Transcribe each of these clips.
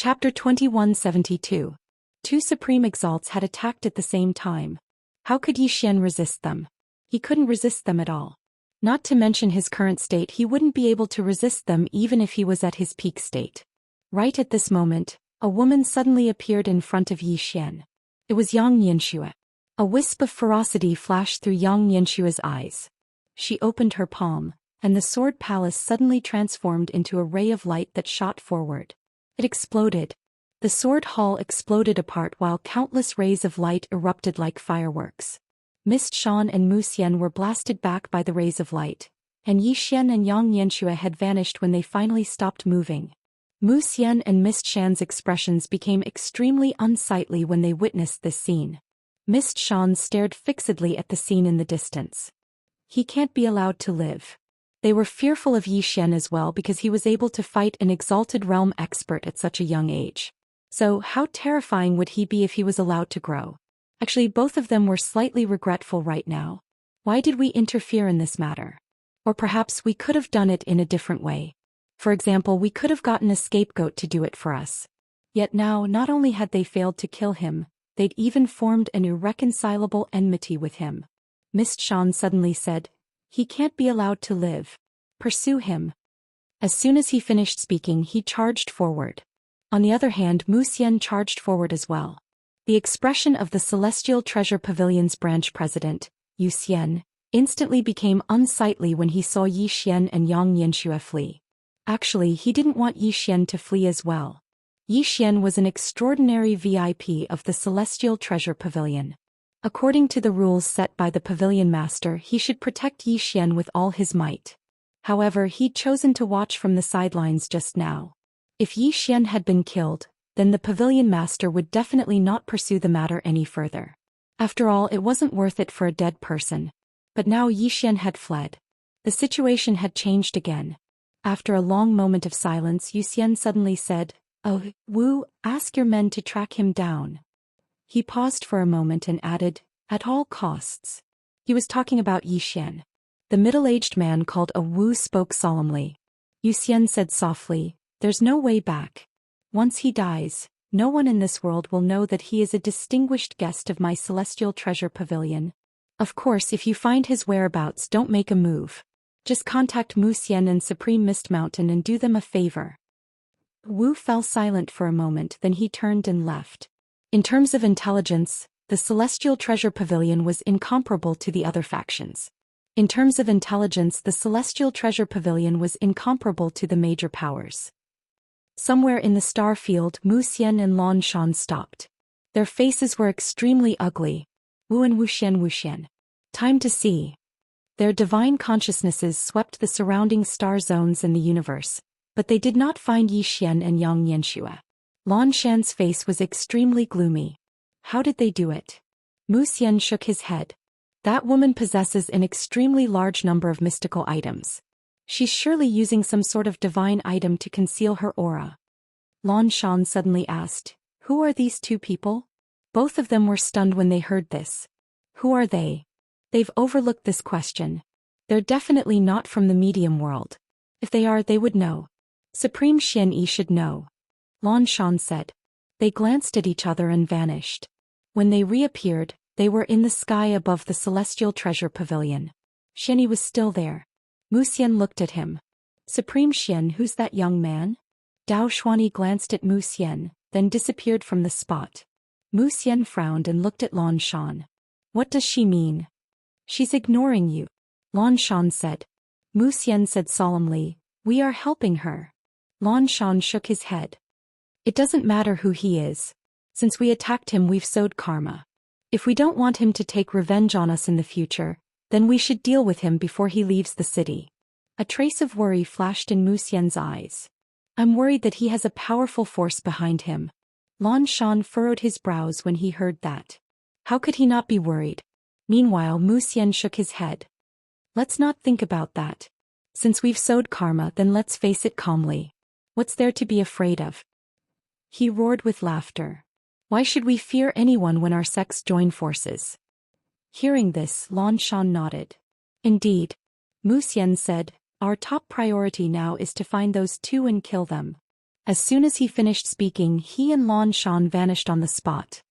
Chapter 2172. Two supreme exalts had attacked at the same time. How could Zhou Xian resist them? He couldn't resist them at all. Not to mention his current state, he wouldn't be able to resist them even if he was at his peak state. Right at this moment, a woman suddenly appeared in front of Zhou Xian. It was Xianxia. A wisp of ferocity flashed through Xianxia's eyes. She opened her palm, and the sword palace suddenly transformed into a ray of light that shot forward. It exploded. The sword hall exploded apart while countless rays of light erupted like fireworks. Mist Shan and Mu Xian were blasted back by the rays of light, and Zhou Xian and Xianxia had vanished when they finally stopped moving. Mu Xian and Mist Shan's expressions became extremely unsightly when they witnessed this scene. Mist Shan stared fixedly at the scene in the distance. He can't be allowed to live. They were fearful of Zhou Xian as well because he was able to fight an exalted realm expert at such a young age. So how terrifying would he be if he was allowed to grow? Actually, both of them were slightly regretful right now. Why did we interfere in this matter? Or perhaps we could have done it in a different way. For example, we could have gotten a scapegoat to do it for us. Yet now, not only had they failed to kill him, they'd even formed an irreconcilable enmity with him. Mist Shan suddenly said, "He can't be allowed to live. Pursue him." As soon as he finished speaking, he charged forward. On the other hand, Mu Xian charged forward as well. The expression of the Celestial Treasure Pavilion's branch president, Zhou Xian, instantly became unsightly when he saw Zhou Xian and Xianxia flee. Actually, he didn't want Zhou Xian to flee as well. Zhou Xian was an extraordinary VIP of the Celestial Treasure Pavilion. According to the rules set by the pavilion master, he should protect Zhou Xian with all his might. However, he'd chosen to watch from the sidelines just now. If Zhou Xian had been killed, then the pavilion master would definitely not pursue the matter any further. After all, it wasn't worth it for a dead person. But now Zhou Xian had fled. The situation had changed again. After a long moment of silence, Zhou Xian suddenly said, "Oh, Wu, ask your men to track him down." He paused for a moment and added, "At all costs." He was talking about Zhou Xian. The middle-aged man called a Wu spoke solemnly. Zhou Xian said softly, "There's no way back. Once he dies, no one in this world will know that he is a distinguished guest of my Celestial Treasure Pavilion. Of course, if you find his whereabouts, don't make a move. Just contact Mu Xian and Supreme Mist Mountain and do them a favor." Wu fell silent for a moment, then he turned and left. In terms of intelligence, the Celestial Treasure Pavilion was incomparable to the other factions. In terms of intelligence, the Celestial Treasure Pavilion was incomparable to the major powers. Somewhere in the star field, Mu Xian and Lan Shan stopped. Their faces were extremely ugly. Wu and Wuxian. Time to see. Their divine consciousnesses swept the surrounding star zones in the universe, but they did not find Zhou Xian and Xianxia. Lan Shan's face was extremely gloomy. How did they do it? Mu Xian shook his head. That woman possesses an extremely large number of mystical items. She's surely using some sort of divine item to conceal her aura. Lan Shan suddenly asked, "Who are these two people?" Both of them were stunned when they heard this. Who are they? They've overlooked this question. They're definitely not from the medium world. If they are, they would know. Supreme Xianyi should know. Lan Shan said. They glanced at each other and vanished. When they reappeared, they were in the sky above the Celestial Treasure Pavilion. Xianyi was still there. Mu Xian looked at him. "Supreme Xian, who's that young man?" Dao Xuanyi glanced at Mu Xian, then disappeared from the spot. Mu Xian frowned and looked at Lan Shan. "What does she mean?" "She's ignoring you," Lan Shan said. Mu Xian said solemnly, "We are helping her." Lan Shan shook his head. "It doesn't matter who he is. Since we attacked him, we've sowed karma. If we don't want him to take revenge on us in the future, then we should deal with him before he leaves the city." A trace of worry flashed in Mu Xian's eyes. "I'm worried that he has a powerful force behind him." Lan Shan furrowed his brows when he heard that. How could he not be worried? Meanwhile, Mu Xian shook his head. "Let's not think about that. Since we've sowed karma, then let's face it calmly. What's there to be afraid of?" He roared with laughter. "Why should we fear anyone when our sects join forces?" Hearing this, Lan Shan nodded. "Indeed." Mu Xian said, "Our top priority now is to find those two and kill them." As soon as he finished speaking, he and Lan Shan vanished on the spot.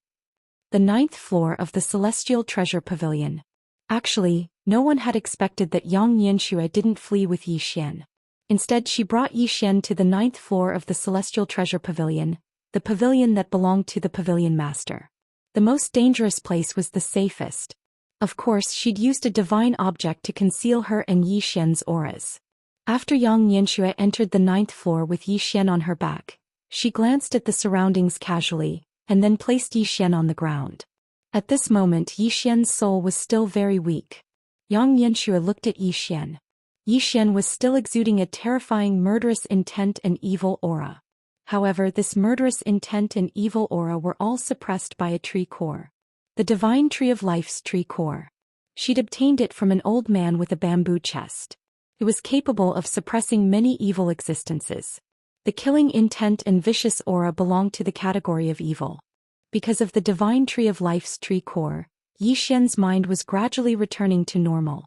The 9th floor of the Celestial Treasure Pavilion. Actually, no one had expected that Yang Yanxue didn't flee with Yi Xian. Instead, she brought Yi Xian to the 9th floor of the Celestial Treasure Pavilion, the pavilion that belonged to the Pavilion Master. The most dangerous place was the safest. Of course, she'd used a divine object to conceal her and Yi Xian's auras. After Yang Yanxue entered the 9th floor with Yi Xian on her back, she glanced at the surroundings casually, and then placed Yi Xian on the ground. At this moment, Yi Xian's soul was still very weak. Yang Yanxue looked at Yi Xian. Yi Xian was still exuding a terrifying murderous intent and evil aura. However, this murderous intent and evil aura were all suppressed by a tree core. The divine tree of life's tree core. She'd obtained it from an old man with a bamboo chest. It was capable of suppressing many evil existences. The killing intent and vicious aura belonged to the category of evil. Because of the divine tree of life's tree core, Yi Xian's mind was gradually returning to normal.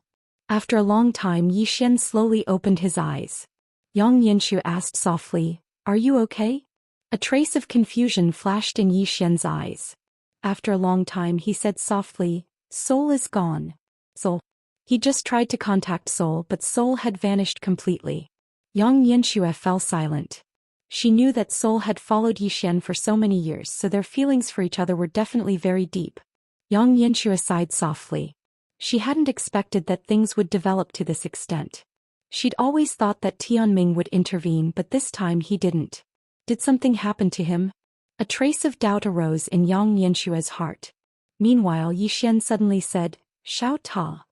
After a long time, Yi Xian slowly opened his eyes. Yang Yanxue asked softly, "Are you okay?" A trace of confusion flashed in Yi Xian's eyes. After a long time, he said softly, "Soul is gone." Soul. He just tried to contact Soul, but Soul had vanished completely. Yang Yanxue fell silent. She knew that Soul had followed Yi Xian for so many years, so their feelings for each other were definitely very deep. Yang Yanxue sighed softly. She hadn't expected that things would develop to this extent. She'd always thought that Tianming would intervene, but this time he didn't. Did something happen to him? A trace of doubt arose in Yang Yanxue's heart. Meanwhile, Yi Xian suddenly said, "Xiao Ta."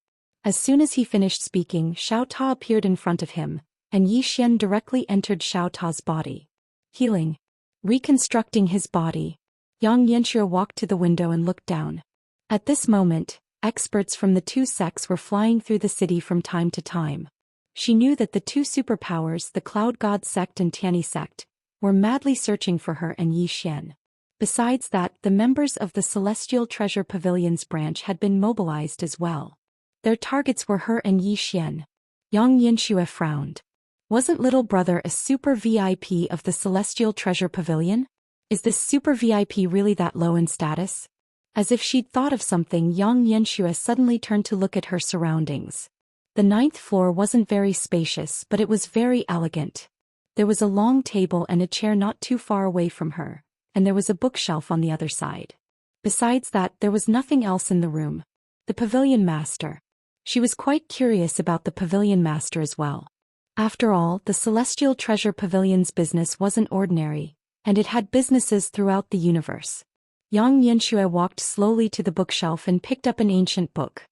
As soon as he finished speaking, Xiao Ta appeared in front of him, and Yi Xian directly entered Xiao Ta's body. Healing. Reconstructing his body. Yang Yanxue walked to the window and looked down. At this moment, experts from the two sects were flying through the city from time to time. She knew that the two superpowers, the Cloud God sect and Tianyi sect, were madly searching for her and Yi Xian. Besides that, the members of the Celestial Treasure Pavilion's branch had been mobilized as well. Their targets were her and Yi Xian. Yang Yanxue frowned. Wasn't little brother a super VIP of the Celestial Treasure Pavilion? Is this super VIP really that low in status? As if she'd thought of something, Yang Yanxue suddenly turned to look at her surroundings. The 9th floor wasn't very spacious, but it was very elegant. There was a long table and a chair not too far away from her, and there was a bookshelf on the other side. Besides that, there was nothing else in the room. The Pavilion Master. She was quite curious about the Pavilion Master as well. After all, the Celestial Treasure Pavilion's business wasn't ordinary, and it had businesses throughout the universe. Yang Yanxue walked slowly to the bookshelf and picked up an ancient book.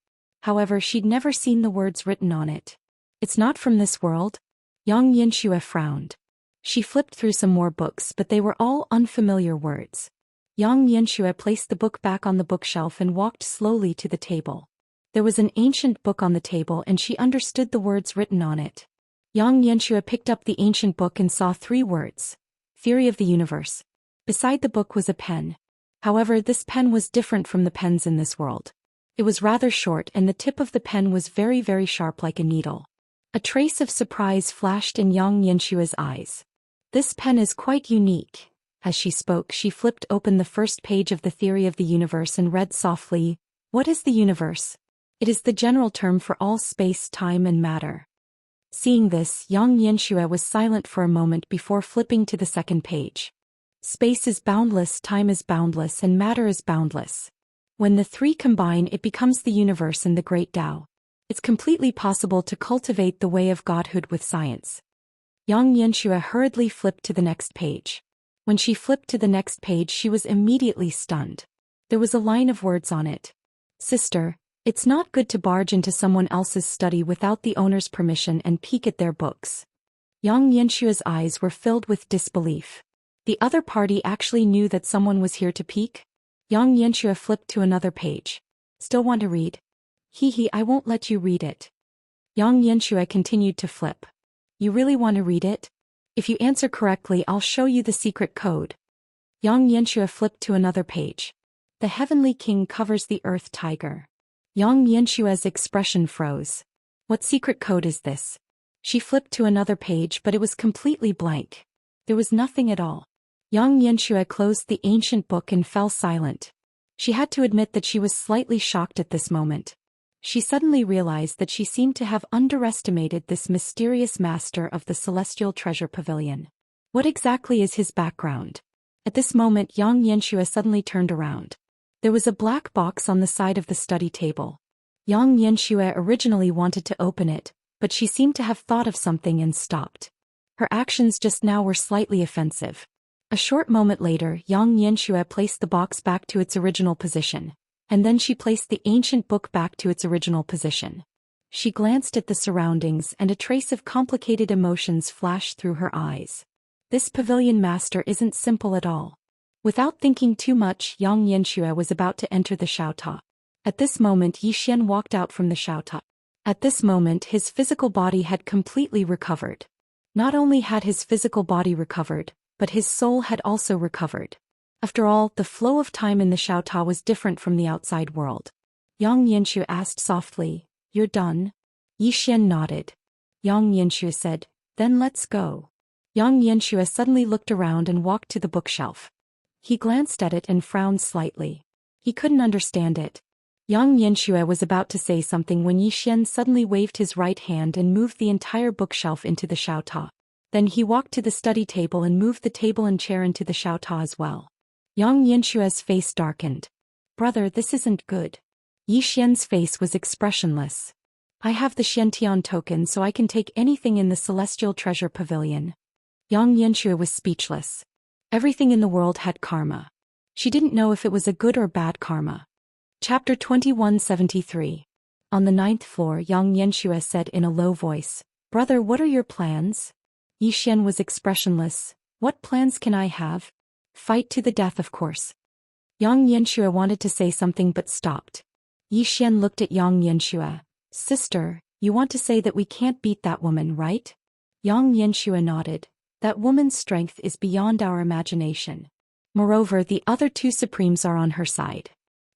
However, she'd never seen the words written on it. "It's not from this world?" Yang Yanxue frowned. She flipped through some more books, but they were all unfamiliar words. Yang Yanxue placed the book back on the bookshelf and walked slowly to the table. There was an ancient book on the table and she understood the words written on it. Yang Yanxue picked up the ancient book and saw 3 words. Theory of the Universe. Beside the book was a pen. However, this pen was different from the pens in this world. It was rather short and the tip of the pen was very, very sharp like a needle. A trace of surprise flashed in Yang Yanxue's eyes. "This pen is quite unique." As she spoke, she flipped open the first page of the Theory of the Universe and read softly, "What is the universe? It is the general term for all space, time and matter." Seeing this, Yang Yanxue was silent for a moment before flipping to the second page. Space is boundless, time is boundless, and matter is boundless. When the 3 combine, it becomes the universe and the great Tao. It's completely possible to cultivate the way of godhood with science. Yang Yanxue hurriedly flipped to the next page. When she flipped to the next page, she was immediately stunned. There was a line of words on it. "Sister, it's not good to barge into someone else's study without the owner's permission and peek at their books." Yang Yanxue's eyes were filled with disbelief. The other party actually knew that someone was here to peek? Yang Yanxue flipped to another page. "Still want to read? Hee, I won't let you read it." Yang Yanxue continued to flip. "You really want to read it? If you answer correctly, I'll show you the secret code." Yang Yanxue flipped to another page. "The Heavenly King covers the Earth Tiger." Yang Yanxue's expression froze. "What secret code is this?" She flipped to another page, but it was completely blank. There was nothing at all. Yang Yanxue closed the ancient book and fell silent. She had to admit that she was slightly shocked at this moment. She suddenly realized that she seemed to have underestimated this mysterious master of the Celestial Treasure Pavilion. What exactly is his background? At this moment Yang Yanxue suddenly turned around. There was a black box on the side of the study table. Yang Yanxue originally wanted to open it, but she seemed to have thought of something and stopped. Her actions just now were slightly offensive. A short moment later Yang Yanxue placed the box back to its original position, and then she placed the ancient book back to its original position. She glanced at the surroundings and a trace of complicated emotions flashed through her eyes. This pavilion master isn't simple at all. Without thinking too much, Yang Yanxue was about to enter the xiaota. At this moment Yi Xian walked out from the xiaota. At this moment his physical body had completely recovered. Not only had his physical body recovered, but his soul had also recovered. After all, the flow of time in the xiaota was different from the outside world. Yang Yanxue asked softly, "You're done?" Yi Xian nodded. Yang Yanxue said, "Then let's go." Yang Yanxue suddenly looked around and walked to the bookshelf. He glanced at it and frowned slightly. He couldn't understand it. Yang Yanxue was about to say something when Yi Xian suddenly waved his right hand and moved the entire bookshelf into the xiaota. Then he walked to the study table and moved the table and chair into the xiaota as well. Yang Yanxue's face darkened. "Brother, this isn't good." Yi Xian's face was expressionless. "I have the Xiantian token so I can take anything in the Celestial Treasure Pavilion." Yang Yanxue was speechless. Everything in the world had karma. She didn't know if it was a good or bad karma. Chapter 2173. On the 9th floor Yang Yanxue said in a low voice, "Brother, what are your plans?" Yi Xian was expressionless. "What plans can I have?" "Fight to the death, of course." Yang Yanxue wanted to say something but stopped. Yi Xian looked at Yang Yanxue. "Sister, you want to say that we can't beat that woman, right?" Yang Yanxue nodded. "That woman's strength is beyond our imagination. Moreover, the other two supremes are on her side.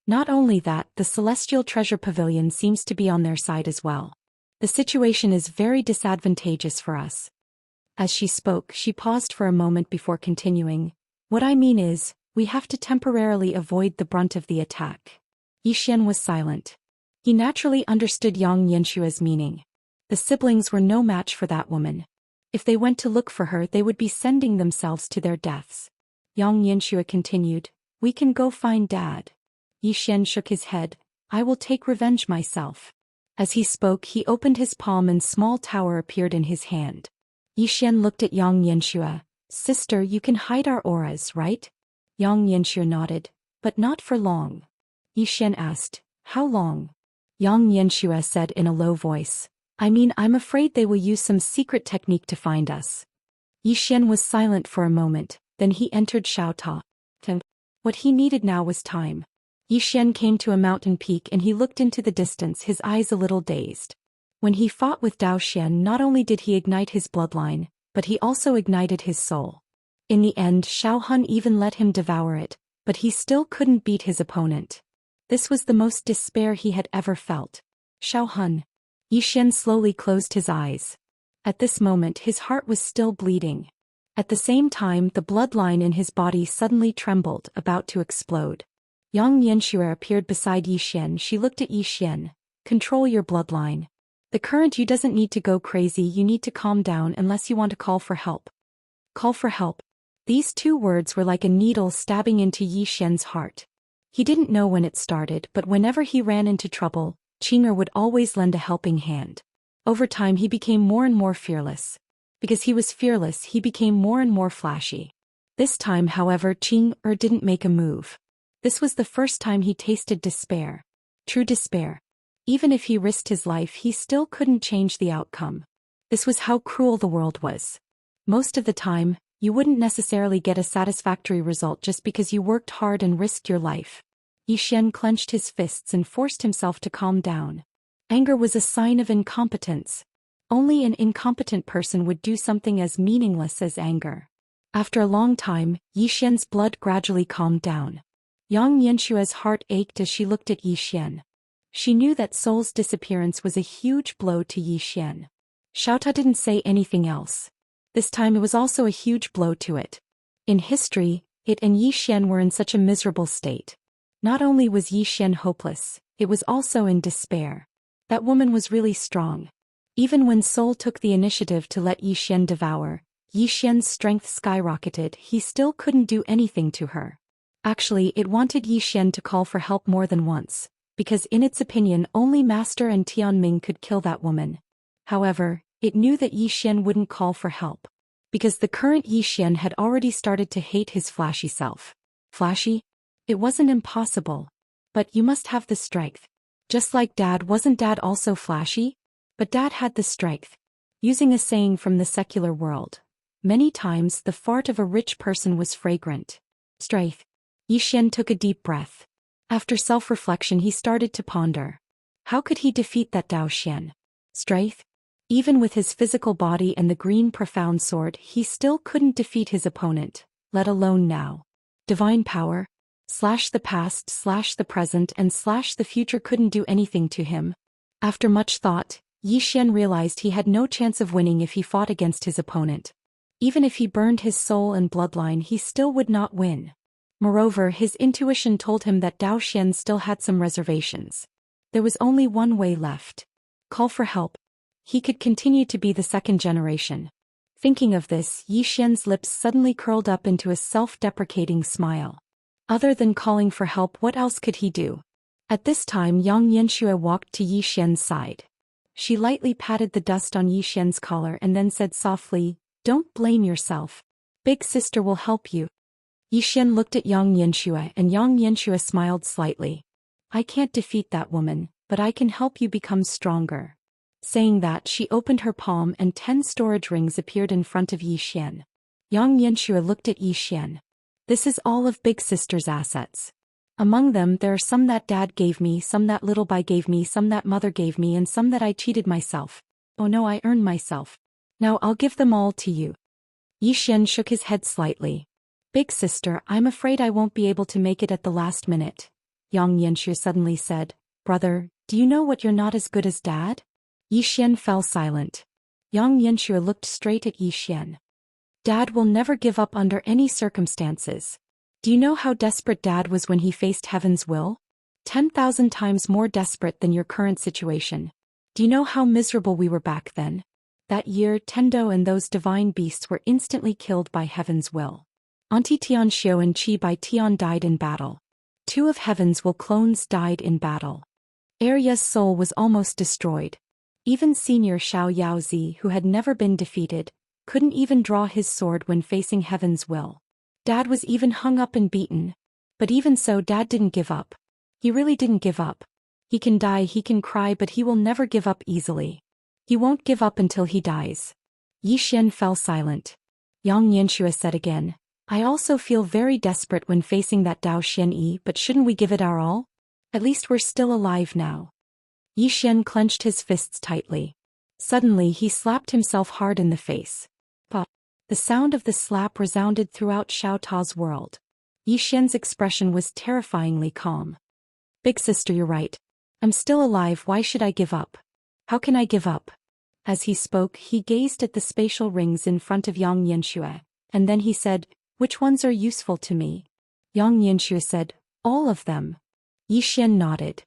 Not only that, the Celestial Treasure Pavilion seems to be on their side as well. The situation is very disadvantageous for us." As she spoke, she paused for a moment before continuing. "What I mean is, we have to temporarily avoid the brunt of the attack." Yi Xian was silent. He naturally understood Yang Yanxue's meaning. The siblings were no match for that woman. If they went to look for her, they would be sending themselves to their deaths. Yang Yanxue continued, "We can go find Dad." Yi Xian shook his head. "I will take revenge myself." As he spoke, he opened his palm and small tower appeared in his hand. Yi Xian looked at Yang Yanxue. "Sister, you can hide our auras, right?" Yang Yanxue nodded. "But not for long." Yi Xian asked, "How long?" Yang Yanxue said in a low voice, "I mean, I'm afraid they will use some secret technique to find us." Yi Xian was silent for a moment, then he entered xiaota. What he needed now was time. Yi Xian came to a mountain peak and he looked into the distance, his eyes a little dazed. When he fought with Zhou Xian, not only did he ignite his bloodline, but he also ignited his soul. In the end, Xiao Hun even let him devour it, but he still couldn't beat his opponent. This was the most despair he had ever felt. Xiao Hun. Yi Xian slowly closed his eyes. At this moment his heart was still bleeding. At the same time the bloodline in his body suddenly trembled, about to explode. Yang Yanxue appeared beside Yi Xian. She looked at Yi Xian. "Control your bloodline. The current you doesn't need to go crazy, you need to calm down unless you want to call for help." Call for help. These two words were like a needle stabbing into Yi Xian's heart. He didn't know when it started, but whenever he ran into trouble, Qing'er would always lend a helping hand. Over time he became more and more fearless. Because he was fearless, he became more and more flashy. This time, however, Qing'er didn't make a move. This was the first time he tasted despair. True despair. Even if he risked his life, he still couldn't change the outcome. This was how cruel the world was. Most of the time, you wouldn't necessarily get a satisfactory result just because you worked hard and risked your life. Yi Xian clenched his fists and forced himself to calm down. Anger was a sign of incompetence. Only an incompetent person would do something as meaningless as anger. After a long time, Yi Xian's blood gradually calmed down. Yang Yanxue's heart ached as she looked at Yi Xian. She knew that Soul's disappearance was a huge blow to Yi Xian. Xiaota didn't say anything else. This time it was also a huge blow to it. In history, it and Yi Xian were in such a miserable state. Not only was Yi Xian hopeless, it was also in despair. That woman was really strong. Even when Soul took the initiative to let Yi Xian devour, Yi Xian's strength skyrocketed, he still couldn't do anything to her. Actually, it wanted Yi Xian to call for help more than once, because in its opinion only Master and Tianming could kill that woman. However, it knew that Yi Xian wouldn't call for help. Because the current Yi Xian had already started to hate his flashy self. Flashy? It wasn't impossible. But you must have the strength. Just like Dad, wasn't Dad also flashy? But Dad had the strength. Using a saying from the secular world, many times the fart of a rich person was fragrant. Strength. Yi Xian took a deep breath. After self-reflection he started to ponder. How could he defeat that Zhou Xian? Strength? Even with his physical body and the green profound sword, he still couldn't defeat his opponent, let alone now. Divine power? Slash the past, slash the present, and slash the future couldn't do anything to him. After much thought, Yi Xian realized he had no chance of winning if he fought against his opponent. Even if he burned his soul and bloodline, he still would not win. Moreover, his intuition told him that Zhou Xian still had some reservations. There was only one way left. Call for help. He could continue to be the second generation. Thinking of this, Yi Xian's lips suddenly curled up into a self-deprecating smile. Other than calling for help, what else could he do? At this time Xianxia walked to Yi Xian's side. She lightly patted the dust on Yi Xian's collar and then said softly, "Don't blame yourself. Big sister will help you." Yi Xian looked at Xianxia and Xianxia smiled slightly. "I can't defeat that woman, but I can help you become stronger." Saying that, she opened her palm and 10 storage rings appeared in front of Yi Xian. Xianxia looked at Yi Xian. "This is all of Big Sister's assets. Among them there are some that Dad gave me, some that Little Bai gave me, some that Mother gave me, and some that I cheated myself. Oh no, I earned myself. Now I'll give them all to you." Yi Xian shook his head slightly. "Big sister, I'm afraid I won't be able to make it at the last minute." Xianxia suddenly said, "Brother, do you know what, you're not as good as Dad?" Yi Xian fell silent. Xianxia looked straight at Yi Xian. "Dad will never give up under any circumstances. Do you know how desperate Dad was when he faced heaven's will? 10,000 times more desperate than your current situation. Do you know how miserable we were back then? That year, Tendo and those divine beasts were instantly killed by heaven's will. Auntie Tian Xiu and Qi Bai Tian died in battle. 2 of heaven's will clones died in battle. Arya's soul was almost destroyed. Even senior Xiao Yaozi, who had never been defeated, couldn't even draw his sword when facing heaven's will. Dad was even hung up and beaten. But even so, Dad didn't give up. He really didn't give up. He can die, he can cry, but he will never give up easily. He won't give up until he dies." Yi Xian fell silent. Xianxia said again, "I also feel very desperate when facing that Zhou Xian, but shouldn't we give it our all? At least we're still alive now." Yi Xian clenched his fists tightly. Suddenly he slapped himself hard in the face. Pa! The sound of the slap resounded throughout Xiao Ta's world. Yi Xian's expression was terrifyingly calm. "Big sister, you're right. I'm still alive, why should I give up? How can I give up?" As he spoke, he gazed at the spatial rings in front of Xianxia, and then he said, "Which ones are useful to me?" Xianxia said, "All of them." Yi Xian nodded.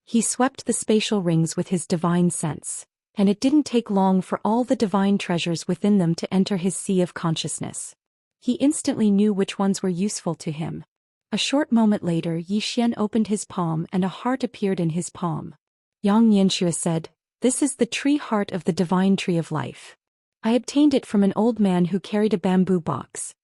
He swept the spatial rings with his divine sense, and it didn't take long for all the divine treasures within them to enter his sea of consciousness. He instantly knew which ones were useful to him. A short moment later, Yi Xian opened his palm and a heart appeared in his palm. Xianxia said, "This is the tree heart of the divine tree of life. I obtained it from an old man who carried a bamboo box."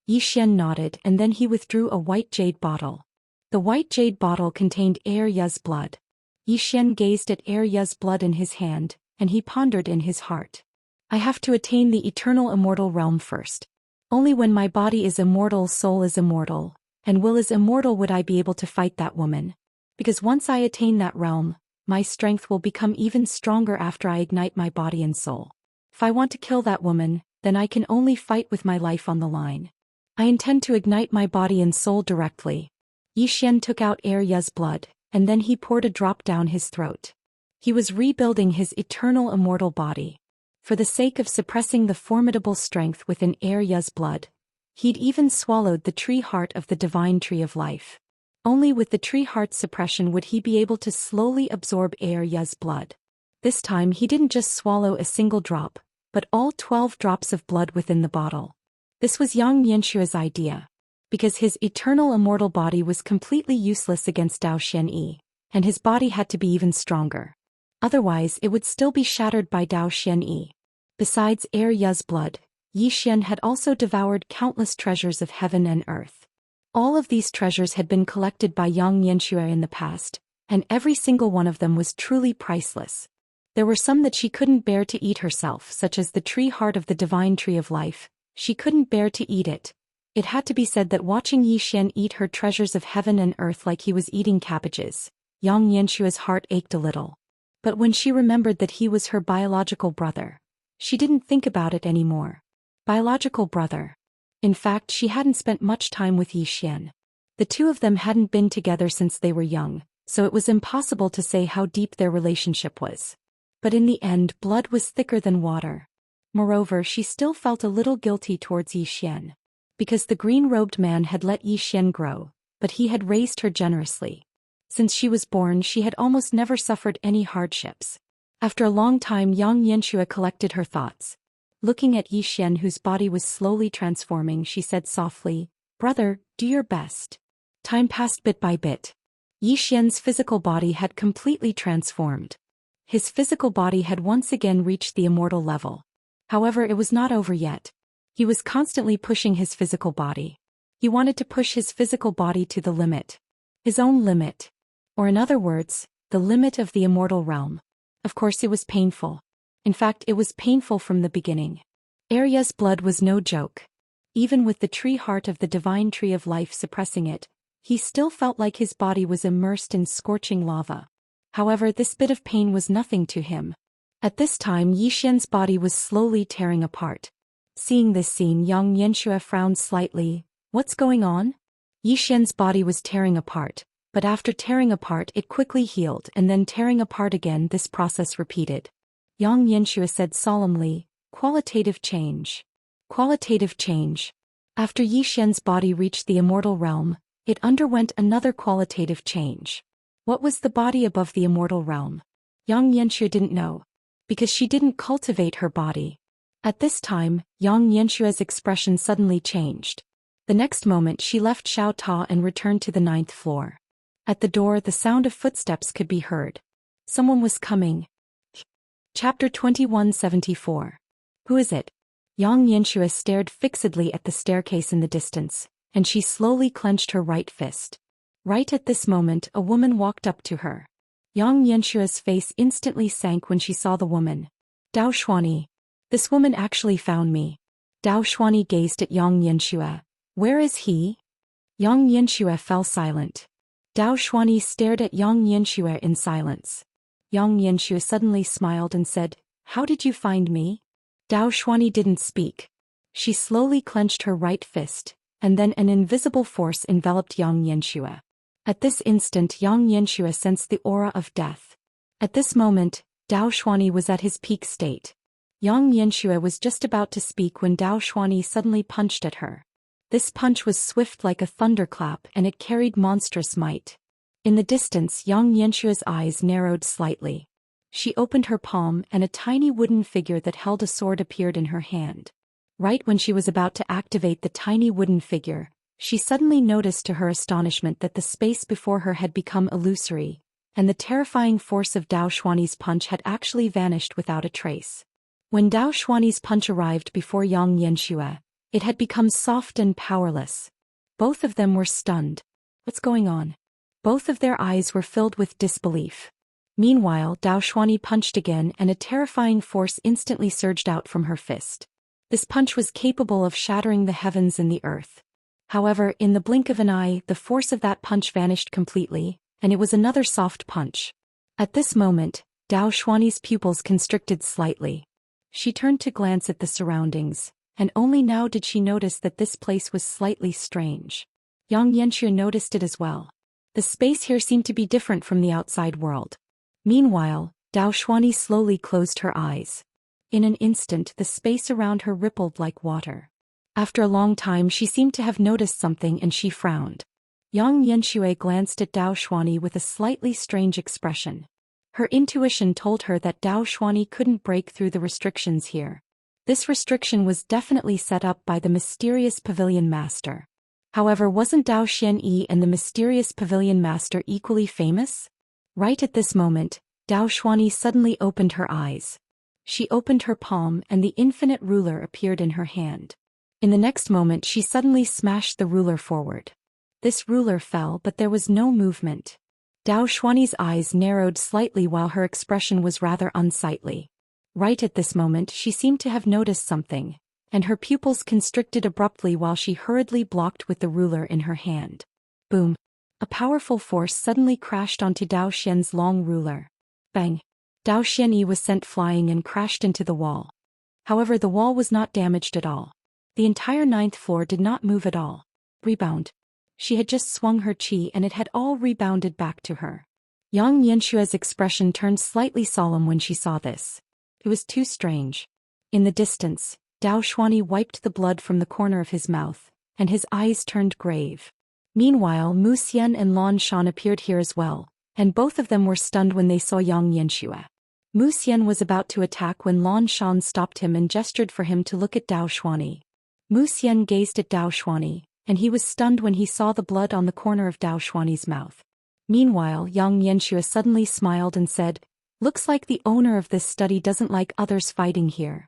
Yi Xian nodded and then he withdrew a white jade bottle. The white jade bottle contained Arya's blood. Yi Xian gazed at Arya's blood in his hand, and he pondered in his heart. "I have to attain the eternal immortal realm first. Only when my body is immortal, soul is immortal, and will is immortal would I be able to fight that woman. Because once I attain that realm, my strength will become even stronger after I ignite my body and soul. If I want to kill that woman, then I can only fight with my life on the line. I intend to ignite my body and soul directly." Yi Xian took out Arya's blood, and then he poured a drop down his throat. He was rebuilding his eternal immortal body. For the sake of suppressing the formidable strength within Ya's blood, he'd even swallowed the tree heart of the divine tree of life. Only with the tree heart suppression would he be able to slowly absorb Ya's blood. This time he didn't just swallow a single drop, but all 12 drops of blood within the bottle. This was Yang Yanxua's idea. Because his eternal immortal body was completely useless against Zhou Xian, and his body had to be even stronger. Otherwise it would still be shattered by Zhou Xian. Besides Ya's blood, Yi Xian had also devoured countless treasures of heaven and earth. All of these treasures had been collected by Yang Yanxua in the past, and every single one of them was truly priceless. There were some that she couldn't bear to eat herself, such as the tree heart of the divine tree of life. She couldn't bear to eat it. It had to be said that watching Yi Xian eat her treasures of heaven and earth like he was eating cabbages, Yang Yanshua's heart ached a little. But when she remembered that he was her biological brother, she didn't think about it anymore. Biological brother. In fact, she hadn't spent much time with Yi Xian. The two of them hadn't been together since they were young, so it was impossible to say how deep their relationship was. But in the end, blood was thicker than water. Moreover, she still felt a little guilty towards Yi Xian. Because the green-robed man had let Yi Xian grow, but he had raised her generously. Since she was born, she had almost never suffered any hardships. After a long time, Yang Yanxua collected her thoughts. Looking at Yi Xian, whose body was slowly transforming, she said softly, "Brother, do your best." Time passed bit by bit. Yi Xian's physical body had completely transformed. His physical body had once again reached the immortal level. However, it was not over yet. He was constantly pushing his physical body. He wanted to push his physical body to the limit. His own limit. Or in other words, the limit of the immortal realm. Of course it was painful. In fact, it was painful from the beginning. Ya's blood was no joke. Even with the tree heart of the divine tree of life suppressing it, he still felt like his body was immersed in scorching lava. However, this bit of pain was nothing to him. At this time, Yi Xian's body was slowly tearing apart. Seeing this scene, Yang Yanxua frowned slightly. What's going on? Yi Xian's body was tearing apart, but after tearing apart it quickly healed and then tearing apart again. This process repeated. Yang Yanxua said solemnly, "Qualitative change. Qualitative change." After Yi Xian's body reached the immortal realm, it underwent another qualitative change. What was the body above the immortal realm? Yang Yanxua didn't know. Because she didn't cultivate her body. At this time, Yang Yanshua's expression suddenly changed. The next moment she left Xiao Ta and returned to the 9th floor. At the door, the sound of footsteps could be heard. Someone was coming. Chapter 2174. Who is it? Yang Yanxua stared fixedly at the staircase in the distance, and she slowly clenched her right fist. Right at this moment, a woman walked up to her. Yang Yanshua's face instantly sank when she saw the woman. Dao Xuani. This woman actually found me. Dao Xuani gazed at Yang Yanxua. Where is he? Yang Yanxua fell silent. Dao Xuani stared at Yang Yanxua in silence. Yang Yanxua suddenly smiled and said, "How did you find me?" Dao Xuani didn't speak. She slowly clenched her right fist, and then an invisible force enveloped Yang Yanxua. At this instant, Yang Yanxua sensed the aura of death. At this moment, Dao Xuani was at his peak state. Yang Yanxua was just about to speak when Dao Xuani suddenly punched at her. This punch was swift like a thunderclap and it carried monstrous might. In the distance, Yang Yanshua's eyes narrowed slightly. She opened her palm and a tiny wooden figure that held a sword appeared in her hand. Right when she was about to activate the tiny wooden figure, she suddenly noticed to her astonishment that the space before her had become illusory, and the terrifying force of Dao Xuani's punch had actually vanished without a trace. When Dao Xuani's punch arrived before Yang Yanxua, it had become soft and powerless. Both of them were stunned. What's going on? Both of their eyes were filled with disbelief. Meanwhile, Dao Xuani punched again and a terrifying force instantly surged out from her fist. This punch was capable of shattering the heavens and the earth. However, in the blink of an eye, the force of that punch vanished completely, and it was another soft punch. At this moment, Dao Xuani's pupils constricted slightly. She turned to glance at the surroundings, and only now did she notice that this place was slightly strange. Yang Yanxua noticed it as well. The space here seemed to be different from the outside world. Meanwhile, Dao Xuani slowly closed her eyes. In an instant the space around her rippled like water. After a long time she seemed to have noticed something and she frowned. Yang Yanxue glanced at Dao Xuani with a slightly strange expression. Her intuition told her that Dao Xuani couldn't break through the restrictions here. This restriction was definitely set up by the mysterious Pavilion Master. However, wasn't Dao Xian and the mysterious Pavilion Master equally famous? Right at this moment, Dao Xuani suddenly opened her eyes. She opened her palm and the infinite ruler appeared in her hand. In the next moment she suddenly smashed the ruler forward. This ruler fell but there was no movement. Dao Xuani's eyes narrowed slightly while her expression was rather unsightly. Right at this moment she seemed to have noticed something, and her pupils constricted abruptly while she hurriedly blocked with the ruler in her hand. Boom! A powerful force suddenly crashed onto Dao Xian's long ruler. Bang! Dao Xian was sent flying and crashed into the wall. However, the wall was not damaged at all. The entire 9th floor did not move at all. Rebound. She had just swung her qi and it had all rebounded back to her. Yang Yanxue's expression turned slightly solemn when she saw this. It was too strange. In the distance, Dao Xuani wiped the blood from the corner of his mouth, and his eyes turned grave. Meanwhile, Wuxia and Lan Shan appeared here as well, and both of them were stunned when they saw Yang Yanxue. Wuxia was about to attack when Lan Shan stopped him and gestured for him to look at Dao Xuani. Wuxia gazed at Dao Xuani, and he was stunned when he saw the blood on the corner of Dao Xuani's mouth. Meanwhile, Yang Yanxue suddenly smiled and said, "Looks like the owner of this study doesn't like others fighting here."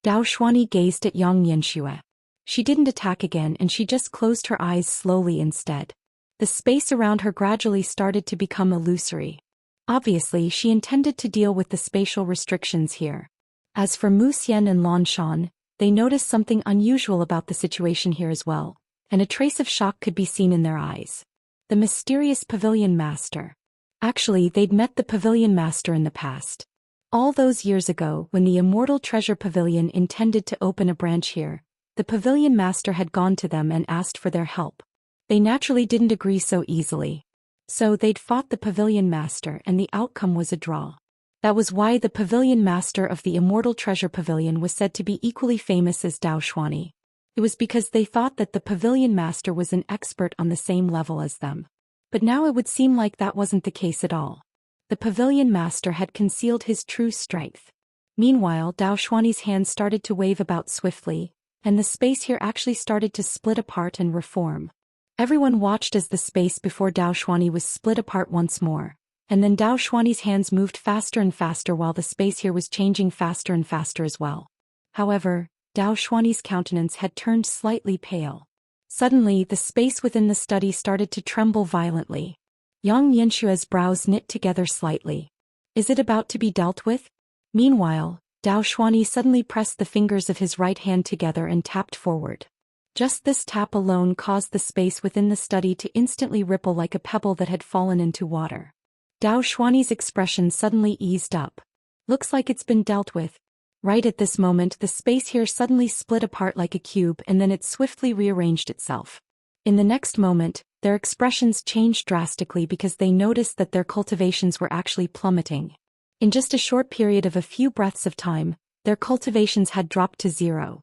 Dao Xuani gazed at Yang Yanxue. She didn't attack again and she just closed her eyes slowly instead. The space around her gradually started to become illusory. Obviously, she intended to deal with the spatial restrictions here. As for Wuxia and Lan Shan, they noticed something unusual about the situation here as well, and a trace of shock could be seen in their eyes. The mysterious Pavilion Master. Actually, they'd met the Pavilion Master in the past. All those years ago, when the Immortal Treasure Pavilion intended to open a branch here, the Pavilion Master had gone to them and asked for their help. They naturally didn't agree so easily. So they'd fought the Pavilion Master and the outcome was a draw. That was why the Pavilion Master of the Immortal Treasure Pavilion was said to be equally famous as Dao Xuani. It was because they thought that the Pavilion Master was an expert on the same level as them. But now it would seem like that wasn't the case at all. The Pavilion Master had concealed his true strength. Meanwhile, Dao Xuani's hands started to wave about swiftly, and the space here actually started to split apart and reform. Everyone watched as the space before Dao Xuani was split apart once more, and then Dao Xuani's hands moved faster and faster while the space here was changing faster and faster as well. However, Dao Xuani's countenance had turned slightly pale. Suddenly, the space within the study started to tremble violently. Yang Yanxue's brows knit together slightly. Is it about to be dealt with? Meanwhile, Dao Xuani suddenly pressed the fingers of his right hand together and tapped forward. Just this tap alone caused the space within the study to instantly ripple like a pebble that had fallen into water. Dao Xuani's expression suddenly eased up. Looks like it's been dealt with. Right at this moment, the space here suddenly split apart like a cube and then it swiftly rearranged itself. In the next moment, their expressions changed drastically because they noticed that their cultivations were actually plummeting. In just a short period of a few breaths of time, their cultivations had dropped to 0.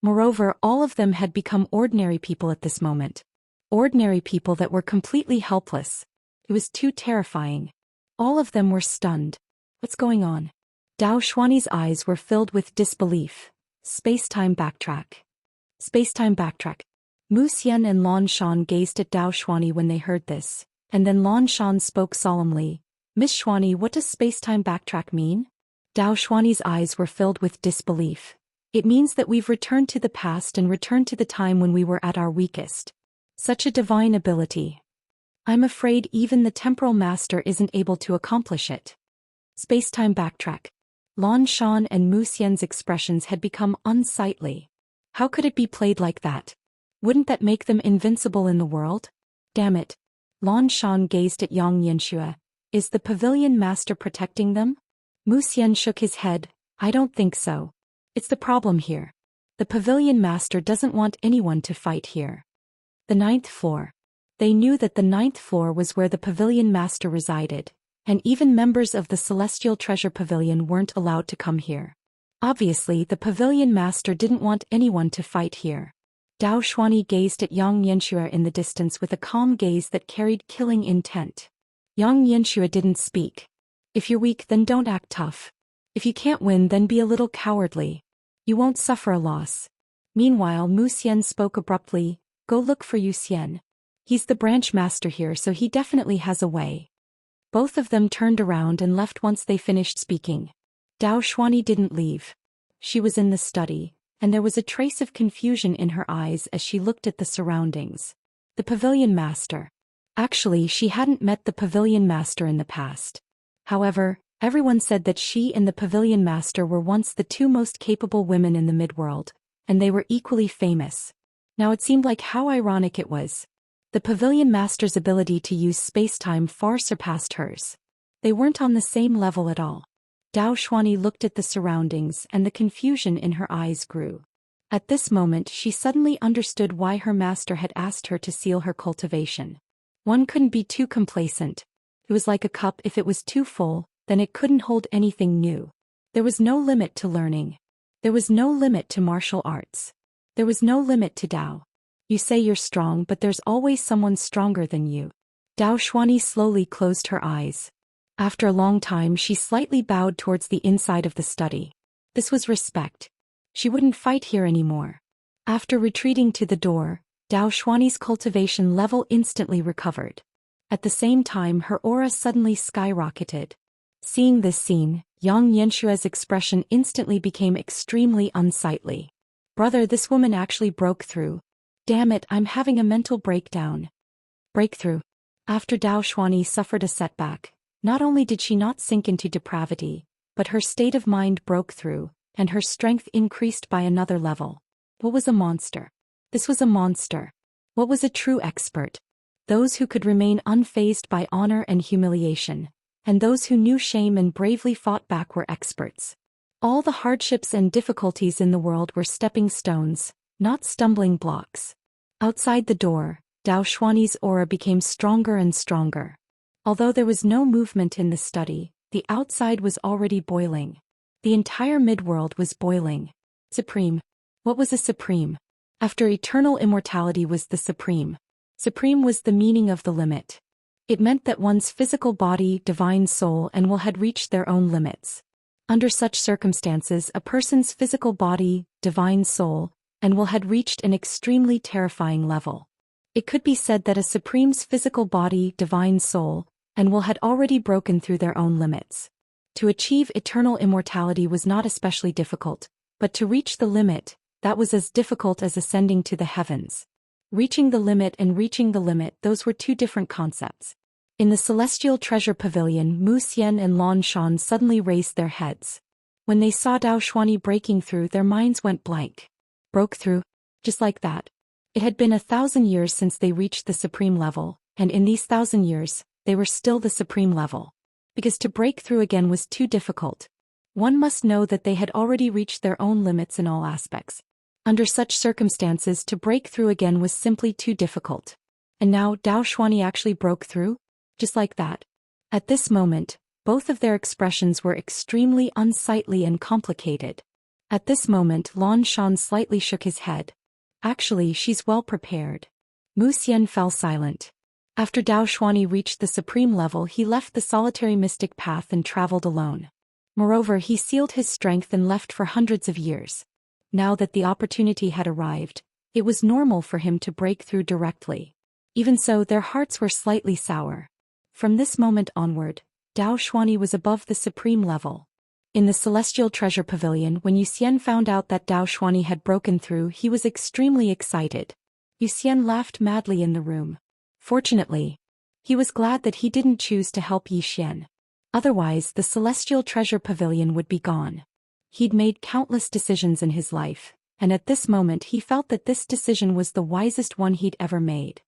Moreover, all of them had become ordinary people at this moment. Ordinary people that were completely helpless. It was too terrifying. All of them were stunned. What's going on? Dao Xuani's eyes were filled with disbelief. Space-time backtrack. Space-time backtrack. Wuxia and Lan Shan gazed at Dao Xuani when they heard this, and then Lan Shan spoke solemnly. "Miss Xuani, what does space-time backtrack mean?" Dao Xuani's eyes were filled with disbelief. "It means that we've returned to the past and returned to the time when we were at our weakest. Such a divine ability. I'm afraid even the temporal master isn't able to accomplish it." Space-time backtrack. Lan Shan and Wuxia's expressions had become unsightly. How could it be played like that? Wouldn't that make them invincible in the world? Damn it. Lan Shan gazed at Yang Yanxue. Is the Pavilion Master protecting them? Wuxia shook his head. I don't think so. It's the problem here. The Pavilion Master doesn't want anyone to fight here. The 9th floor. They knew that the 9th floor was where the Pavilion Master resided, and even members of the Celestial Treasure Pavilion weren't allowed to come here. Obviously, the pavilion master didn't want anyone to fight here. Dao Xuani gazed at Yang Yanxua in the distance with a calm gaze that carried killing intent. Yang Yanxua didn't speak. If you're weak, then don't act tough. If you can't win, then be a little cowardly. You won't suffer a loss. Meanwhile, Mu Xian spoke abruptly, go look for Zhou Xian. He's the branch master here, so he definitely has a way. Both of them turned around and left once they finished speaking. Dao Xuani didn't leave. She was in the study, and there was a trace of confusion in her eyes as she looked at the surroundings. The pavilion master. Actually, she hadn't met the pavilion master in the past. However, everyone said that she and the pavilion master were once the two most capable women in the midworld, and they were equally famous. Now it seemed like how ironic it was. The pavilion master's ability to use space-time far surpassed hers. They weren't on the same level at all. Dao Xuani looked at the surroundings and the confusion in her eyes grew. At this moment she suddenly understood why her master had asked her to seal her cultivation. One couldn't be too complacent. It was like a cup, if it was too full, then it couldn't hold anything new. There was no limit to learning. There was no limit to martial arts. There was no limit to Dao. You say you're strong, but there's always someone stronger than you. Dao Xuani slowly closed her eyes. After a long time she slightly bowed towards the inside of the study. This was respect. She wouldn't fight here anymore. After retreating to the door, Dao Xuani's cultivation level instantly recovered. At the same time her aura suddenly skyrocketed. Seeing this scene, Yang Yanshua's expression instantly became extremely unsightly. Brother, this woman actually broke through. Damn it, I'm having a mental breakdown. Breakthrough. After Dao Xuani suffered a setback, not only did she not sink into depravity, but her state of mind broke through, and her strength increased by another level. What was a monster? This was a monster. What was a true expert? Those who could remain unfazed by honor and humiliation, and those who knew shame and bravely fought back were experts. All the hardships and difficulties in the world were stepping stones, not stumbling blocks. Outside the door, Dao Xuani's aura became stronger and stronger. Although there was no movement in the study, the outside was already boiling. The entire midworld was boiling. Supreme. What was a supreme? After eternal immortality was the supreme. Supreme was the meaning of the limit. It meant that one's physical body, divine soul, and will had reached their own limits. Under such circumstances, a person's physical body, divine soul, and will had reached an extremely terrifying level. It could be said that a supreme's physical body, divine soul, and will had already broken through their own limits. To achieve eternal immortality was not especially difficult, but to reach the limit, that was as difficult as ascending to the heavens. Reaching the limit and reaching the limit, those were two different concepts. In the Celestial Treasure Pavilion, Mu Xian and Lan Shan suddenly raised their heads. When they saw Dao Xuani breaking through, their minds went blank. Broke through? Just like that. It had been 1,000 years since they reached the supreme level, and in these 1,000 years, they were still the supreme level. Because to break through again was too difficult. One must know that they had already reached their own limits in all aspects. Under such circumstances, to break through again was simply too difficult. And now Dao Xuani actually broke through? Just like that. At this moment, both of their expressions were extremely unsightly and complicated. At this moment Lan Shan slightly shook his head. Actually, she's well prepared. Mu Xian fell silent. After Dao Xuani reached the supreme level, he left the solitary mystic path and traveled alone. Moreover, he sealed his strength and left for hundreds of years. Now that the opportunity had arrived, it was normal for him to break through directly. Even so, their hearts were slightly sour. From this moment onward, Dao Xuani was above the supreme level. In the Celestial Treasure Pavilion, when Zhou Xian found out that Dao Xuani had broken through, he was extremely excited. Zhou Xian laughed madly in the room. Fortunately, he was glad that he didn't choose to help Zhou Xian. Otherwise, the Celestial Treasure Pavilion would be gone. He'd made countless decisions in his life, and at this moment he felt that this decision was the wisest one he'd ever made.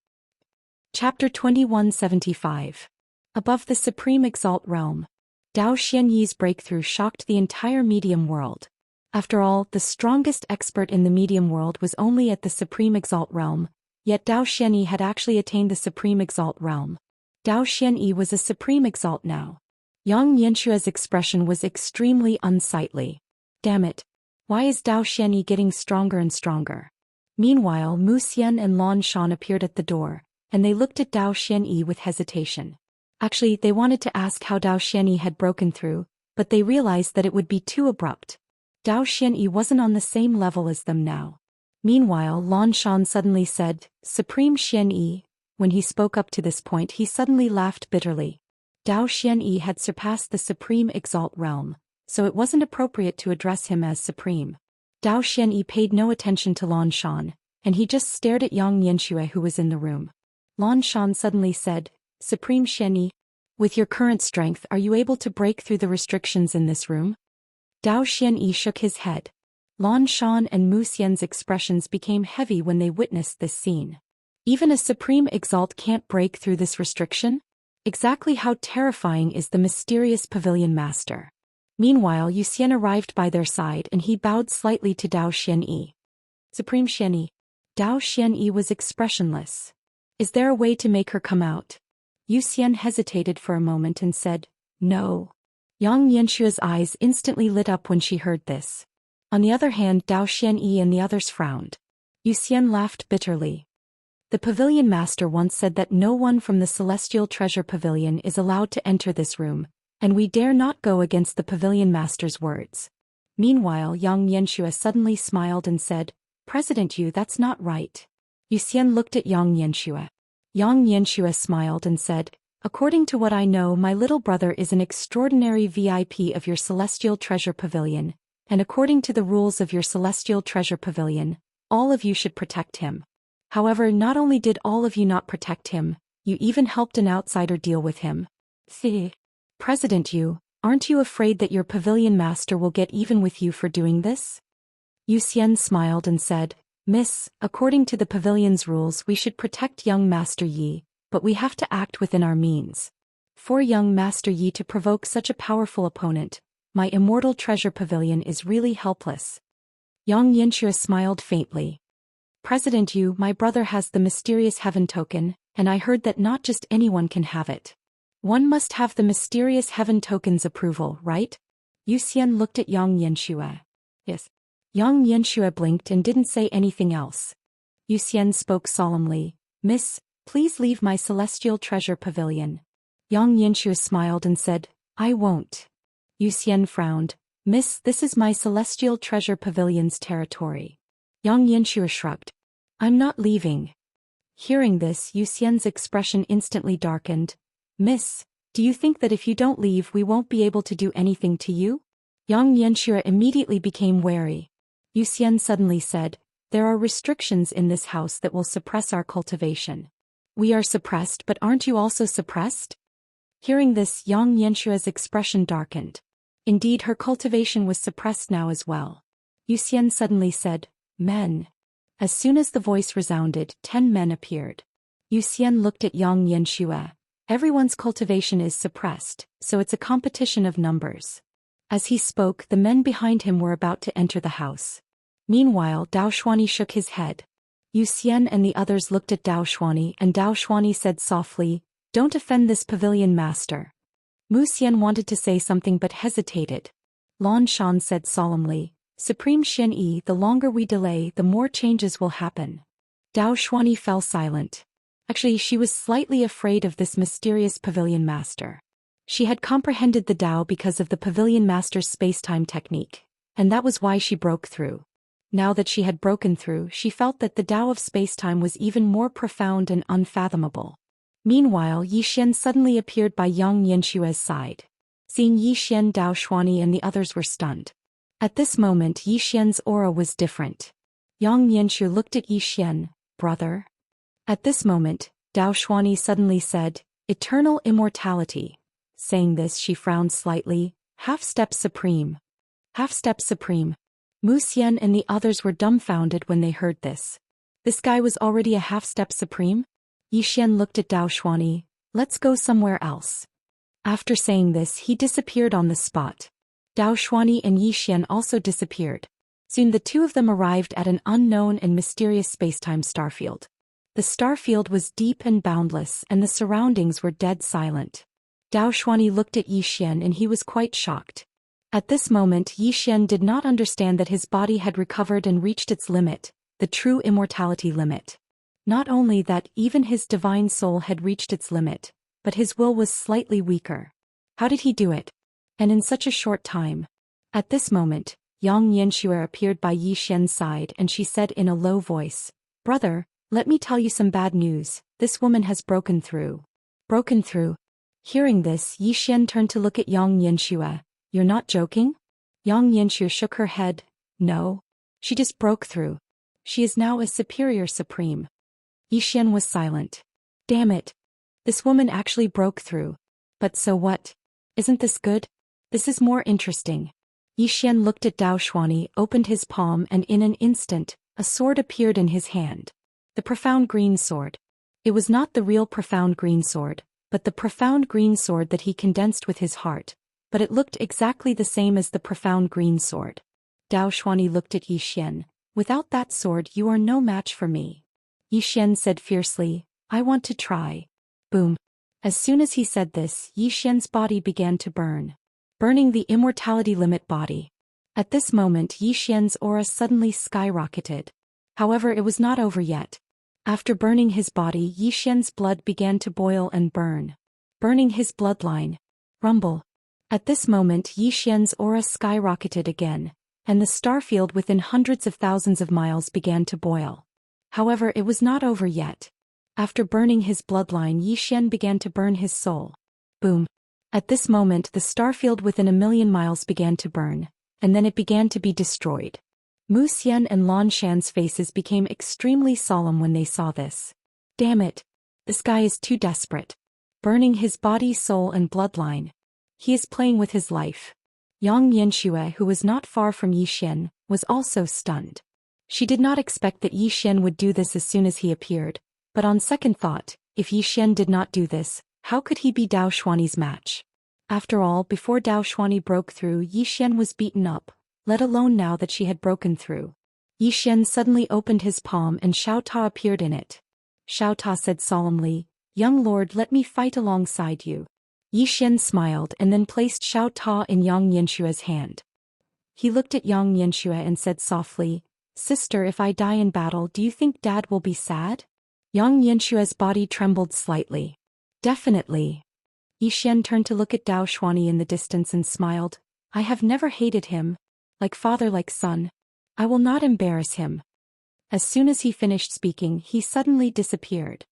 Chapter 2175. Above the Supreme Exalt Realm. Dao Xianyi's breakthrough shocked the entire medium world. After all, the strongest expert in the medium world was only at the Supreme Exalt Realm, yet Dao Xianyi had actually attained the Supreme Exalt Realm. Dao Xianyi was a Supreme Exalt now. Yang Yanshua's expression was extremely unsightly. Damn it. Why is Zhou Xian getting stronger and stronger? Meanwhile, Wuxia and Lan Shan appeared at the door, and they looked at Zhou Xian with hesitation. Actually, they wanted to ask how Zhou Xian had broken through, but they realized that it would be too abrupt. Zhou Xian wasn't on the same level as them now. Meanwhile, Lan Shan suddenly said, Supreme Xian. When he spoke up to this point, he suddenly laughed bitterly. Zhou Xian had surpassed the Supreme Exalt realm, so it wasn't appropriate to address him as Supreme. Zhou Xian paid no attention to Lan Shan, and he just stared at Xianxia who was in the room. Lan Shan suddenly said, Supreme Xian, with your current strength, are you able to break through the restrictions in this room? Zhou Xian shook his head. Lan Shan and Wuxia's expressions became heavy when they witnessed this scene. Even a Supreme Exalt can't break through this restriction? Exactly how terrifying is the mysterious Pavilion Master? Meanwhile, Xian arrived by their side and he bowed slightly to Zhou Xian. Supreme Xian. Zhou Xian was expressionless. Is there a way to make her come out? Xian hesitated for a moment and said, No. Xianxia's eyes instantly lit up when she heard this. On the other hand, Zhou Xian and the others frowned. Xian laughed bitterly. The Pavilion Master once said that no one from the Celestial Treasure Pavilion is allowed to enter this room, and we dare not go against the Pavilion Master's words. Meanwhile, Xianxia suddenly smiled and said, President Yu, that's not right. Xian looked at Xianxia. Xianxia smiled and said, According to what I know, my little brother is an extraordinary VIP of your Celestial Treasure Pavilion, and according to the rules of your Celestial Treasure Pavilion, all of you should protect him. However, not only did all of you not protect him, you even helped an outsider deal with him. President Yu, aren't you afraid that your Pavilion Master will get even with you for doing this? Xian smiled and said, Miss, according to the Pavilion's rules we should protect young Master Yi, but we have to act within our means. For young Master Yi to provoke such a powerful opponent, my Immortal Treasure Pavilion is really helpless. Xianxia smiled faintly. President Yu, my brother has the mysterious heaven token, and I heard that not just anyone can have it. One must have the mysterious heaven token's approval, right? Xian looked at Xianxia. Yes. Xianxia blinked and didn't say anything else. Xian spoke solemnly, Miss, please leave my Celestial Treasure Pavilion. Xianxia smiled and said, I won't. Xian frowned, Miss, this is my Celestial Treasure Pavilion's territory. Xianxia shrugged. I'm not leaving. Hearing this, Xian's expression instantly darkened. Miss, do you think that if you don't leave we won't be able to do anything to you? Xianxia immediately became wary. Xian suddenly said, There are restrictions in this house that will suppress our cultivation. We are suppressed, but aren't you also suppressed? Hearing this, Xianxia's expression darkened. Indeed, her cultivation was suppressed now as well. Xian suddenly said, Men. As soon as the voice resounded, 10 men appeared. Xian looked at Xianxia. Everyone's cultivation is suppressed, so it's a competition of numbers. As he spoke, the men behind him were about to enter the house. Meanwhile, Daoist shook his head. Xian and the others looked at Daoist, and Daoist said softly, Don't offend this Pavilion Master. Wuxia wanted to say something but hesitated. Lan Shan said solemnly, Supreme Xian, the longer we delay, the more changes will happen. Daoist fell silent. Actually, she was slightly afraid of this mysterious Pavilion Master. She had comprehended the Dao because of the Pavilion Master's space-time technique, and that was why she broke through. Now that she had broken through, she felt that the Dao of space-time was even more profound and unfathomable. Meanwhile, Xian suddenly appeared by Xianxia's side. Seeing Xian, Daoist and the others were stunned. At this moment, Xian's aura was different. Xianxia looked at Xian, Brother. At this moment, Daoist suddenly said, Eternal immortality. Saying this, she frowned slightly, Half-step supreme. Half-step supreme. Wuxia and the others were dumbfounded when they heard this. This guy was already a half-step supreme? Xian looked at Daoist. Let's go somewhere else. After saying this, he disappeared on the spot. Daoist and Xian also disappeared. Soon the two of them arrived at an unknown and mysterious spacetime starfield. The starfield was deep and boundless, and the surroundings were dead silent. Daoist looked at Xian and he was quite shocked. At this moment Yi Xian did not understand that his body had recovered and reached its limit, the true immortality limit. Not only that, even his divine soul had reached its limit, but his will was slightly weaker. How did he do it? And in such a short time? At this moment, Yang Yanxue appeared by Yi Xian's side and she said in a low voice, "Brother, let me tell you some bad news, this woman has broken through." Broken through? Hearing this, Yi Xian turned to look at Yang Yanxue. "You're not joking?" Yang Yanxue shook her head. "No. She just broke through. She is now a superior supreme." Yi Xian was silent. Damn it. This woman actually broke through. But so what? Isn't this good? This is more interesting. Yi Xian looked at Dao Xuani, opened his palm, and in an instant, a sword appeared in his hand. The profound green sword. It was not the real profound green sword, but the profound green sword that he condensed with his heart, but it looked exactly the same as the profound green sword. Dao Xuani looked at Yi Xian. "Without that sword you are no match for me." Yi Xian said fiercely, "I want to try." Boom. As soon as he said this, Yi Xian's body began to burn. Burning the immortality limit body. At this moment Yi Xian's aura suddenly skyrocketed. However, it was not over yet. After burning his body, Yi Xian's blood began to boil and burn. Burning his bloodline. Rumble. At this moment Yi Xian's aura skyrocketed again, and the starfield within hundreds of thousands of miles began to boil. However, it was not over yet. After burning his bloodline, Yi Xian began to burn his soul. Boom. At this moment the starfield within 1,000,000 miles began to burn, and then it began to be destroyed. Wuxia and Lan Shan's faces became extremely solemn when they saw this. Damn it. This guy is too desperate. Burning his body, soul and bloodline. He is playing with his life. Yang Yanxue, who was not far from Yi Xian, was also stunned. She did not expect that Yi Xian would do this as soon as he appeared, but on second thought, if Yi Xian did not do this, how could he be Dao Xuani's match? After all, before Dao Xuani broke through, Yi Xian was beaten up, let alone now that she had broken through. Yi Xian suddenly opened his palm and Xiao Ta appeared in it. Xiao Ta said solemnly, "Young lord, let me fight alongside you." Yi Xian smiled and then placed Xiao Ta in Yang Yanxue's hand. He looked at Yang Yanxue and said softly, "Sister, if I die in battle, do you think Dad will be sad?" Yang Yanxue's body trembled slightly. "Definitely." Yi Xian turned to look at Dao Xuani in the distance and smiled. "I have never hated him. Like father, like son. I will not embarrass him." As soon as he finished speaking, he suddenly disappeared.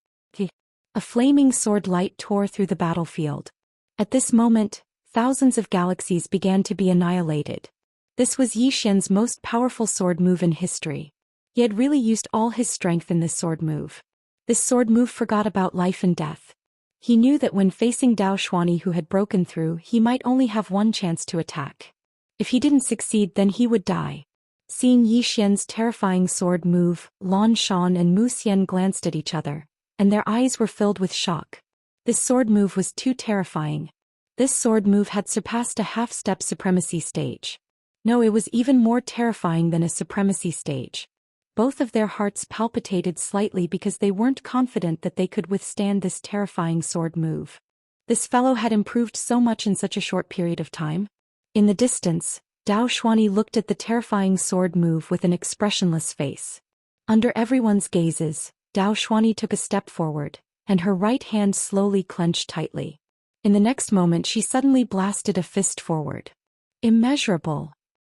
A flaming sword light tore through the battlefield. At this moment, thousands of galaxies began to be annihilated. This was Yi Xian's most powerful sword move in history. He had really used all his strength in this sword move. This sword move forgot about life and death. He knew that when facing Dao Xuani, who had broken through, he might only have one chance to attack. If he didn't succeed, then he would die. Seeing Yi Xian's terrifying sword move, Lan Shan and Wuxia glanced at each other, and their eyes were filled with shock. This sword move was too terrifying. This sword move had surpassed a half-step supremacy stage. No, it was even more terrifying than a supremacy stage. Both of their hearts palpitated slightly because they weren't confident that they could withstand this terrifying sword move. This fellow had improved so much in such a short period of time. In the distance, Dao Xuani looked at the terrifying sword move with an expressionless face. Under everyone's gazes, Dao Xuani took a step forward, and her right hand slowly clenched tightly. In the next moment she suddenly blasted a fist forward. Immeasurable.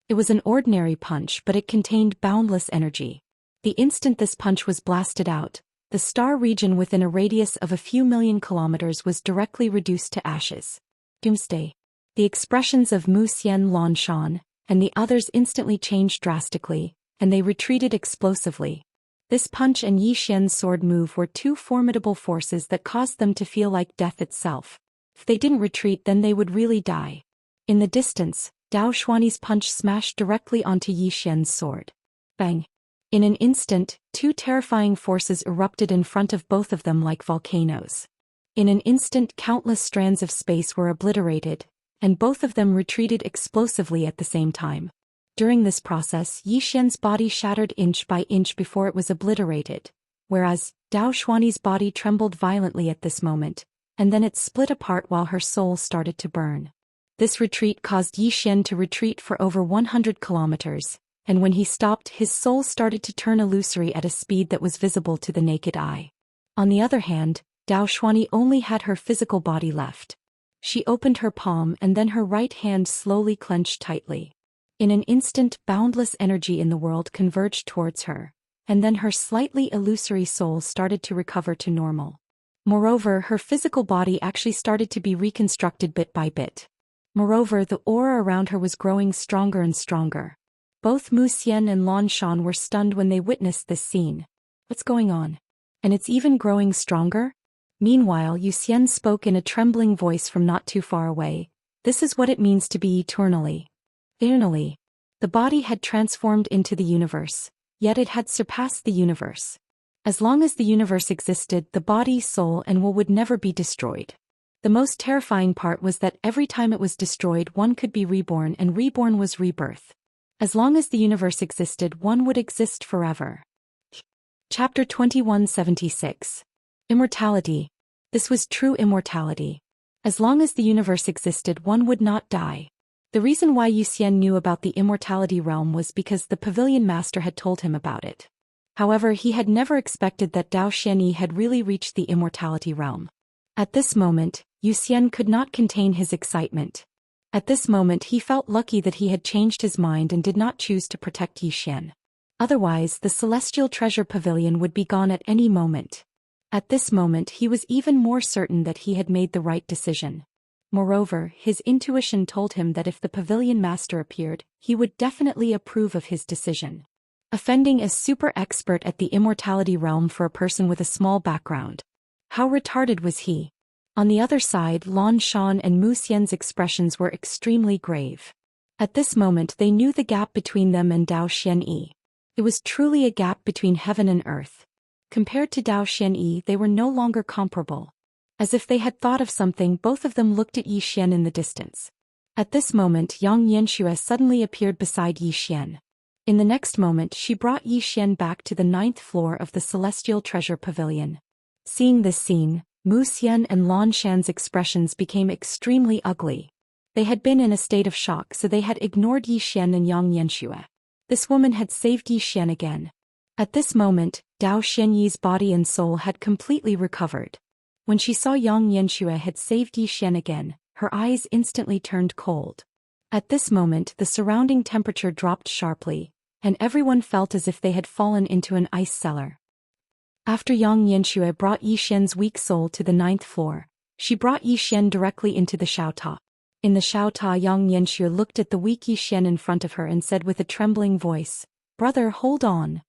It was an ordinary punch, but it contained boundless energy. The instant this punch was blasted out, the star region within a radius of a few million kilometers was directly reduced to ashes. Doomsday. The expressions of Wuxia, Lan Shan, and the others instantly changed drastically, and they retreated explosively. This punch and Yi Xian's sword move were two formidable forces that caused them to feel like death itself. If they didn't retreat, then they would really die. In the distance, Dao Xuani's punch smashed directly onto Yi Xian's sword. Bang! In an instant, two terrifying forces erupted in front of both of them like volcanoes. In an instant, countless strands of space were obliterated, and both of them retreated explosively at the same time. During this process, Yi Xian's body shattered inch by inch before it was obliterated, whereas Dao Xuani's body trembled violently at this moment, and then it split apart while her soul started to burn. This retreat caused Yi Xian to retreat for over 100 kilometers, and when he stopped, his soul started to turn illusory at a speed that was visible to the naked eye. On the other hand, Dao Xuani only had her physical body left. She opened her palm and then her right hand slowly clenched tightly. In an instant, boundless energy in the world converged towards her, and then her slightly illusory soul started to recover to normal. Moreover, her physical body actually started to be reconstructed bit by bit. Moreover, the aura around her was growing stronger and stronger. Both Mu Xian and Lan Shan were stunned when they witnessed this scene. What's going on? And it's even growing stronger? Meanwhile, Yu Xian spoke in a trembling voice from not too far away. This is what it means to be eternally. Eternally. The body had transformed into the universe, yet it had surpassed the universe. As long as the universe existed, the body, soul, and will would never be destroyed. The most terrifying part was that every time it was destroyed, one could be reborn, and reborn was rebirth. As long as the universe existed, one would exist forever. Chapter 2176. Immortality. This was true immortality. As long as the universe existed, one would not die. The reason why Yu Xian knew about the immortality realm was because the pavilion master had told him about it. However, he had never expected that Dao Xianyi had really reached the immortality realm. At this moment, Yu Xian could not contain his excitement. At this moment he felt lucky that he had changed his mind and did not choose to protect Yi Xian. Otherwise, the celestial treasure pavilion would be gone at any moment. At this moment he was even more certain that he had made the right decision. Moreover, his intuition told him that if the pavilion master appeared, he would definitely approve of his decision. Offending as super expert at the immortality realm for a person with a small background. How retarded was he? On the other side, Lan Shan and Mu Xian's expressions were extremely grave. At this moment they knew the gap between them and Dao Xianyi. It was truly a gap between heaven and earth. Compared to Dao Xianyi, they were no longer comparable. As if they had thought of something, both of them looked at Yi Xian in the distance. At this moment, Yang Yanxue suddenly appeared beside Yi Xian. In the next moment, she brought Yi Xian back to the 9th floor of the Celestial Treasure Pavilion. Seeing this scene, Mu Xian and Lan Shan's expressions became extremely ugly. They had been in a state of shock, so they had ignored Yi Xian and Yang Yanxue. This woman had saved Yi Xian again. At this moment, Dao Xianyi's body and soul had completely recovered. When she saw Yang Yanxue had saved Yi Xian again, her eyes instantly turned cold. At this moment the surrounding temperature dropped sharply, and everyone felt as if they had fallen into an ice cellar. After Yang Yanxue brought Yi Xian's weak soul to the 9th floor, she brought Yi Xian directly into the Xiaota. In the Xiaota, Yang Yanxue looked at the weak Yi Xian in front of her and said with a trembling voice, "Brother, hold on."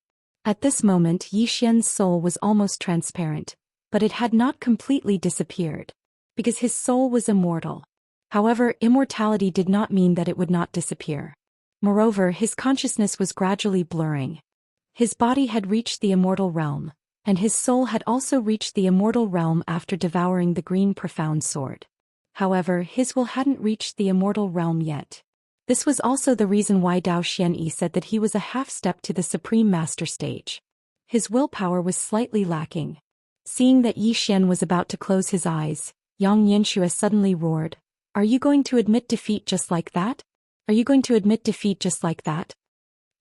At this moment Yi Xian's soul was almost transparent, but it had not completely disappeared. Because his soul was immortal. However, immortality did not mean that it would not disappear. Moreover, his consciousness was gradually blurring. His body had reached the immortal realm, and his soul had also reached the immortal realm after devouring the green profound sword. However, his will hadn't reached the immortal realm yet. This was also the reason why Dao Xianyi said that he was a half-step to the Supreme Master stage. His willpower was slightly lacking. Seeing that Yi Xian was about to close his eyes, Yang Yanxue suddenly roared, "Are you going to admit defeat just like that? Are you going to admit defeat just like that?"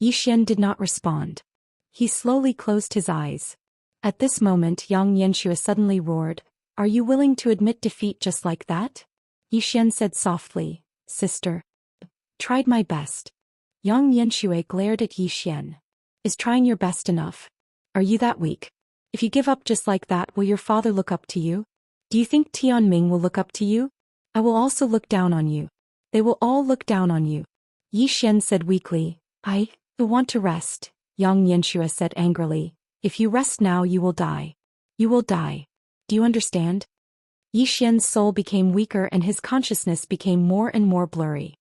Yi Xian did not respond. He slowly closed his eyes. At this moment Yang Yanxue suddenly roared, "Are you willing to admit defeat just like that?" Yi Xian said softly, "Sister. Tried my best." Yang Yanxue glared at Yi Xian. "Is trying your best enough? Are you that weak? If you give up just like that, will your father look up to you? Do you think Tianming will look up to you? I will also look down on you. They will all look down on you." Yi Xian said weakly, I want to rest." Yang Yanxue said angrily, "If you rest now you will die. You will die. Do you understand?" Yi Xian's soul became weaker and his consciousness became more and more blurry.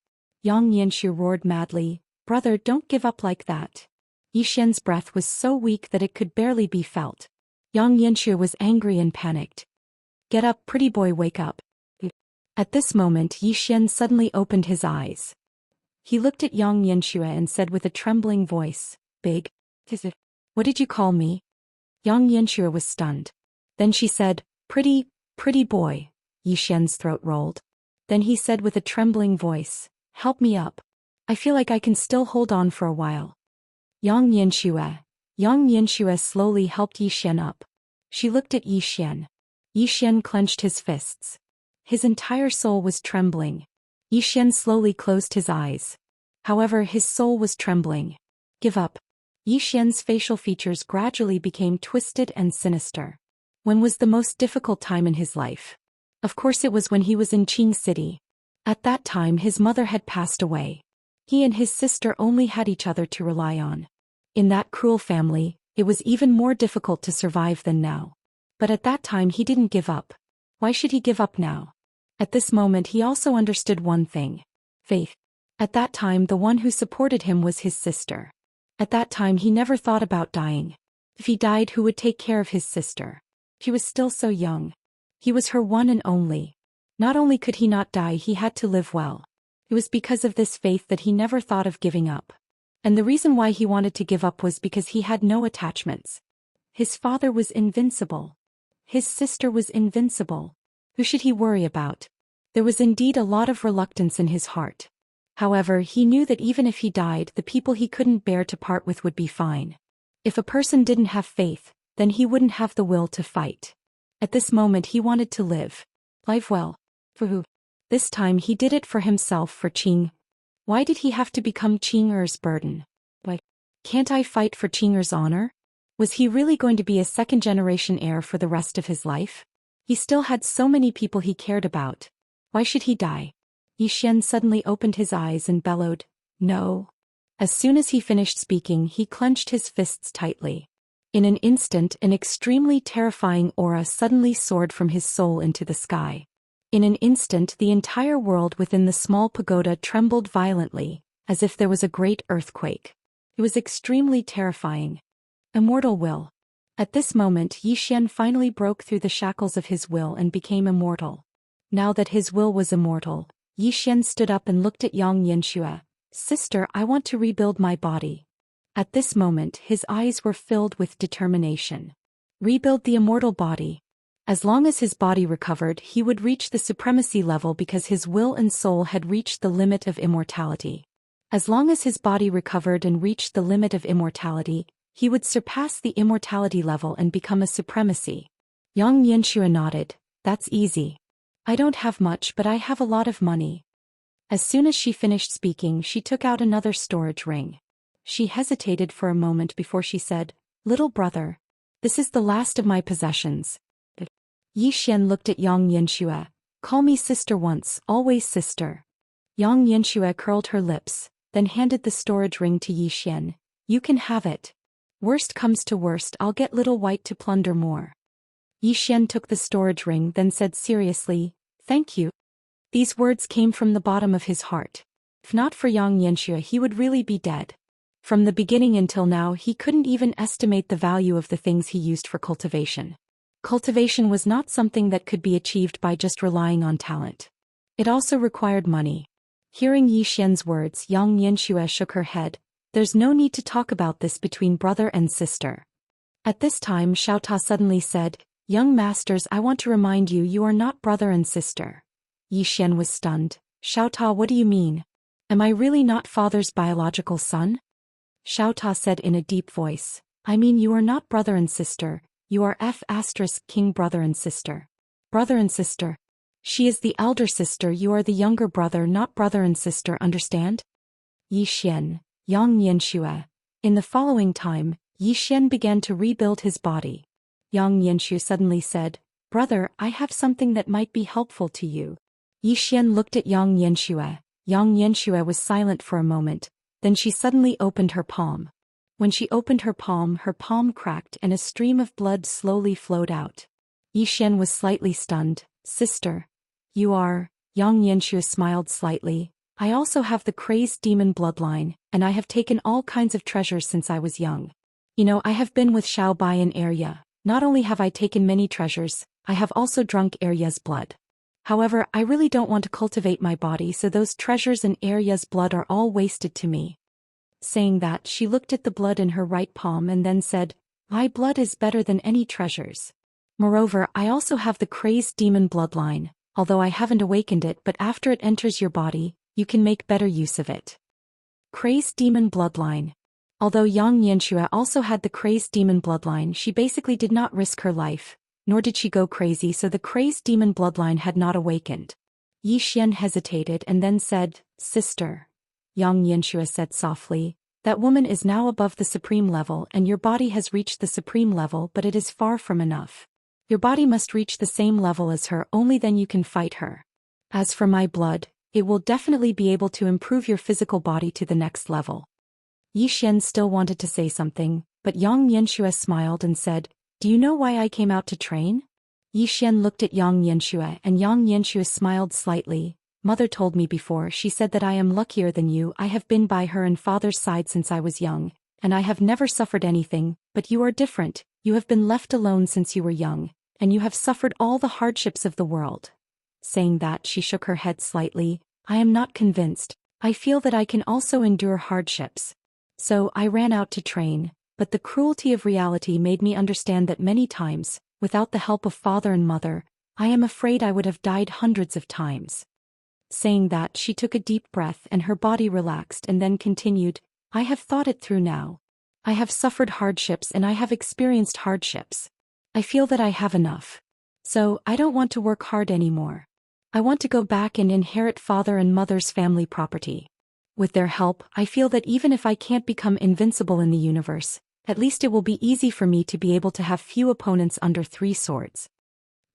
Yang Yanxue roared madly, "Brother, don't give up like that." Yi Xian's breath was so weak that it could barely be felt. Yang Yanxue was angry and panicked. "Get up, pretty boy, wake up." At this moment Yi Xian suddenly opened his eyes. He looked at Yang Yanxue and said with a trembling voice, "Big? What did you call me?" Yang Yanxue was stunned. Then she said, pretty boy." Yi Xian's throat rolled. Then he said with a trembling voice, "Help me up. I feel like I can still hold on for a while." Yang Yanxue slowly helped Yi Xian up. She looked at Yi Xian. Yi Xian clenched his fists. His entire soul was trembling. Yi Xian slowly closed his eyes. However, his soul was trembling. "Give up." Yi Xian's facial features gradually became twisted and sinister. When was the most difficult time in his life? Of course it was when he was in Qing City. At that time his mother had passed away. He and his sister only had each other to rely on. In that cruel family, it was even more difficult to survive than now. But at that time he didn't give up. Why should he give up now? At this moment he also understood one thing. Faith. At that time the one who supported him was his sister. At that time he never thought about dying. If he died, who would take care of his sister? He was still so young. He was her one and only. Not only could he not die, he had to live well. It was because of this faith that he never thought of giving up. And the reason why he wanted to give up was because he had no attachments. His father was invincible. His sister was invincible. Who should he worry about? There was indeed a lot of reluctance in his heart. However, he knew that even if he died, the people he couldn't bear to part with would be fine. If a person didn't have faith, then he wouldn't have the will to fight. At this moment he wanted to live. Live well. For who? This time he did it for himself, for Qing. Why did he have to become Qing'er's burden? Why? Can't I fight for Qing'er's honor? Was he really going to be a second-generation heir for the rest of his life? He still had so many people he cared about. Why should he die? Yi Xian suddenly opened his eyes and bellowed, "No." As soon as he finished speaking, he clenched his fists tightly. In an instant, an extremely terrifying aura suddenly soared from his soul into the sky. In an instant, the entire world within the small pagoda trembled violently, as if there was a great earthquake. It was extremely terrifying. Immortal will. At this moment, Yi Xian finally broke through the shackles of his will and became immortal. Now that his will was immortal, Yi Xian stood up and looked at Yang Yanxue. "Sister, I want to rebuild my body." At this moment his eyes were filled with determination. Rebuild the immortal body. As long as his body recovered, he would reach the supremacy level because his will and soul had reached the limit of immortality. As long as his body recovered and reached the limit of immortality, he would surpass the immortality level and become a supremacy. Yang Yanxue nodded. "That's easy. I don't have much, but I have a lot of money." As soon as she finished speaking, she took out another storage ring. She hesitated for a moment before she said, "Little brother, this is the last of my possessions." Yi Xian looked at Yang Yanxue. "Call me sister once, always sister." Yang Yanxue curled her lips, then handed the storage ring to Yi Xian. "You can have it. Worst comes to worst, I'll get Little White to plunder more." Yi Xian took the storage ring, then said seriously, "Thank you." These words came from the bottom of his heart. If not for Yang Yanxue, he would really be dead. From the beginning until now, he couldn't even estimate the value of the things he used for cultivation. Cultivation was not something that could be achieved by just relying on talent. It also required money. Hearing Yi Xian's words, Yang Yanxue shook her head. "There's no need to talk about this between brother and sister." At this time, Xiaota suddenly said, "Young masters, I want to remind you, you are not brother and sister." Yi Xian was stunned. "Xiaota, what do you mean? Am I really not father's biological son?" Xiaota said in a deep voice, "I mean you are not brother and sister, you are King brother and sister." "Brother and sister? She is the elder sister, you are the younger brother, not brother and sister, understand?" Yi Xian, Yang Yanxue. In the following time, Yi Xian began to rebuild his body. Yang Yanxue suddenly said, "Brother, I have something that might be helpful to you." Yi Xian looked at Yang Yanxue. Yang Yanxue was silent for a moment. Then she suddenly opened her palm. When she opened her palm cracked and a stream of blood slowly flowed out. Yi Xian was slightly stunned. "Sister. You are..." Yang Yanxue smiled slightly. "I also have the crazed demon bloodline, and I have taken all kinds of treasures since I was young. You know, I have been with Xiao Bai in area. Not only have I taken many treasures, I have also drunk Arya's blood. However, I really don't want to cultivate my body, so those treasures and Arya's blood are all wasted to me." Saying that, she looked at the blood in her right palm and then said, "My blood is better than any treasures. Moreover, I also have the crazed demon bloodline. although I haven't awakened it, but after it enters your body, you can make better use of it. Crazed Demon Bloodline. Although Xianxia also had the Crazed Demon Bloodline, she basically did not risk her life, nor did she go crazy, so the Crazed Demon Bloodline had not awakened. Yi Xian hesitated and then said, "Sister." Xianxia said softly, "That woman is now above the supreme level and your body has reached the supreme level, but it is far from enough. Your body must reach the same level as her, only then you can fight her. As for my blood, it will definitely be able to improve your physical body to the next level." Yi Xian still wanted to say something, but Xianxia smiled and said, "Do you know why I came out to train?" Yi Xian looked at Xianxia and Xianxia smiled slightly. "Mother told me before, she said that I am luckier than you. I have been by her and father's side since I was young, and I have never suffered anything, but you are different. You have been left alone since you were young, and you have suffered all the hardships of the world." Saying that, she shook her head slightly. "I am not convinced. I feel that I can also endure hardships. So I ran out to train, but the cruelty of reality made me understand that many times, without the help of father and mother, I am afraid I would have died hundreds of times." Saying that, she took a deep breath and her body relaxed and then continued, "I have thought it through now. I have suffered hardships and I have experienced hardships. I feel that I have enough. So, I don't want to work hard anymore. I want to go back and inherit father and mother's family property. With their help, I feel that even if I can't become invincible in the universe, at least it will be easy for me to be able to have few opponents under 3 swords."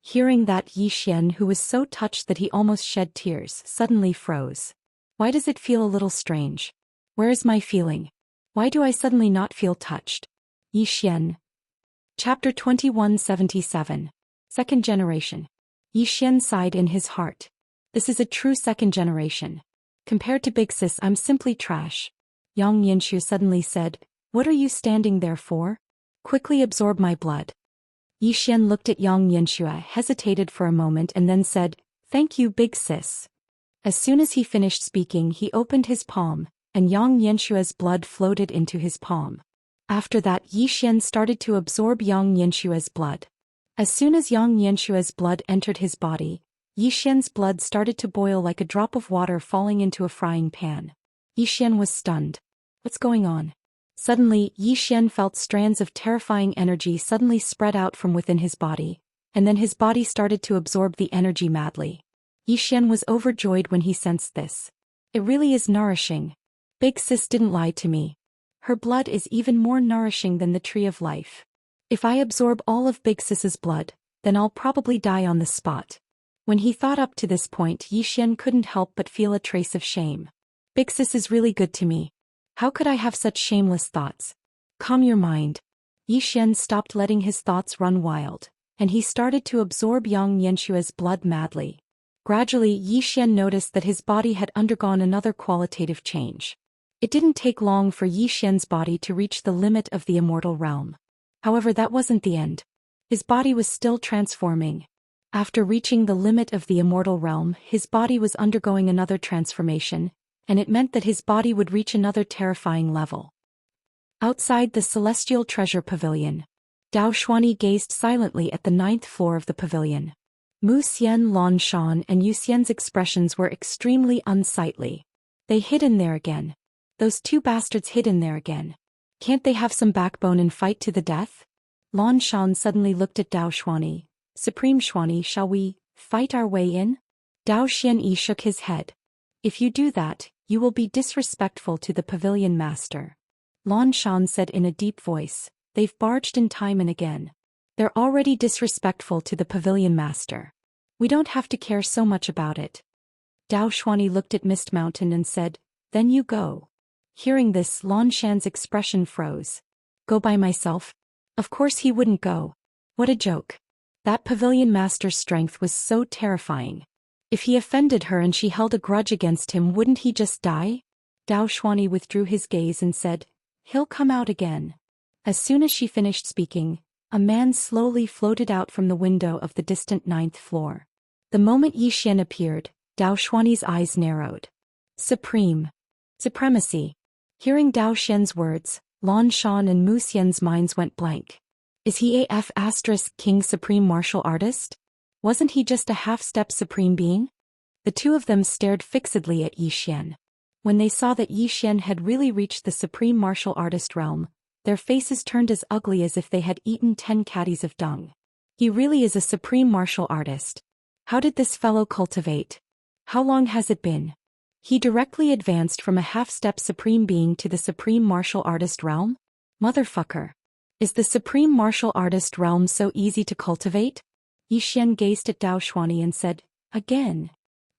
Hearing that, Yi Xian, who was so touched that he almost shed tears, suddenly froze. "Why does it feel a little strange? Where is my feeling? Why do I suddenly not feel touched?" Yi Xian. Chapter 2177. Second Generation. Yi Xian sighed in his heart. "This is a true second generation. Compared to Big Sis, I'm simply trash." Xianxia suddenly said, "What are you standing there for? Quickly absorb my blood." Yi Xian looked at Xianxia, hesitated for a moment and then said, "Thank you, Big Sis." As soon as he finished speaking, he opened his palm, and Xianxia's blood floated into his palm. After that, Yi Xian started to absorb Xianxia's blood. As soon as Xianxia's blood entered his body, Yi Xian's blood started to boil like a drop of water falling into a frying pan. Yi Xian was stunned. What's going on? Suddenly, Yi Xian felt strands of terrifying energy suddenly spread out from within his body, and then his body started to absorb the energy madly. Yi Xian was overjoyed when he sensed this. It really is nourishing. Big Sis didn't lie to me. Her blood is even more nourishing than the tree of life. If I absorb all of Big Sis's blood, then I'll probably die on the spot. When he thought up to this point, Yi Xian couldn't help but feel a trace of shame. Big Sis is really good to me. How could I have such shameless thoughts? Calm your mind. Yi Xian stopped letting his thoughts run wild, and he started to absorb Xianxia's blood madly. Gradually, Yi Xian noticed that his body had undergone another qualitative change. It didn't take long for Yi Xian's body to reach the limit of the immortal realm. However, that wasn't the end. His body was still transforming. After reaching the limit of the immortal realm, his body was undergoing another transformation, and it meant that his body would reach another terrifying level. Outside the Celestial Treasure Pavilion, Daoist gazed silently at the 9th floor of the pavilion. Mu Xian, Lan Shan, and Yu Xian's expressions were extremely unsightly. They hid in there again. Those 2 bastards hid in there again. Can't they have some backbone and fight to the death? Lan Shan suddenly looked at Daoist. "Supreme Xuan, shall we fight our way in?" Dao Xian shook his head. "If you do that, you will be disrespectful to the pavilion master." Lan Shan said in a deep voice, "They've barged in time and again. They're already disrespectful to the pavilion master. We don't have to care so much about it." Daoist looked at Mist Mountain and said, "Then you go." Hearing this, Lan Shan's expression froze. "Go by myself?" Of course he wouldn't go. What a joke. That pavilion master's strength was so terrifying. If he offended her and she held a grudge against him, wouldn't he just die? Daoist withdrew his gaze and said, "He'll come out again." As soon as she finished speaking, a man slowly floated out from the window of the distant 9th floor. The moment Yi Xian appeared, Daoist's eyes narrowed. Supremacy. Hearing Dao Xian's words, Lan Shan and Mu Xian's minds went blank. Is he King Supreme Martial Artist? Wasn't he just a half-step supreme being? The two of them stared fixedly at Zhou Xian. When they saw that Zhou Xian had really reached the supreme martial artist realm, their faces turned as ugly as if they had eaten 10 caddies of dung. He really is a supreme martial artist. How did this fellow cultivate? How long has it been? He directly advanced from a half-step supreme being to the supreme martial artist realm? Motherfucker. Is the supreme martial artist realm so easy to cultivate? Zhou Xian gazed at Daoist and said, again.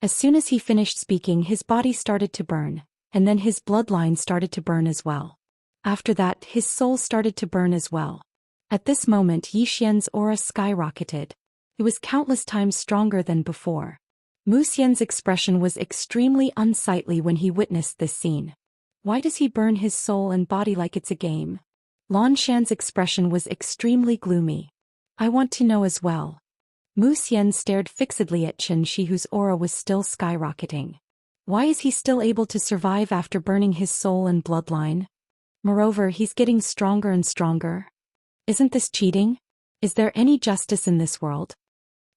As soon as he finished speaking, his body started to burn, and then his bloodline started to burn as well. After that, his soul started to burn as well. At this moment, Zhou Xian's aura skyrocketed. It was countless times stronger than before. Mu Xian's expression was extremely unsightly when he witnessed this scene. Why does he burn his soul and body like it's a game? Lan Shan's expression was extremely gloomy. I want to know as well. Mu Xian stared fixedly at Chen Shi, whose aura was still skyrocketing. Why is he still able to survive after burning his soul and bloodline? Moreover, he's getting stronger and stronger. Isn't this cheating? Is there any justice in this world?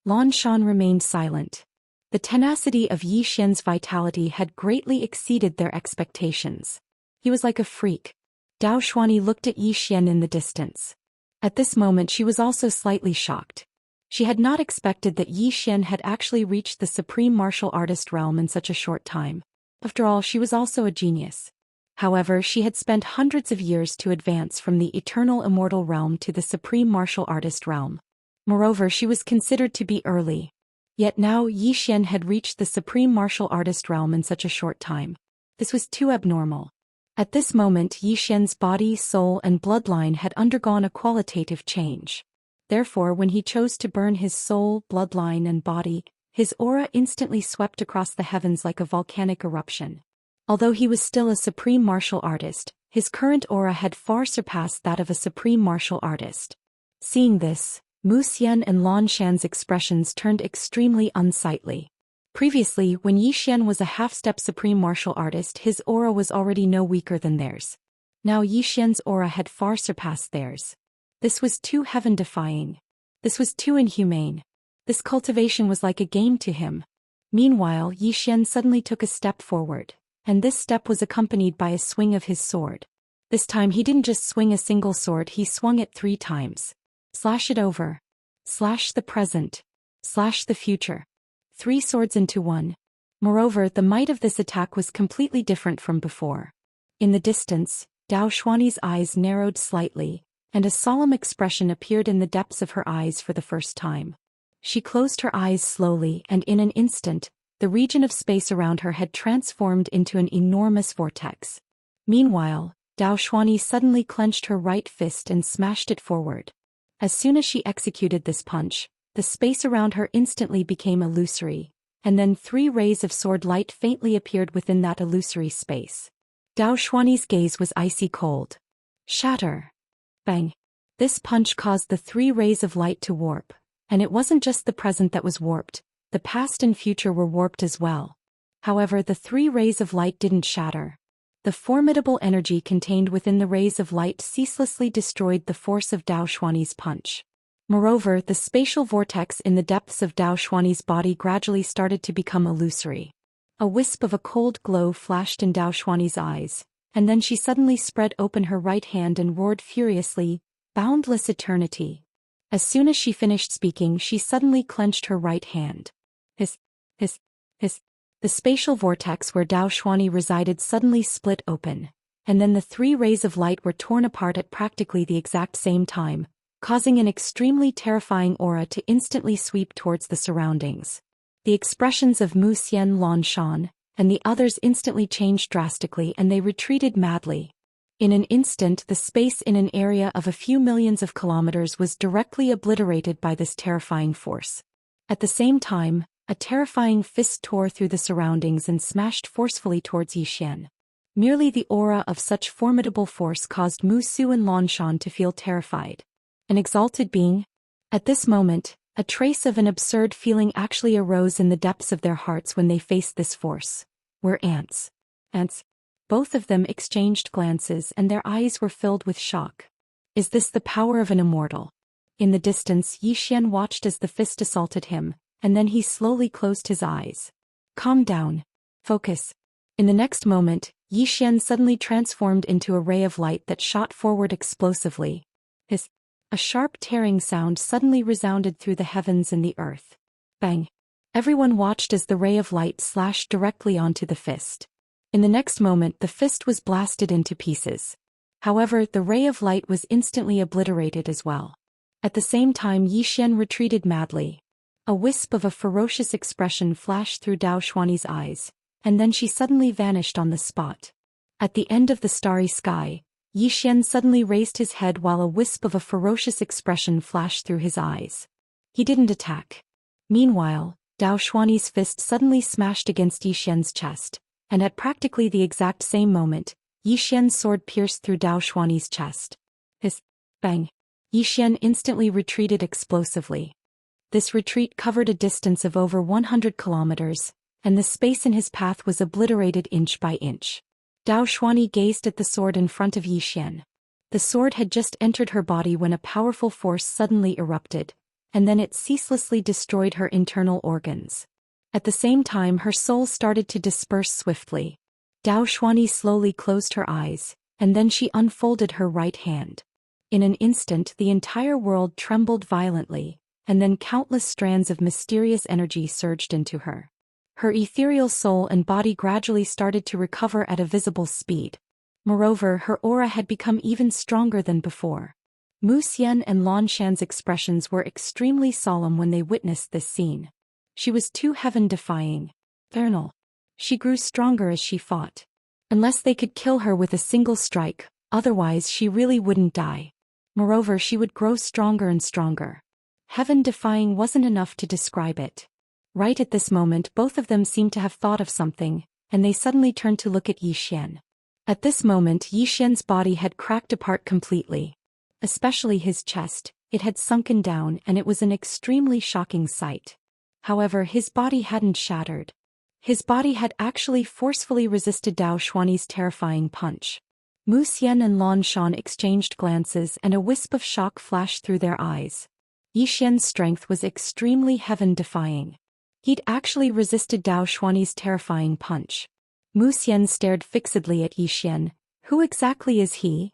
Lan Shan remained silent. The tenacity of Zhou Xian's vitality had greatly exceeded their expectations. He was like a freak. Daoist looked at Zhou Xian in the distance. At this moment she was also slightly shocked. She had not expected that Zhou Xian had actually reached the supreme martial artist realm in such a short time. After all, she was also a genius. However, she had spent hundreds of years to advance from the eternal immortal realm to the supreme martial artist realm. Moreover, she was considered to be early. Yet now Zhou Xian had reached the supreme martial artist realm in such a short time. This was too abnormal. At this moment, Zhou Xian's body, soul, and bloodline had undergone a qualitative change. Therefore, when he chose to burn his soul, bloodline, and body, his aura instantly swept across the heavens like a volcanic eruption. Although he was still a supreme martial artist, his current aura had far surpassed that of a supreme martial artist. Seeing this, Mu Xian and Lan Shan's expressions turned extremely unsightly. Previously, when Zhou Xian was a half-step supreme martial artist, his aura was already no weaker than theirs. Now Zhou Xian's aura had far surpassed theirs. This was too heaven-defying. This was too inhumane. This cultivation was like a game to him. Meanwhile, Zhou Xian suddenly took a step forward, and this step was accompanied by a swing of his sword. This time he didn't just swing a single sword, he swung it 3 times. Slash it over. Slash the present. Slash the future. 3 swords into one. Moreover, the might of this attack was completely different from before. In the distance, Daoist's eyes narrowed slightly, and a solemn expression appeared in the depths of her eyes for the first time. She closed her eyes slowly, and in an instant, the region of space around her had transformed into an enormous vortex. Meanwhile, Daoist suddenly clenched her right fist and smashed it forward. As soon as she executed this punch, the space around her instantly became illusory, and then 3 rays of sword light faintly appeared within that illusory space. Daoist's gaze was icy cold. Shatter. Bang. This punch caused the 3 rays of light to warp, and it wasn't just the present that was warped, the past and future were warped as well. However, the 3 rays of light didn't shatter. The formidable energy contained within the rays of light ceaselessly destroyed the force of Daoist's punch. Moreover, the spatial vortex in the depths of Daoist's body gradually started to become illusory. A wisp of a cold glow flashed in Daoist's eyes, and then she suddenly spread open her right hand and roared furiously, "Boundless eternity." As soon as she finished speaking, she suddenly clenched her right hand. Hiss. The spatial vortex where Daoist resided suddenly split open, and then the 3 rays of light were torn apart at practically the exact same time, causing an extremely terrifying aura to instantly sweep towards the surroundings. The expressions of Mu Xian, Lan Shan, and the others instantly changed drastically, and they retreated madly. In an instant, the space in an area of a few millions of kilometers was directly obliterated by this terrifying force. At the same time, a terrifying fist tore through the surroundings and smashed forcefully towards Zhou Xian. Merely the aura of such formidable force caused Mu Su and Lan Shan to feel terrified. An exalted being? At this moment, a trace of an absurd feeling actually arose in the depths of their hearts when they faced this force. We're ants. Ants. Both of them exchanged glances and their eyes were filled with shock. Is this the power of an immortal? In the distance, Yi Xian watched as the fist assaulted him, and then he slowly closed his eyes. Calm down. Focus. In the next moment, Yi Xian suddenly transformed into a ray of light that shot forward explosively. A sharp tearing sound suddenly resounded through the heavens and the earth. Bang! Everyone watched as the ray of light slashed directly onto the fist. In the next moment, the fist was blasted into pieces. However, the ray of light was instantly obliterated as well. At the same time, Yi Xian retreated madly. A wisp of a ferocious expression flashed through Dao Xuani's eyes, and then she suddenly vanished on the spot. At the end of the starry sky, Yi Xian suddenly raised his head while a wisp of a ferocious expression flashed through his eyes. He didn't attack. Meanwhile, Dao Xuani's fist suddenly smashed against Yi Xian's chest, and at practically the exact same moment, Yi Xian's sword pierced through Dao Xuani's chest. Bang! Yi Xian instantly retreated explosively. This retreat covered a distance of over 100 kilometers, and the space in his path was obliterated inch by inch. Dao Xuani gazed at the sword in front of Yi Xian. The sword had just entered her body when a powerful force suddenly erupted, and then it ceaselessly destroyed her internal organs. At the same time, her soul started to disperse swiftly. Dao Xuani slowly closed her eyes, and then she unfolded her right hand. In an instant, the entire world trembled violently, and then countless strands of mysterious energy surged into her. Her ethereal soul and body gradually started to recover at a visible speed. Moreover, her aura had become even stronger than before. Mu Xian and Lan Shan's expressions were extremely solemn when they witnessed this scene. She was too heaven-defying. Vernal. She grew stronger as she fought. Unless they could kill her with a single strike, otherwise she really wouldn't die. Moreover, she would grow stronger and stronger. Heaven-defying wasn't enough to describe it. Right at this moment, both of them seemed to have thought of something, and they suddenly turned to look at Yi Xian. At this moment, Yi Xian's body had cracked apart completely. Especially his chest, it had sunken down, and it was an extremely shocking sight. However, his body hadn't shattered. His body had actually forcefully resisted Dao Xuani's terrifying punch. Mu Xian and Lan Shan exchanged glances, and a wisp of shock flashed through their eyes. Yi Xian's strength was extremely heaven-defying. He'd actually resisted Dao Xuani's terrifying punch. Mu Xian stared fixedly at Yi Xian. Who exactly is he?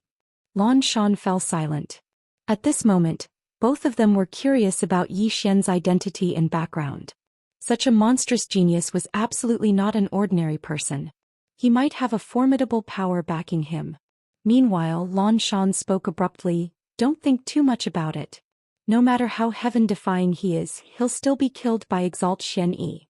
Lan Shan fell silent. At this moment, both of them were curious about Yi Xian's identity and background. Such a monstrous genius was absolutely not an ordinary person. He might have a formidable power backing him. Meanwhile, Lan Shan spoke abruptly, "Don't think too much about it. No matter how heaven-defying he is, he'll still be killed by Exalt Xian Yi."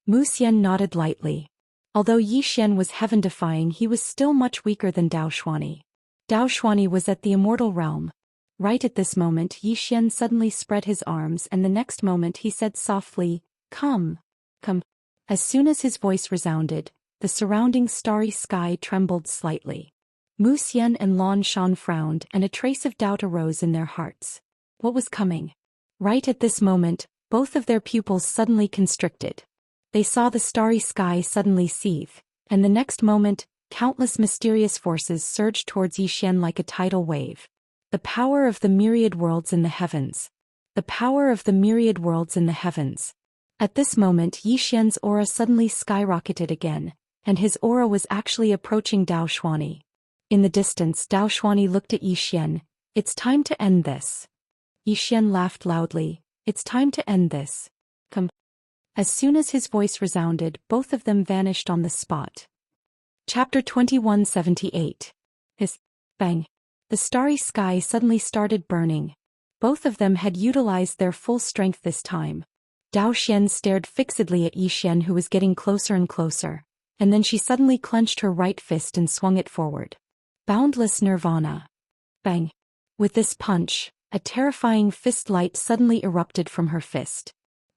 Mu Xian nodded lightly. Although Yi Xian was heaven-defying, he was still much weaker than Dao Xuani. Dao Xuani was at the Immortal realm. Right at this moment, Yi Xian suddenly spread his arms, and the next moment he said softly, "Come. Come." As soon as his voice resounded, the surrounding starry sky trembled slightly. Mu Xian and Lan Shan frowned, and a trace of doubt arose in their hearts. What was coming? Right at this moment, both of their pupils suddenly constricted. They saw the starry sky suddenly seethe, and the next moment, countless mysterious forces surged towards Yi Xian like a tidal wave. The power of the myriad worlds in the heavens. The power of the myriad worlds in the heavens. At this moment, Yi Xian's aura suddenly skyrocketed again, and his aura was actually approaching Dao Xuani. In the distance, Dao Xuani looked at Yi Xian. "It's time to end this." Yi Xian laughed loudly. "It's time to end this. Come." As soon as his voice resounded, both of them vanished on the spot. Chapter 2178. Bang. The starry sky suddenly started burning. Both of them had utilized their full strength this time. Dao Xian stared fixedly at Yi Xian, who was getting closer and closer, and then she suddenly clenched her right fist and swung it forward. Boundless Nirvana. Bang. With this punch, a terrifying fist light suddenly erupted from her fist.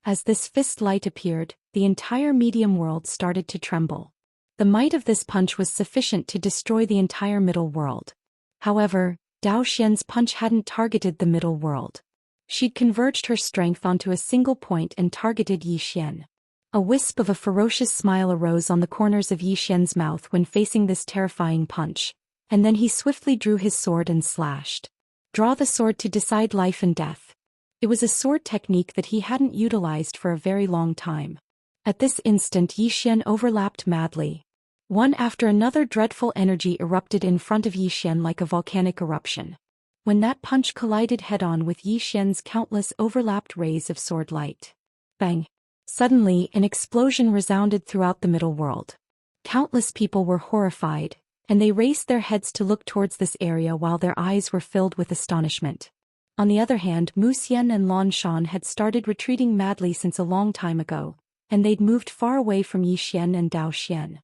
As this fist light appeared, the entire medium world started to tremble. The might of this punch was sufficient to destroy the entire middle world. However, Dao Xian's punch hadn't targeted the middle world. She'd converged her strength onto a single point and targeted Yi Xian. A wisp of a ferocious smile arose on the corners of Yi Xian's mouth when facing this terrifying punch, and then he swiftly drew his sword and slashed. Draw the sword to decide life and death. It was a sword technique that he hadn't utilized for a very long time. At this instant Xian overlapped madly. One after another dreadful energy erupted in front of Xian like a volcanic eruption. When that punch collided head-on with Xian's countless overlapped rays of sword light. Bang! Suddenly, an explosion resounded throughout the middle world. Countless people were horrified, and they raised their heads to look towards this area while their eyes were filled with astonishment. On the other hand, Wuxia and Lan Shan had started retreating madly since a long time ago, and they'd moved far away from Xian and Daoist.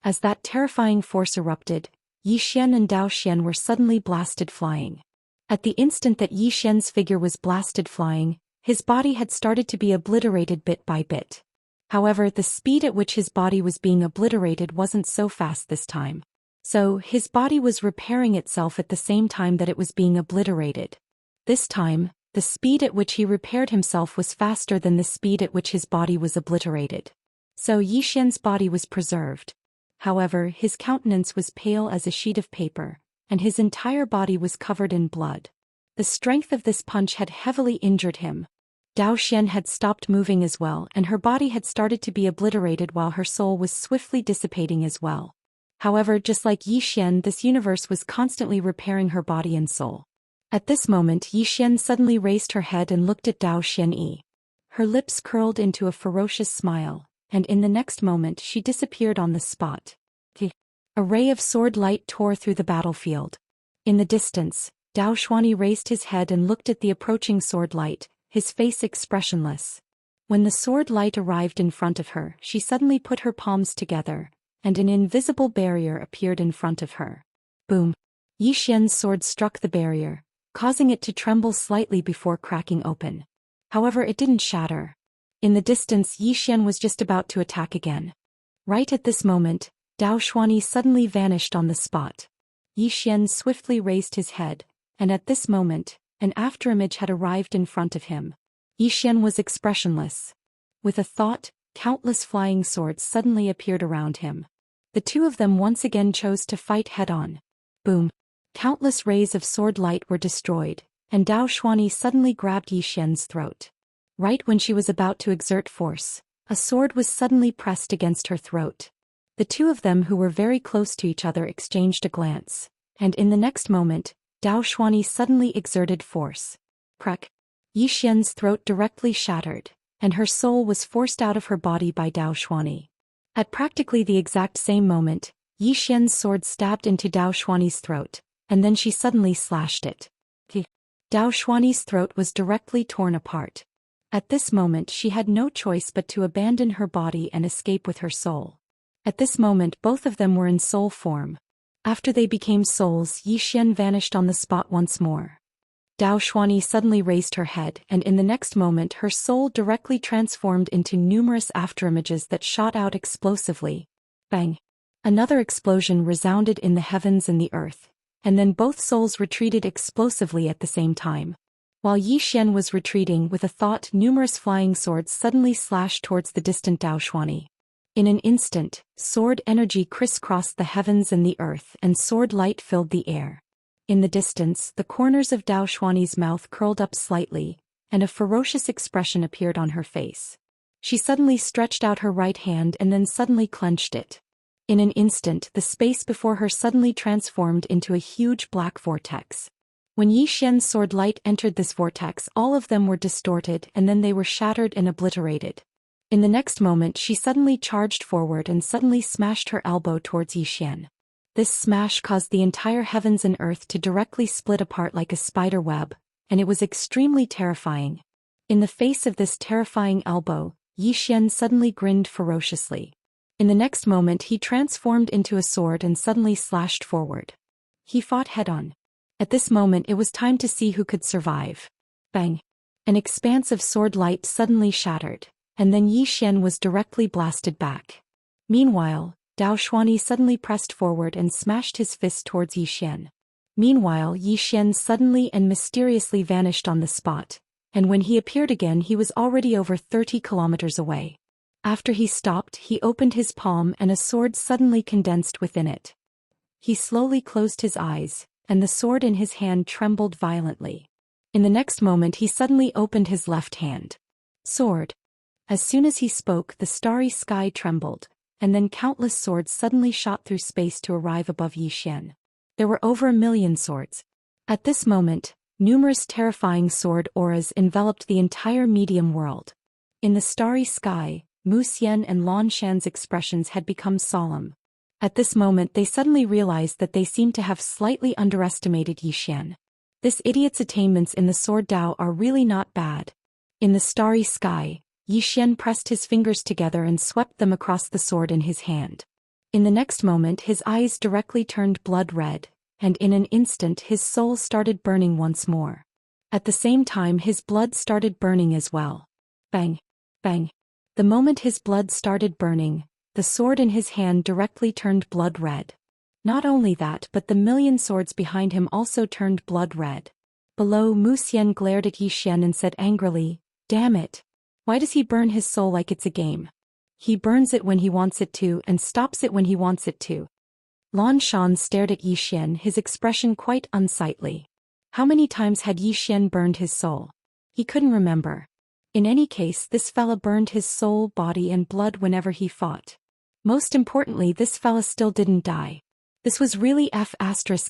As that terrifying force erupted, Xian and Daoist were suddenly blasted flying. At the instant that Xian's figure was blasted flying, his body had started to be obliterated bit by bit. However, the speed at which his body was being obliterated wasn't so fast this time. So, his body was repairing itself at the same time that it was being obliterated. This time, the speed at which he repaired himself was faster than the speed at which his body was obliterated. So Xian's body was preserved. However, his countenance was pale as a sheet of paper, and his entire body was covered in blood. The strength of this punch had heavily injured him. Daoist had stopped moving as well, and her body had started to be obliterated while her soul was swiftly dissipating as well. However, just like Xian, this universe was constantly repairing her body and soul. At this moment, Xian suddenly raised her head and looked at Daoist. Her lips curled into a ferocious smile, and in the next moment she disappeared on the spot. A ray of sword light tore through the battlefield. In the distance, Daoist raised his head and looked at the approaching sword light, his face expressionless. When the sword light arrived in front of her, she suddenly put her palms together, and an invisible barrier appeared in front of her. Boom! Xian's sword struck the barrier, causing it to tremble slightly before cracking open. However, it didn't shatter. In the distance, Xian was just about to attack again. Right at this moment, Daoist suddenly vanished on the spot. Xian swiftly raised his head, and at this moment, an afterimage had arrived in front of him. Xian was expressionless. With a thought, countless flying swords suddenly appeared around him. The two of them once again chose to fight head-on. Boom! Countless rays of sword light were destroyed, and Daoist suddenly grabbed Xian's throat. Right when she was about to exert force, a sword was suddenly pressed against her throat. The two of them who were very close to each other exchanged a glance, and in the next moment, Daoist suddenly exerted force. Crack! Xian's throat directly shattered, and her soul was forced out of her body by Daoist. At practically the exact same moment, Xian's sword stabbed into Daoist's throat, and then she suddenly slashed it. Daoist's throat was directly torn apart. At this moment she had no choice but to abandon her body and escape with her soul. At this moment both of them were in soul form. After they became souls, Xian vanished on the spot once more. Daoist suddenly raised her head, and in the next moment her soul directly transformed into numerous afterimages that shot out explosively. Bang! Another explosion resounded in the heavens and the earth, and then both souls retreated explosively at the same time. While Xian was retreating with a thought, numerous flying swords suddenly slashed towards the distant Daoist. In an instant, sword energy crisscrossed the heavens and the earth, and sword light filled the air. In the distance, the corners of Daoist's mouth curled up slightly, and a ferocious expression appeared on her face. She suddenly stretched out her right hand and then suddenly clenched it. In an instant, the space before her suddenly transformed into a huge black vortex. When Xian's sword light entered this vortex, all of them were distorted and then they were shattered and obliterated. In the next moment she suddenly charged forward and suddenly smashed her elbow towards Xian. This smash caused the entire heavens and earth to directly split apart like a spider web, and it was extremely terrifying. In the face of this terrifying elbow, Xian suddenly grinned ferociously. In the next moment he transformed into a sword and suddenly slashed forward. He fought head-on. At this moment it was time to see who could survive. Bang! An expanse of sword light suddenly shattered, and then Xian was directly blasted back. Meanwhile, Daoist suddenly pressed forward and smashed his fist towards Xian. Meanwhile, Xian suddenly and mysteriously vanished on the spot, and when he appeared again he was already over 30 kilometers away. After he stopped, he opened his palm and a sword suddenly condensed within it. He slowly closed his eyes, and the sword in his hand trembled violently. In the next moment he suddenly opened his left hand. Sword. As soon as he spoke, the starry sky trembled, and then countless swords suddenly shot through space to arrive above Zhou Xian. There were over 1,000,000 swords. At this moment, numerous terrifying sword auras enveloped the entire medium world. In the starry sky, Mu Xian and Lan Shan's expressions had become solemn. At this moment they suddenly realized that they seemed to have slightly underestimated Zhou Xian. This idiot's attainments in the sword Dao are really not bad. In the starry sky, Zhou Xian pressed his fingers together and swept them across the sword in his hand. In the next moment his eyes directly turned blood red, and in an instant his soul started burning once more. At the same time his blood started burning as well. Bang! Bang! The moment his blood started burning, the sword in his hand directly turned blood red. Not only that, but the 1,000,000 swords behind him also turned blood red. Below, Mu Xian glared at Zhou Xian and said angrily, "Damn it! Why does he burn his soul like it's a game? He burns it when he wants it to and stops it when he wants it to." Lan Shan stared at Zhou Xian, his expression quite unsightly. How many times had Zhou Xian burned his soul? He couldn't remember. In any case, this fella burned his soul, body and blood whenever he fought. Most importantly, this fella still didn't die. This was really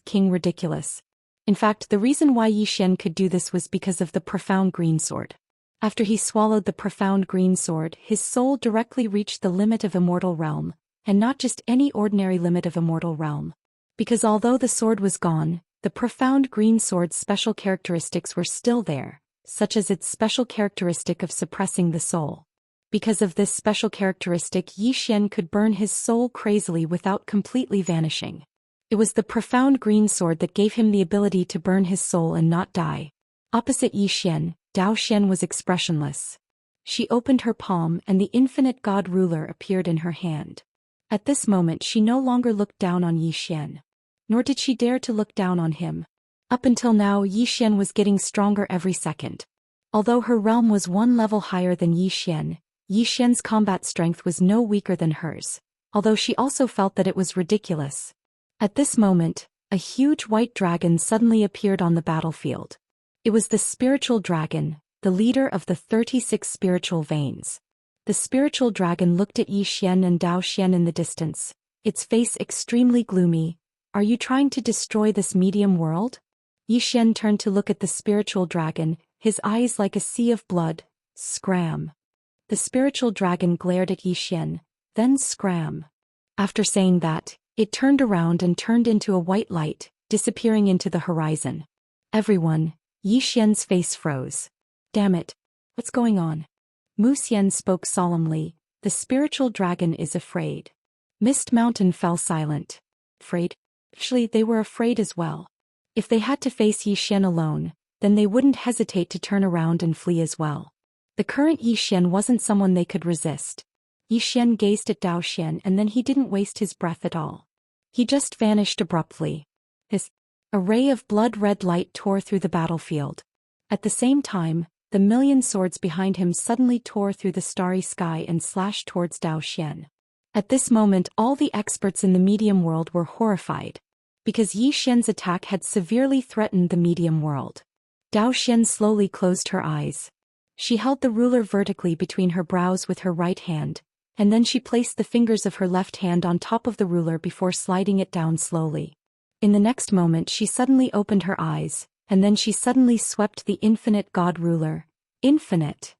King ridiculous. In fact, the reason why Zhou Xian could do this was because of the profound green sword. After he swallowed the profound green sword, his soul directly reached the limit of immortal realm, and not just any ordinary limit of immortal realm. Because although the sword was gone, the profound green sword's special characteristics were still there, such as its special characteristic of suppressing the soul. Because of this special characteristic, Zhou Xian could burn his soul crazily without completely vanishing. It was the profound green sword that gave him the ability to burn his soul and not die. Opposite Zhou Xian, Dao Xian was expressionless. She opened her palm and the infinite god ruler appeared in her hand. At this moment she no longer looked down on Zhou Xian. Nor did she dare to look down on him. Up until now Zhou Xian was getting stronger every second. Although her realm was one level higher than Zhou Xian's combat strength was no weaker than hers, although she also felt that it was ridiculous. At this moment, a huge white dragon suddenly appeared on the battlefield. It was the spiritual dragon, the leader of the 36 spiritual veins. The spiritual dragon looked at Zhou Xian and Dao Xian in the distance, its face extremely gloomy. "Are you trying to destroy this medium world?" Zhou Xian turned to look at the spiritual dragon, his eyes like a sea of blood. Scram. The spiritual dragon glared at Zhou Xian, then scram. After saying that, it turned around and turned into a white light, disappearing into the horizon. Everyone, Zhou Xian's face froze. "Damn it. What's going on?" Mu Xian spoke solemnly, "The spiritual dragon is afraid." Mist Mountain fell silent. Afraid? Actually, they were afraid as well. If they had to face Zhou Xian alone, then they wouldn't hesitate to turn around and flee as well. The current Zhou Xian wasn't someone they could resist. Zhou Xian gazed at Dao Xian and then he didn't waste his breath at all. He just vanished abruptly. A ray of blood-red light tore through the battlefield. At the same time, the 1,000,000 swords behind him suddenly tore through the starry sky and slashed towards Dao Xian. At this moment all the experts in the medium world were horrified. Because Zhou Xian's attack had severely threatened the medium world. Dao Xian slowly closed her eyes. She held the ruler vertically between her brows with her right hand, and then she placed the fingers of her left hand on top of the ruler before sliding it down slowly. In the next moment she suddenly opened her eyes, and then she suddenly swept the infinite god ruler. Infinite.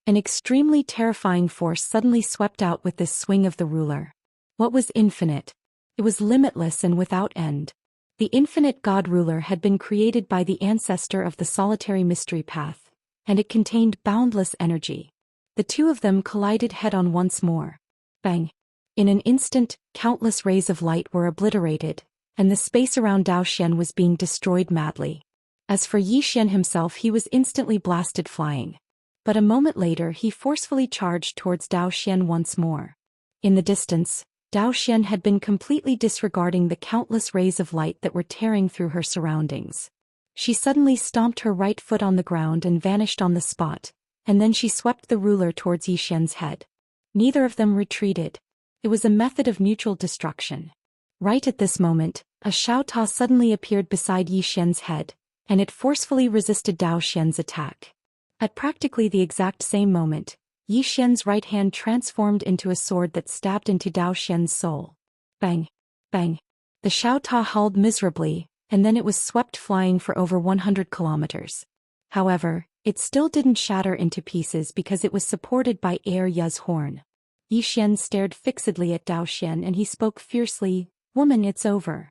An extremely terrifying force suddenly swept out with this swing of the ruler. What was infinite? It was limitless and without end. The infinite god ruler had been created by the ancestor of the solitary mystery path, and it contained boundless energy. The two of them collided head-on once more. Bang! In an instant, countless rays of light were obliterated, and the space around Dao Xian was being destroyed madly. As for Zhou Xian himself, he was instantly blasted flying. But a moment later he forcefully charged towards Dao Xian once more. In the distance, Dao Xian had been completely disregarding the countless rays of light that were tearing through her surroundings. She suddenly stomped her right foot on the ground and vanished on the spot, and then she swept the ruler towards Zhou Xian's head. Neither of them retreated. It was a method of mutual destruction. Right at this moment, a Xiao Ta suddenly appeared beside Zhou Xian's head, and it forcefully resisted Zhou Xian's attack. At practically the exact same moment, Yi Xian's right hand transformed into a sword that stabbed into Zhou Xian's soul. Bang! Bang! The Xiao Ta howled miserably, and then it was swept flying for over 100 kilometers. However, it still didn't shatter into pieces because it was supported by Air Ya's horn. Yi Xian stared fixedly at Zhou Xian and he spoke fiercely, "Woman, it's over."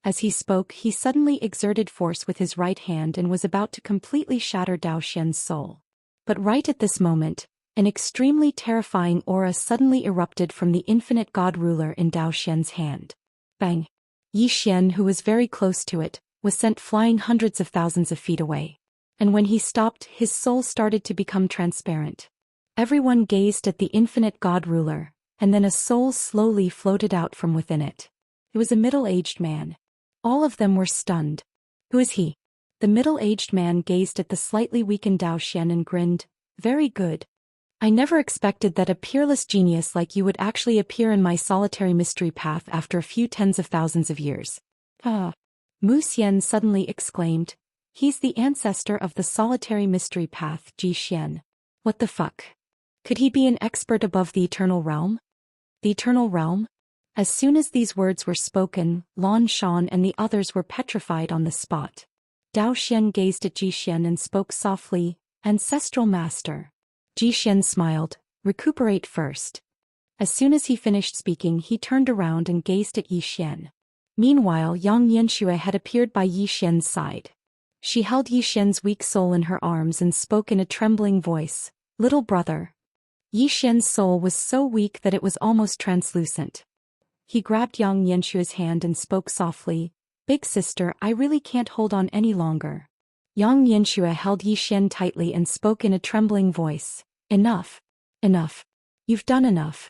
As he spoke, he suddenly exerted force with his right hand and was about to completely shatter Zhou Xian's soul. But right at this moment, an extremely terrifying aura suddenly erupted from the infinite god ruler in Zhou Xian's hand. Bang! Yi Xian, who was very close to it, was sent flying hundreds of thousands of feet away. And when he stopped, his soul started to become transparent. Everyone gazed at the infinite god ruler, and then a soul slowly floated out from within it. It was a middle-aged man. All of them were stunned. "Who is he?" The middle-aged man gazed at the slightly weakened Zhou Xian and grinned. "Very good. I never expected that a peerless genius like you would actually appear in my solitary mystery path after a few tens of thousands of years." "Ah!" Mu Xian suddenly exclaimed. "He's the ancestor of the solitary mystery path, Ji Xian. What the fuck? Could he be an expert above the eternal realm?" The eternal realm? As soon as these words were spoken, Lan Shan and the others were petrified on the spot. Zhou Xian gazed at Ji Xian and spoke softly, "Ancestral master." Ji Xian smiled, "Recuperate first." As soon as he finished speaking, he turned around and gazed at Yi Xian. Meanwhile, Yang Yanxue had appeared by Yi Xian's side. She held Yi Xian's weak soul in her arms and spoke in a trembling voice, "Little brother." Yi Xian's soul was so weak that it was almost translucent. He grabbed Yang Yanshua's hand and spoke softly, "Big sister, I really can't hold on any longer." Yang Yanshua held Yi Xian tightly and spoke in a trembling voice, "Enough. Enough. You've done enough."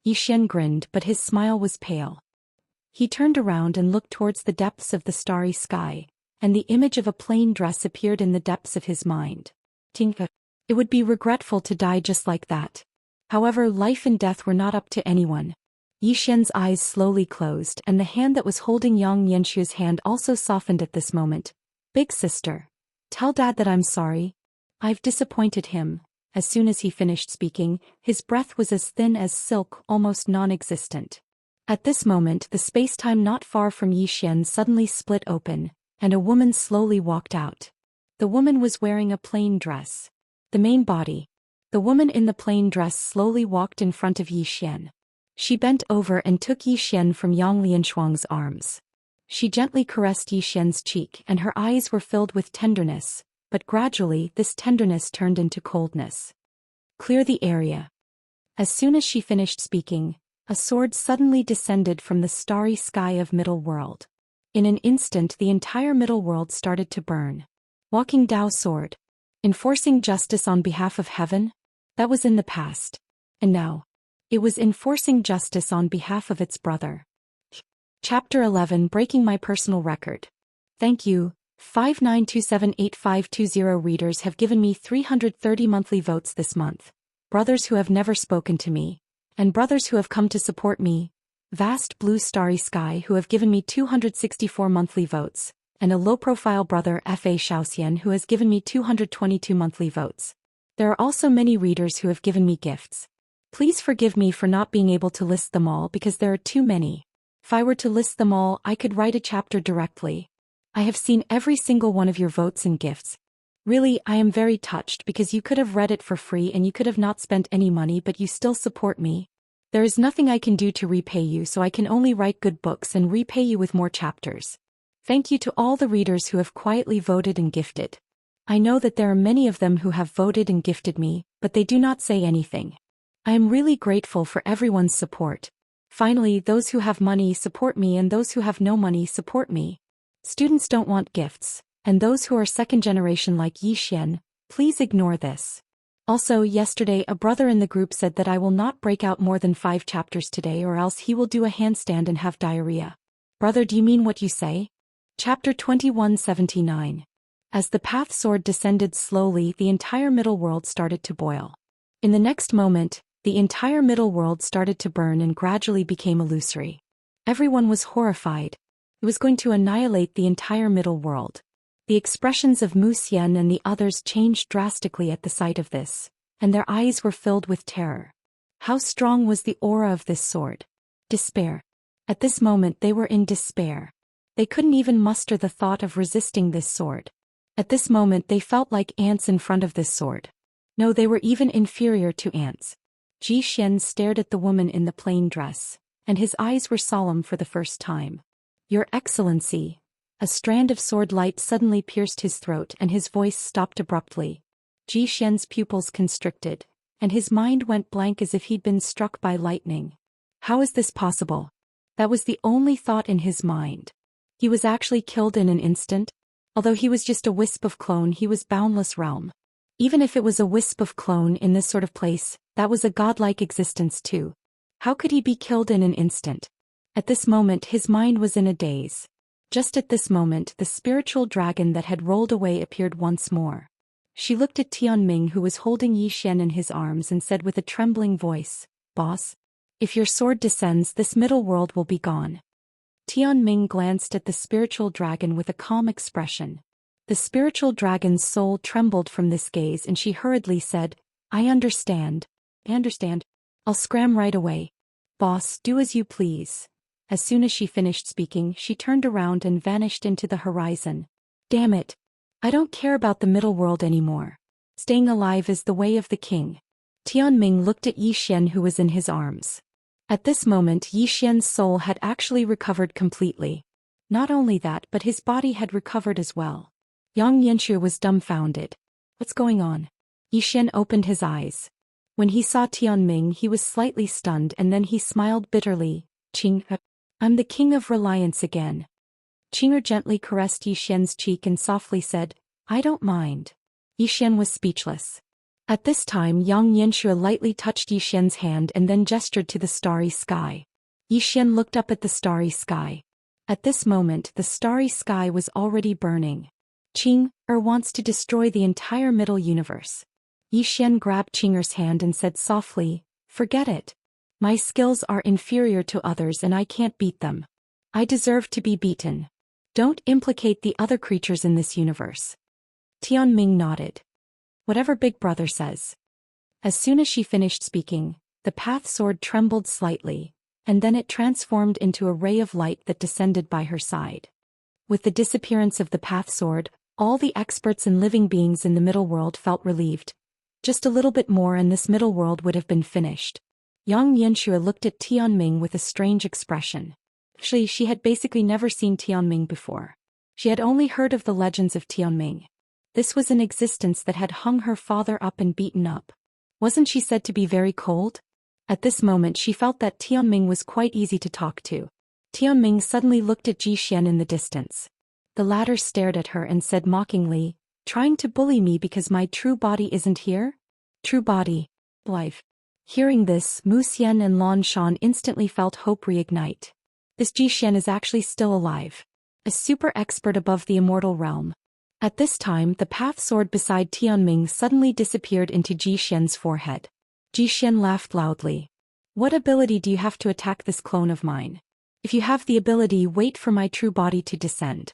Yi Xian grinned, but his smile was pale. He turned around and looked towards the depths of the starry sky, and the image of a plain dress appeared in the depths of his mind. Tinka. It would be regretful to die just like that. However, life and death were not up to anyone. Yi Xian's eyes slowly closed and the hand that was holding Yang Yanshua's hand also softened at this moment. "Big sister. Tell Dad that I'm sorry. I've disappointed him." As soon as he finished speaking, his breath was as thin as silk, almost non-existent. At this moment, the space-time not far from Yi Xian suddenly split open, and a woman slowly walked out. The woman was wearing a plain dress. The main body. The woman in the plain dress slowly walked in front of Yi Xian. She bent over and took Yi Xian from Yang Lianshuang's arms. She gently caressed Yi Xian's cheek and her eyes were filled with tenderness, but gradually this tenderness turned into coldness. "Clear the area." As soon as she finished speaking, a sword suddenly descended from the starry sky of Middle World. In an instant the entire Middle World started to burn. Walking Dao sword. Enforcing justice on behalf of heaven? That was in the past. And now, it was enforcing justice on behalf of its brother. Chapter 11, Breaking My Personal Record. Thank you. 59278520 readers have given me 330 monthly votes this month. Brothers who have never spoken to me. And brothers who have come to support me. Vast blue starry sky who have given me 264 monthly votes. And a low-profile brother Fa Xiaoxian who has given me 222 monthly votes. There are also many readers who have given me gifts. Please forgive me for not being able to list them all because there are too many. If I were to list them all, I could write a chapter directly. I have seen every single one of your votes and gifts. Really, I am very touched because you could have read it for free and you could have not spent any money but you still support me. There is nothing I can do to repay you, so I can only write good books and repay you with more chapters. Thank you to all the readers who have quietly voted and gifted. I know that there are many of them who have voted and gifted me, but they do not say anything. I am really grateful for everyone's support. Finally, those who have money support me and those who have no money support me. Students don't want gifts, and those who are second generation like Yi Xian, please ignore this. Also, yesterday a brother in the group said that I will not break out more than 5 chapters today or else he will do a handstand and have diarrhea. Brother, do you mean what you say? Chapter 2179. As the path sword descended slowly, the entire middle world started to boil. In the next moment, the entire middle world started to burn and gradually became illusory. Everyone was horrified. It was going to annihilate the entire middle world. The expressions of Wuxia and the others changed drastically at the sight of this, and their eyes were filled with terror. How strong was the aura of this sword? Despair. At this moment they were in despair. They couldn't even muster the thought of resisting this sword. At this moment they felt like ants in front of this sword. No, they were even inferior to ants. Zhou Xian stared at the woman in the plain dress, and his eyes were solemn for the first time. Your Excellency. A strand of sword light suddenly pierced his throat and his voice stopped abruptly. Zhou Xian's pupils constricted, and his mind went blank as if he'd been struck by lightning. How is this possible? That was the only thought in his mind. He was actually killed in an instant? Although he was just a wisp of clone, he was boundless realm. Even if it was a wisp of clone in this sort of place, that was a godlike existence too. How could he be killed in an instant? At this moment his mind was in a daze. Just at this moment the spiritual dragon that had rolled away appeared once more. She looked at Tianming, who was holding Zhou Xian in his arms, and said with a trembling voice, "Boss, if your sword descends, this middle world will be gone." Tianming glanced at the spiritual dragon with a calm expression. The spiritual dragon's soul trembled from this gaze and she hurriedly said, "I understand. I understand. I'll scram right away. Boss, do as you please." As soon as she finished speaking, she turned around and vanished into the horizon. Damn it. I don't care about the middle world anymore. Staying alive is the way of the king. Tianming looked at Zhou Xian, who was in his arms. At this moment Zhou Xian's soul had actually recovered completely. Not only that, but his body had recovered as well. Xianxia was dumbfounded. What's going on? Zhou Xian opened his eyes. When he saw Tianming he was slightly stunned and then he smiled bitterly. "Qing, I'm the king of reliance again." Qing'er gently caressed Zhou Xian's cheek and softly said, "I don't mind." Zhou Xian was speechless. At this time Xianxia lightly touched Zhou Xian's hand and then gestured to the starry sky. Zhou Xian looked up at the starry sky. At this moment the starry sky was already burning. Qing'er wants to destroy the entire middle universe. Zhou Xian grabbed Qing'er's hand and said softly, "Forget it. My skills are inferior to others and I can't beat them. I deserve to be beaten. Don't implicate the other creatures in this universe." Tianming nodded. "Whatever Big Brother says." As soon as she finished speaking, the path sword trembled slightly, and then it transformed into a ray of light that descended by her side. With the disappearance of the path sword, all the experts and living beings in the middle world felt relieved. Just a little bit more and this middle world would have been finished. Xianxia looked at Tianming with a strange expression. Actually, she had basically never seen Tianming before. She had only heard of the legends of Tianming. This was an existence that had hung her father up and beaten up. Wasn't she said to be very cold? At this moment she felt that Tianming was quite easy to talk to. Tianming suddenly looked at Zhou Xian in the distance. The latter stared at her and said mockingly, "Trying to bully me because my true body isn't here? True body. Life." Hearing this, Wuxia and Lan Shan instantly felt hope reignite. This Zhou Xian is actually still alive. A super expert above the immortal realm. At this time the path sword beside Tianming suddenly disappeared into Zhou Xian's forehead. Zhou Xian laughed loudly. "What ability do you have to attack this clone of mine? If you have the ability, wait for my true body to descend."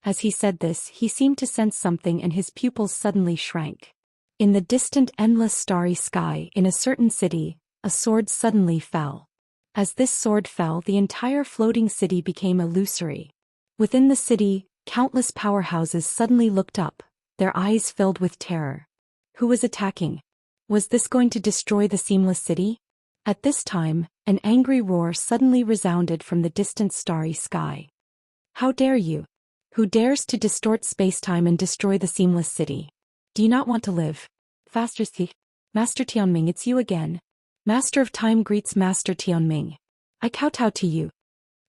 As he said this, he seemed to sense something and his pupils suddenly shrank. In the distant endless starry sky, in a certain city, a sword suddenly fell. As this sword fell, the entire floating city became illusory. Within the city, countless powerhouses suddenly looked up, their eyes filled with terror. Who was attacking? Was this going to destroy the seamless city? At this time, an angry roar suddenly resounded from the distant starry sky. "How dare you? Who dares to distort spacetime and destroy the seamless city? Do you not want to live? Faster, Master Tianming, it's you again." Master of Time greets Master Tianming. "I kowtow to you."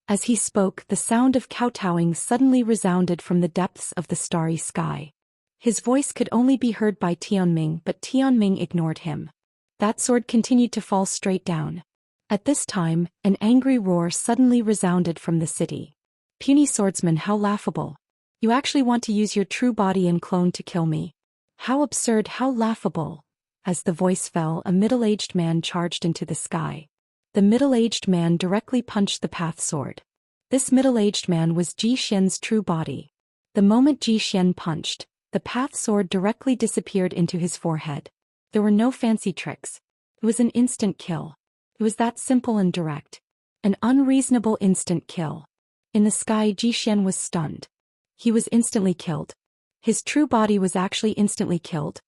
As he spoke, the sound of kowtowing suddenly resounded from the depths of the starry sky. His voice could only be heard by Tianming, but Tianming ignored him. That sword continued to fall straight down. At this time, an angry roar suddenly resounded from the city. "Puny swordsman, how laughable. You actually want to use your true body and clone to kill me. How absurd, how laughable." As the voice fell, a middle-aged man charged into the sky. The middle-aged man directly punched the path sword. This middle-aged man was Zhou Xian's true body. The moment Zhou Xian punched, the path sword directly disappeared into his forehead. There were no fancy tricks. It was an instant kill. It was that simple and direct. An unreasonable instant kill. In the sky, Zhou Xian was stunned. He was instantly killed. His true body was actually instantly killed.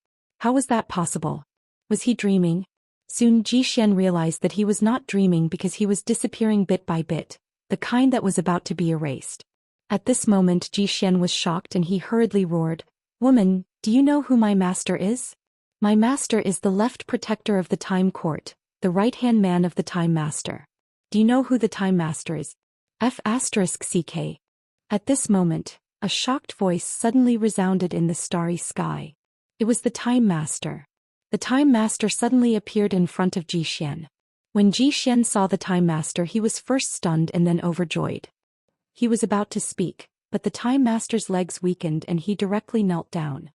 How was that possible? Was he dreaming? Soon Zhou Xian realized that he was not dreaming because he was disappearing bit by bit, the kind that was about to be erased. At this moment Zhou Xian was shocked and he hurriedly roared, "Woman, do you know who my master is? My master is the left protector of the Time Court, the right-hand man of the Time Master. Do you know who the Time Master is? F***ck. At this moment, a shocked voice suddenly resounded in the starry sky. It was the Time Master. The Time Master suddenly appeared in front of Zhou Xian. When Zhou Xian saw the Time Master, he was first stunned and then overjoyed. He was about to speak, but the Time Master's legs weakened and he directly knelt down.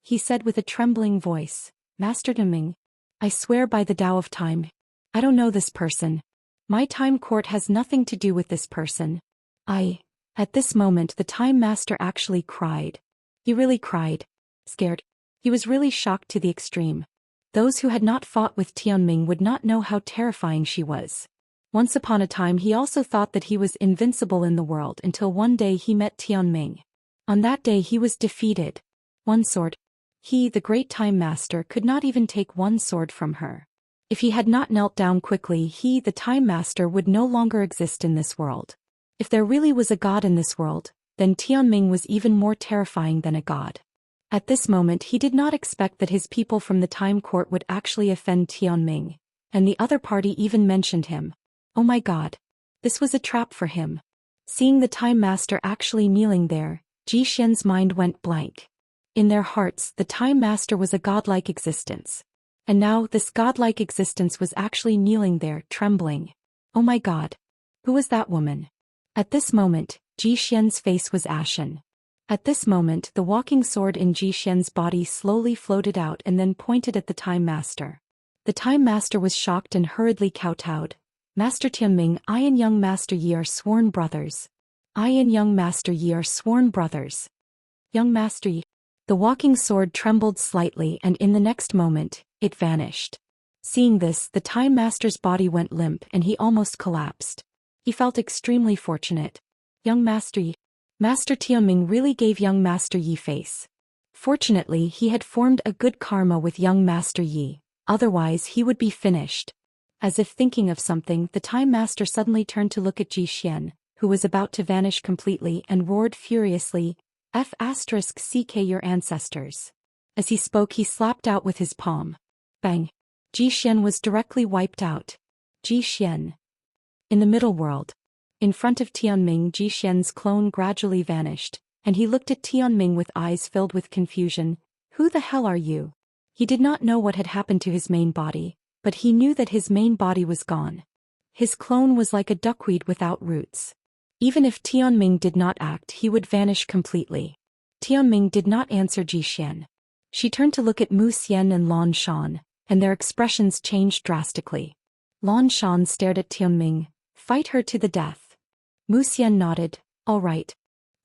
He said with a trembling voice, "Master Deming, I swear by the Tao of Time, I don't know this person. My Time Court has nothing to do with this person. At this moment the Time Master actually cried. He really cried. Scared. He was really shocked to the extreme. Those who had not fought with Tianming would not know how terrifying she was. Once upon a time he also thought that he was invincible in the world until one day he met Tianming. On that day he was defeated. One sword. He, the great Time Master, could not even take one sword from her. If he had not knelt down quickly, he, the Time Master, would no longer exist in this world. If there really was a god in this world, then Tianming was even more terrifying than a god. At this moment he did not expect that his people from the Time Court would actually offend Tianming, and the other party even mentioned him. Oh my god. This was a trap for him. Seeing the Time Master actually kneeling there, Zhou Xian's mind went blank. In their hearts, the Time Master was a godlike existence. And now this godlike existence was actually kneeling there, trembling. Oh my god. Who was that woman? At this moment, Zhou Xian's face was ashen. At this moment the walking sword in Zhou Xian's body slowly floated out and then pointed at the Time Master. The Time Master was shocked and hurriedly kowtowed. "Master Tianming, I and young Master Yi are sworn brothers. I and young Master Yi are sworn brothers. Young Master Yi." The walking sword trembled slightly and in the next moment, it vanished. Seeing this, the Time Master's body went limp and he almost collapsed. He felt extremely fortunate. Young Master Yi. Master Tianming really gave young Master Yi face. Fortunately he had formed a good karma with young Master Yi, otherwise he would be finished. As if thinking of something, the Time Master suddenly turned to look at Zhou Xian, who was about to vanish completely, and roared furiously, "F***ck your ancestors." As he spoke he slapped out with his palm. Bang! Zhou Xian was directly wiped out. Zhou Xian. In the middle world. In front of Tianming, Zhou Xian's clone gradually vanished, and he looked at Tianming with eyes filled with confusion. "Who the hell are you?" He did not know what had happened to his main body, but he knew that his main body was gone. His clone was like a duckweed without roots. Even if Tianming did not act, he would vanish completely. Tianming did not answer Zhou Xian. She turned to look at Mu Xian and Lan Shan, and their expressions changed drastically. Lan Shan stared at Tianming. "Fight her to the death." Mu Xian nodded. "All right."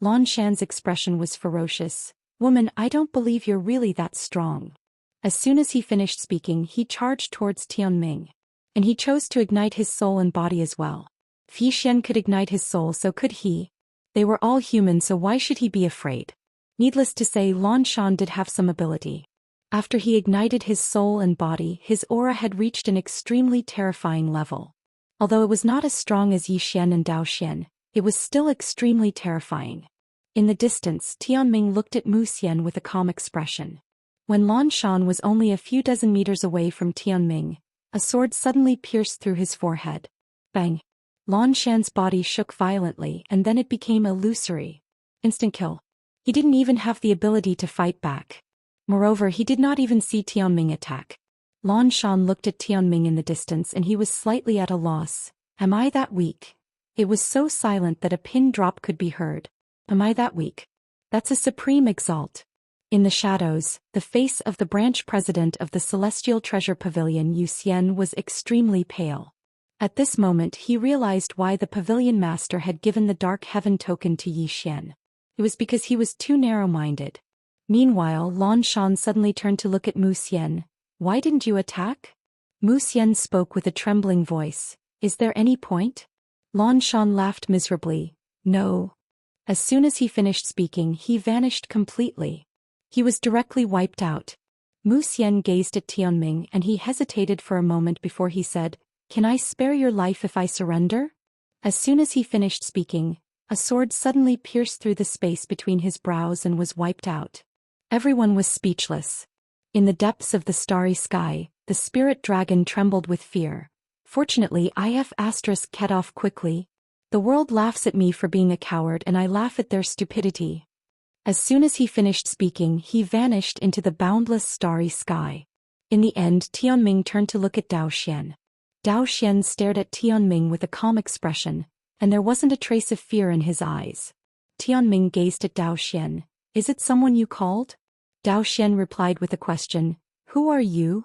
Lan Shan's expression was ferocious. "Woman, I don't believe you're really that strong." As soon as he finished speaking, he charged towards Tianming. And he chose to ignite his soul and body as well. If Zhou Xian could ignite his soul, so could he. They were all human, so why should he be afraid? Needless to say, Lan Shan did have some ability. After he ignited his soul and body, his aura had reached an extremely terrifying level. Although it was not as strong as Yi Xian and Dao Xian, it was still extremely terrifying. In the distance, Tianming looked at Mu Xian with a calm expression. When Lan Shan was only a few dozen meters away from Tianming, a sword suddenly pierced through his forehead. Bang! Lan Shan's body shook violently and then it became illusory. Instant kill. He didn't even have the ability to fight back. Moreover, he did not even see Tianming attack. Lan Shan looked at Tianming in the distance and he was slightly at a loss. Am I that weak? It was so silent that a pin drop could be heard. Am I that weak? That's a supreme exalt. In the shadows, the face of the branch president of the Celestial Treasure Pavilion, Zhou Xian, was extremely pale. At this moment he realized why the pavilion master had given the Dark Heaven token to Yi Xian. It was because he was too narrow-minded. Meanwhile, Lan Shan suddenly turned to look at Mu Xian. Why didn't you attack? Mu Xian spoke with a trembling voice. Is there any point? Lan Shan laughed miserably. No. As soon as he finished speaking, he vanished completely. He was directly wiped out. Mu Xian gazed at Tianming and he hesitated for a moment before he said, Can I spare your life if I surrender? As soon as he finished speaking, a sword suddenly pierced through the space between his brows and was wiped out. Everyone was speechless. In the depths of the starry sky, the spirit dragon trembled with fear. Fortunately, IF * cut off quickly. The world laughs at me for being a coward and I laugh at their stupidity. As soon as he finished speaking, he vanished into the boundless starry sky. In the end, Tianming turned to look at Zhou Xian. Zhou Xian stared at Tianming with a calm expression, and there wasn't a trace of fear in his eyes. Tianming gazed at Zhou Xian. Is it someone you called? Zhou Xian replied with a question. Who are you?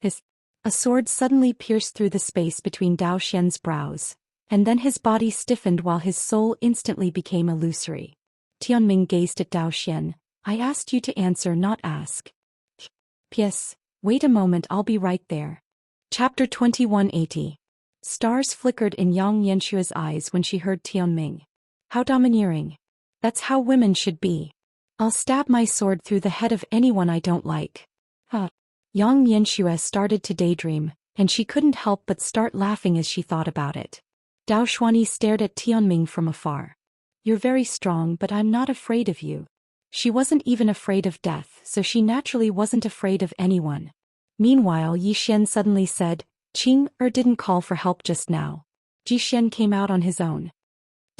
A sword suddenly pierced through the space between Zhou Xian's brows, and then his body stiffened while his soul instantly became illusory. Tianming gazed at Zhou Xian. I asked you to answer, not ask. P.S. Wait a moment, I'll be right there. Chapter 2180. Stars flickered in Yang Yanxua's eyes when she heard Tianming. How domineering. That's how women should be. I'll stab my sword through the head of anyone I don't like. Yang Yanxua started to daydream, and she couldn't help but start laughing as she thought about it. Dao Xuani stared at Tianming from afar. You're very strong, but I'm not afraid of you. She wasn't even afraid of death, so she naturally wasn't afraid of anyone. Meanwhile, Yi Xian suddenly said, Qing didn't call for help just now. Ji Xian came out on his own.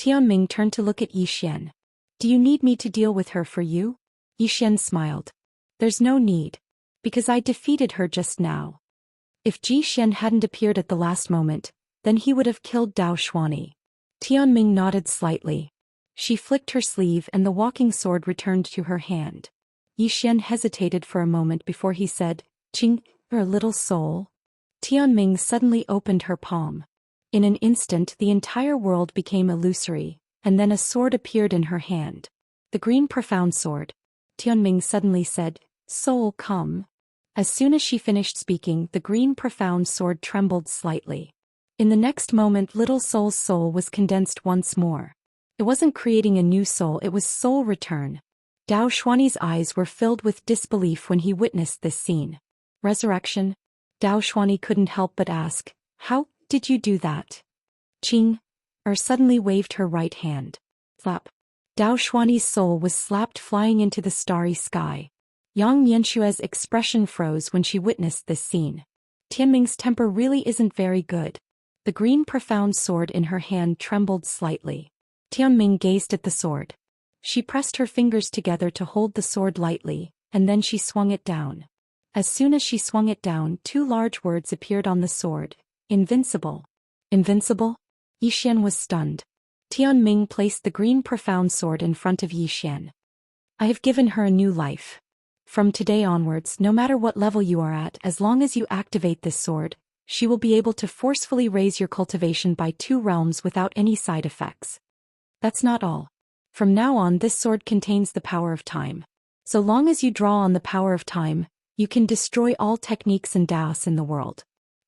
Tianming turned to look at Yi Xian. Do you need me to deal with her for you? Yi Xian smiled. There's no need. Because I defeated her just now. If Ji Xian hadn't appeared at the last moment, then he would have killed Dao Xuani. Tianming nodded slightly. She flicked her sleeve and the walking sword returned to her hand. Yi Xian hesitated for a moment before he said, Qing, her little soul. Tianming suddenly opened her palm. In an instant the entire world became illusory, and then a sword appeared in her hand. The green profound sword. Tianming suddenly said, Soul, come. As soon as she finished speaking, the green profound sword trembled slightly. In the next moment, little soul's soul was condensed once more. It wasn't creating a new soul, it was soul return. Dao Xuani's eyes were filled with disbelief when he witnessed this scene. Resurrection? Dao Xuani couldn't help but ask, How did you do that? Qing suddenly waved her right hand. Flap. Dao Xuani's soul was slapped flying into the starry sky. Yang Yanxua's expression froze when she witnessed this scene. Tianming's temper really isn't very good. The green profound sword in her hand trembled slightly. Tianming gazed at the sword. She pressed her fingers together to hold the sword lightly, and then she swung it down. As soon as she swung it down, two large words appeared on the sword. Invincible. Invincible? Yi Xian was stunned. Tianming placed the green profound sword in front of Yi Xian. I have given her a new life. From today onwards, no matter what level you are at, as long as you activate this sword, she will be able to forcefully raise your cultivation by 2 realms without any side effects. That's not all. From now on, this sword contains the power of time. So long as you draw on the power of time, you can destroy all techniques and Daoists in the world.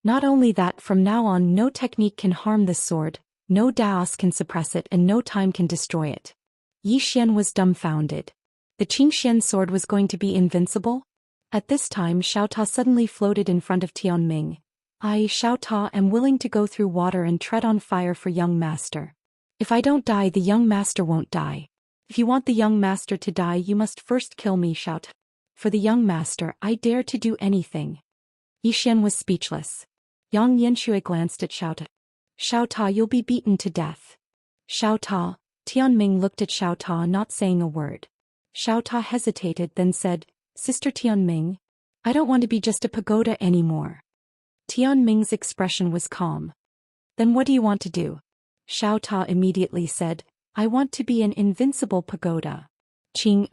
Not only that, from now on no technique can harm this sword, no Daoist can suppress it, and no time can destroy it. Yi Xian was dumbfounded. The Qingxian sword was going to be invincible? At this time, Xiaota suddenly floated in front of Tianming. I, Xiaota, am willing to go through water and tread on fire for young master. If I don't die, the young master won't die. If you want the young master to die, you must first kill me, Xiaota. For the young master, I dare to do anything. Yi Xian was speechless. Yang Yanxue glanced at Xiaota. Xiaota, you'll be beaten to death. Xiaota. Tianming looked at Xiaota, not saying a word. Xiaota hesitated, then said, Sister Tianming, I don't want to be just a pagoda anymore. Tianming's expression was calm. Then what do you want to do? Xiaota immediately said, I want to be an invincible pagoda. Qing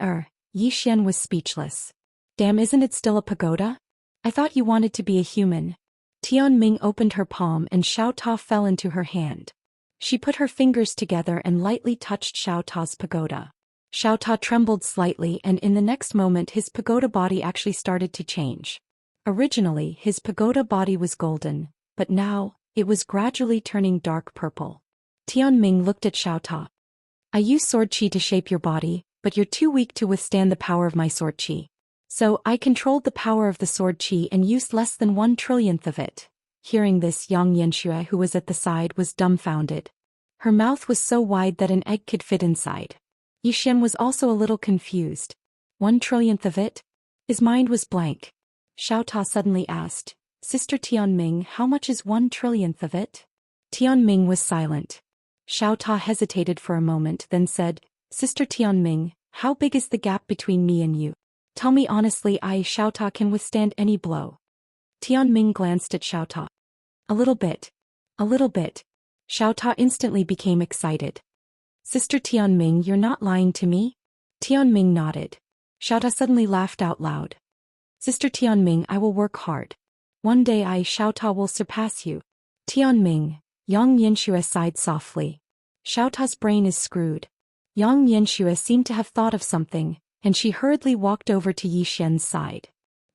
Yi Xian was speechless. Damn, isn't it still a pagoda? I thought you wanted to be a human. Tianming opened her palm and Xiaota fell into her hand. She put her fingers together and lightly touched Xiaota's pagoda. Xiao Ta trembled slightly, and in the next moment his pagoda body actually started to change. Originally, his pagoda body was golden, but now, it was gradually turning dark purple. Tianming looked at Xiao Ta. I use sword qi to shape your body, but you're too weak to withstand the power of my sword qi. So, I controlled the power of the sword qi and used less than 1/1,000,000th of it. Hearing this, Xianxia, who was at the side, was dumbfounded. Her mouth was so wide that an egg could fit inside. Xian was also a little confused. 1/1,000,000th of it? His mind was blank. Xiao Ta suddenly asked, Sister Tianming, how much is 1/1,000,000th of it? Tianming was silent. Xiao Ta hesitated for a moment, then said, Sister Tianming, how big is the gap between me and you? Tell me honestly, Xiao Ta can withstand any blow. Tianming glanced at Xiao Ta. A little bit. A little bit. Xiao Ta instantly became excited. Sister Tianming, you're not lying to me? Tianming nodded. Xiao Ta suddenly laughed out loud. Sister Tianming, I will work hard. One day Xiao Ta will surpass you. Tianming, Yang Yanxue sighed softly. Xiao Ta's brain is screwed. Yang Yanxue seemed to have thought of something, and she hurriedly walked over to Xian's side.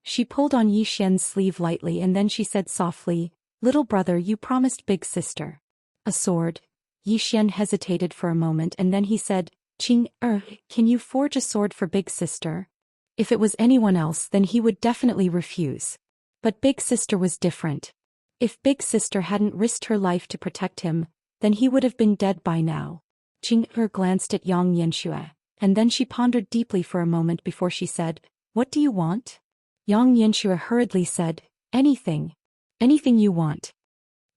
She pulled on Xian's sleeve lightly and then she said softly, Little brother, you promised big sister. A sword. Xian hesitated for a moment and then he said, can you forge a sword for big sister? If it was anyone else then he would definitely refuse. But big sister was different. If big sister hadn't risked her life to protect him, then he would have been dead by now. Glanced at Yang Yanxue, and then she pondered deeply for a moment before she said, What do you want? Yang Yanxue hurriedly said, Anything. Anything you want.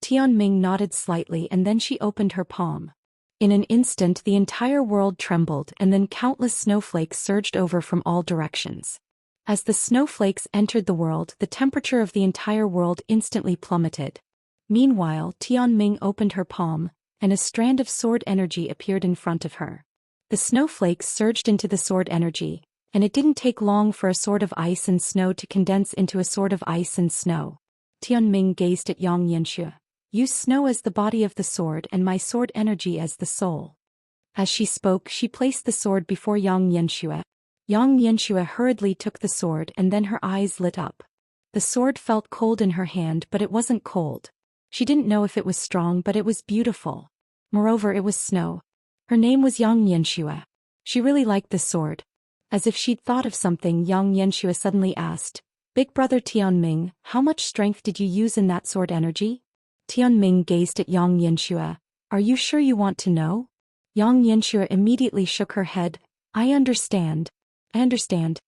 Tianming nodded slightly and then she opened her palm. In an instant the entire world trembled and then countless snowflakes surged over from all directions. As the snowflakes entered the world, the temperature of the entire world instantly plummeted. Meanwhile, Tianming opened her palm, and a strand of sword energy appeared in front of her. The snowflakes surged into the sword energy, and it didn't take long for a sword of ice and snow to condense into a sword of ice and snow. Tianming gazed at Yang Yanxue. Use snow as the body of the sword and my sword energy as the soul. As she spoke, she placed the sword before Yang Yanxue. Yang Yanxue hurriedly took the sword and then her eyes lit up. The sword felt cold in her hand, but it wasn't cold. She didn't know if it was strong, but it was beautiful. Moreover, it was snow. Her name was Yang Yanxue. She really liked the sword. As if she'd thought of something, Yang Yanxue suddenly asked, Big brother Tianming, how much strength did you use in that sword energy? Tianming gazed at Yang Yanxue. Are you sure you want to know? Yang Yanxue immediately shook her head. I understand. I understand.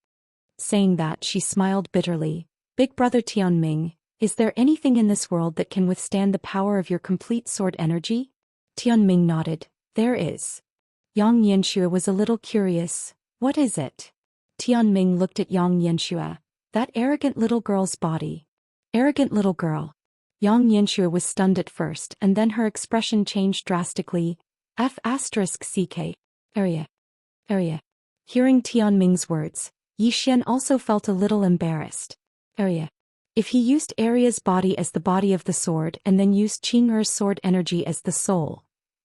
Saying that, she smiled bitterly. Big brother Tianming, is there anything in this world that can withstand the power of your complete sword energy? Tianming nodded. There is. Yang Yanxue was a little curious. What is it? Tianming looked at Yang Yanxue. That arrogant little girl's body. Arrogant little girl. Yang Yanxue was stunned at first and then her expression changed drastically. F***ck. Area. Hearing Tianming's words, Xian also felt a little embarrassed. Area. If he used Aria's body as the body of the sword and then used Qing'er's sword energy as the soul.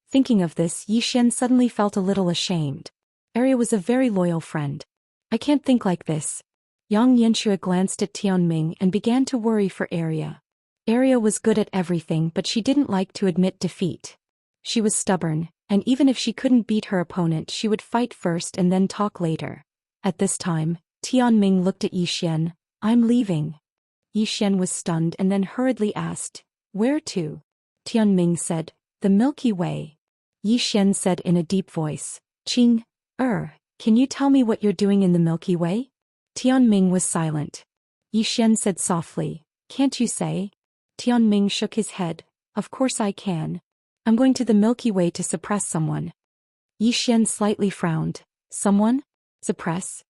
Thinking of this, Xian suddenly felt a little ashamed. Aria was a very loyal friend. I can't think like this. Yang Yanxue glanced at Tianming and began to worry for Aria. Aria was good at everything, but she didn't like to admit defeat. She was stubborn, and even if she couldn't beat her opponent, she would fight first and then talk later. At this time, Tianming looked at Xian. I'm leaving. Xian was stunned and then hurriedly asked, Where to? Tianming said, The Milky Way. Xian said in a deep voice, can you tell me what you're doing in the Milky Way? Tianming was silent. Xian said softly, Can't you say? Tianming shook his head. Of course I can. I'm going to the Milky Way to suppress someone. Xian slightly frowned. Someone? Suppress?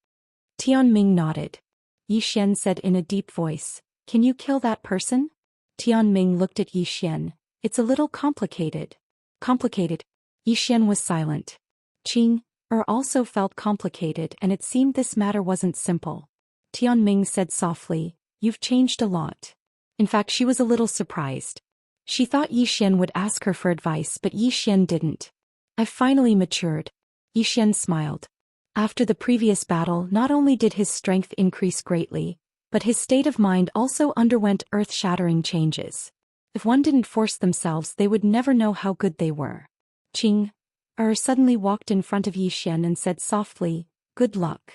Tianming nodded. Xian said in a deep voice, Can you kill that person? Tianming looked at Xian. It's a little complicated. Complicated? Xian was silent. Also felt complicated and it seemed this matter wasn't simple. Tianming said softly, You've changed a lot. In fact, she was a little surprised. She thought Xian would ask her for advice, but Xian didn't. I've finally matured. Xian smiled. After the previous battle, not only did his strength increase greatly, but his state of mind also underwent earth-shattering changes. If one didn't force themselves, they would never know how good they were. Qing suddenly walked in front of Yi Xian and said softly, "Good luck."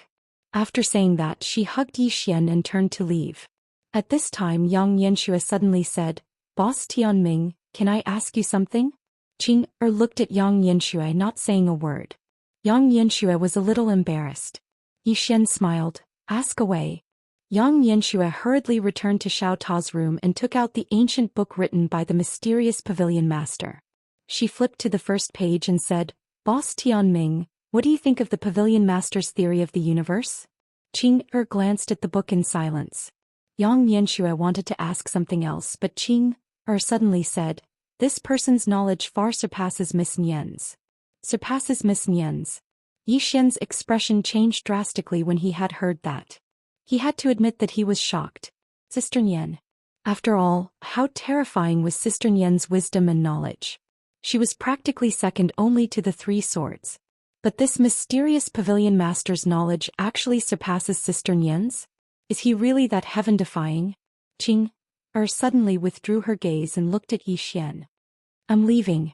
After saying that, she hugged Yi Xian and turned to leave. At this time, Yang Yanxue suddenly said, "Boss Tianming, can I ask you something?" Qing looked at Yang Yanxue, not saying a word. Yang Yanxue was a little embarrassed. Yi Xian smiled, "Ask away." Yang Yanxue hurriedly returned to Xiao Ta's room and took out the ancient book written by the mysterious pavilion master. She flipped to the first page and said, "Boss Tianming, what do you think of the pavilion master's theory of the universe?" Qing glanced at the book in silence. Yang Yanxue wanted to ask something else, but Qing suddenly said, "This person's knowledge far surpasses Miss Nian's." Surpasses Miss Nian's. Yi Xian's expression changed drastically when he had heard that. He had to admit that he was shocked. Sister Nian. After all, how terrifying was Sister Nian's wisdom and knowledge. She was practically second only to the three swords. But this mysterious pavilion master's knowledge actually surpasses Sister Nian's? Is he really that heaven-defying? Qing suddenly withdrew her gaze and looked at Yi Xian. "I'm leaving."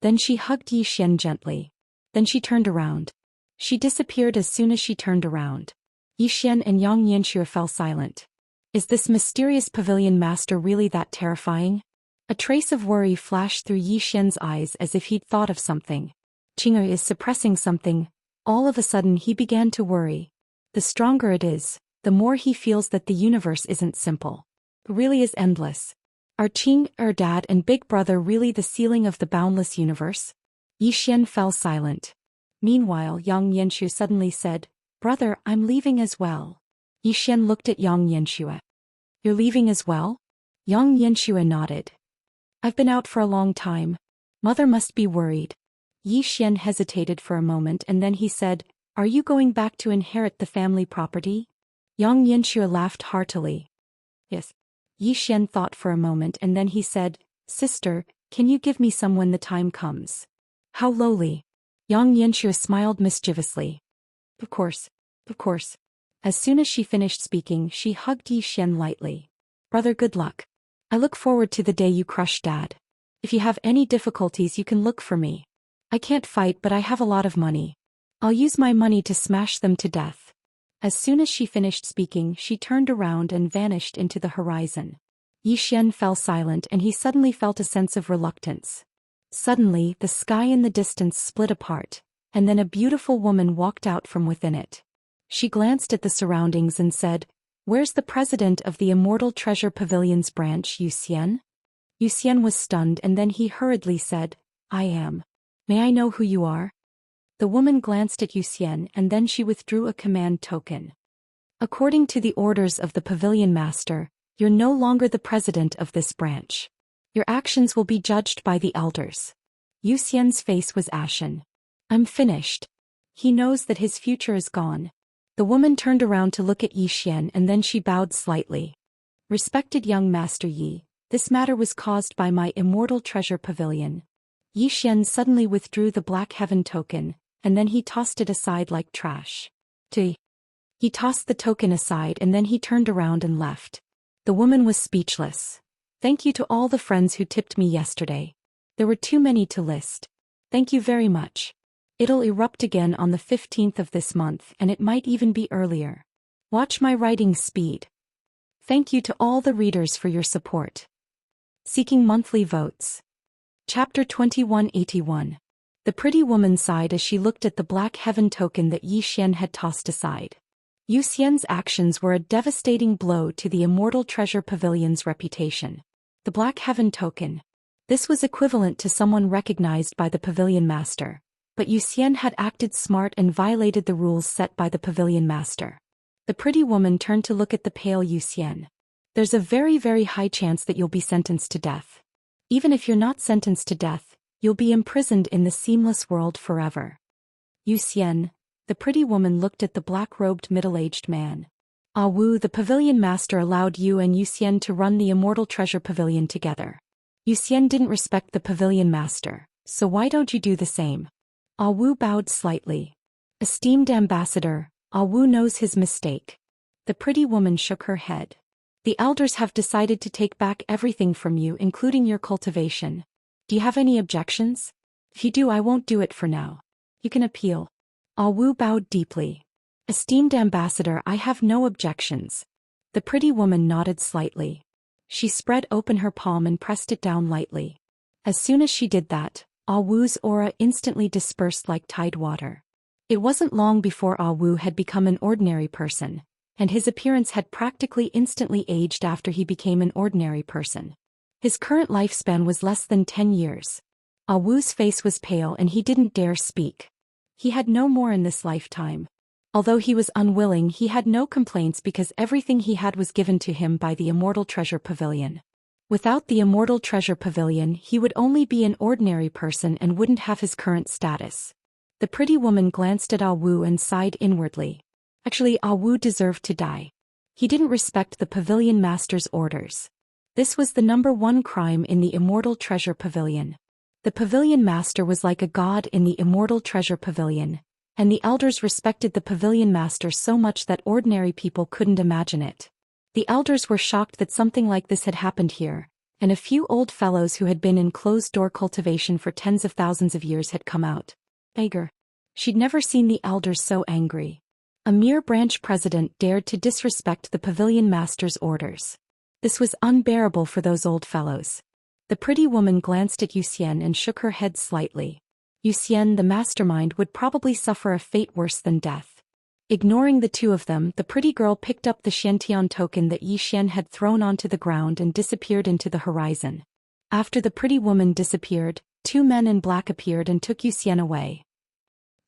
Then she hugged Yi Xian gently. Then she turned around. She disappeared as soon as she turned around. Yi Xian and Yang Yanxue fell silent. Is this mysterious pavilion master really that terrifying? A trace of worry flashed through Yi Xian's eyes as if he'd thought of something. Qing is suppressing something. All of a sudden he began to worry. The stronger it is, the more he feels that the universe isn't simple. It really is endless. Are Qing, dad and big brother really the ceiling of the boundless universe? Yi Xian fell silent. Meanwhile, Yang Yanxue suddenly said, "Brother, I'm leaving as well." Yi Xian looked at Yang Yanxue. "You're leaving as well?" Yang Yanxue nodded. "I've been out for a long time. Mother must be worried." Yi Xian hesitated for a moment and then he said, "Are you going back to inherit the family property?" Yang Yanxue laughed heartily. "Yes." Yi Xian thought for a moment and then he said, "Sister, can you give me some when the time comes?" "How lowly." Yang Yanxue smiled mischievously. Of course. Of course." As soon as she finished speaking, she hugged Yi Xian lightly. "Brother, good luck. I look forward to the day you crush Dad. If you have any difficulties, you can look for me. I can't fight, but I have a lot of money. I'll use my money to smash them to death." As soon as she finished speaking, she turned around and vanished into the horizon. Yi Xian fell silent and he suddenly felt a sense of reluctance. Suddenly, the sky in the distance split apart, and then a beautiful woman walked out from within it. She glanced at the surroundings and said, "Where's the president of the Immortal Treasure Pavilion's branch, Zhou Xian?" Zhou Xian was stunned and then he hurriedly said, "I am. May I know who you are?" The woman glanced at Zhou Xian and then she withdrew a command token. "According to the orders of the pavilion master, you're no longer the president of this branch. Your actions will be judged by the elders." Zhou Xian's face was ashen. "I'm finished." He knows that his future is gone. The woman turned around to look at Yi Xian and then she bowed slightly. "Respected young Master Yi, this matter was caused by my Immortal Treasure Pavilion." Yi Xian suddenly withdrew the Black Heaven token, and then he tossed it aside like trash. He tossed the token aside and then he turned around and left. The woman was speechless. "Thank you to all the friends who tipped me yesterday. There were too many to list. Thank you very much. It'll erupt again on the 15th of this month and it might even be earlier. Watch my writing speed. Thank you to all the readers for your support." Seeking monthly votes. Chapter 2181. The pretty woman sighed as she looked at the Black Heaven token that Yi Xian had tossed aside. Zhou Xian's actions were a devastating blow to the Immortal Treasure Pavilion's reputation. The Black Heaven token. This was equivalent to someone recognized by the pavilion master, but Zhou Xian had acted smart and violated the rules set by the pavilion master. The pretty woman turned to look at the pale Zhou Xian. "There's a very, very high chance that you'll be sentenced to death. Even if you're not sentenced to death, you'll be imprisoned in the seamless world forever." Zhou Xian. The pretty woman looked at the black-robed middle-aged man. "Ah Wu, the pavilion master allowed you and Zhou Xian to run the Immortal Treasure Pavilion together. Zhou Xian didn't respect the pavilion master, so why don't you do the same?" Ah Wu bowed slightly. Esteemed ambassador, Ah Wu knows his mistake. The pretty woman shook her head. The elders have decided to take back everything from you, including your cultivation. Do you have any objections? If you do, I won't do it for now. You can appeal. Ah Wu bowed deeply. Esteemed ambassador, I have no objections. The pretty woman nodded slightly. She spread open her palm and pressed it down lightly. As soon as she did that, Ah Wu's aura instantly dispersed like tide water. It wasn't long before Ah Wu had become an ordinary person, and his appearance had practically instantly aged after he became an ordinary person. His current lifespan was less than 10 years. Ah Wu's face was pale and he didn't dare speak. He had no more in this lifetime. Although he was unwilling, he had no complaints because everything he had was given to him by the Immortal Treasure Pavilion. Without the Immortal Treasure Pavilion, he would only be an ordinary person and wouldn't have his current status. The pretty woman glanced at Ah Wu and sighed inwardly. Actually, Ah Wu deserved to die. He didn't respect the Pavilion Master's orders. This was the #1 crime in the Immortal Treasure Pavilion. The Pavilion Master was like a god in the Immortal Treasure Pavilion, and the elders respected the Pavilion Master so much that ordinary people couldn't imagine it. The elders were shocked that something like this had happened here, and a few old fellows who had been in closed-door cultivation for tens of thousands of years had come out. Anger. She'd never seen the elders so angry. A mere branch president dared to disrespect the Pavilion Master's orders. This was unbearable for those old fellows. The pretty woman glanced at Zhou Xian and shook her head slightly. Zhou Xian, the mastermind, would probably suffer a fate worse than death. Ignoring the two of them, the pretty girl picked up the Xiantian token that Zhou Xian had thrown onto the ground and disappeared into the horizon. After the pretty woman disappeared, 2 men in black appeared and took Zhou Xian away.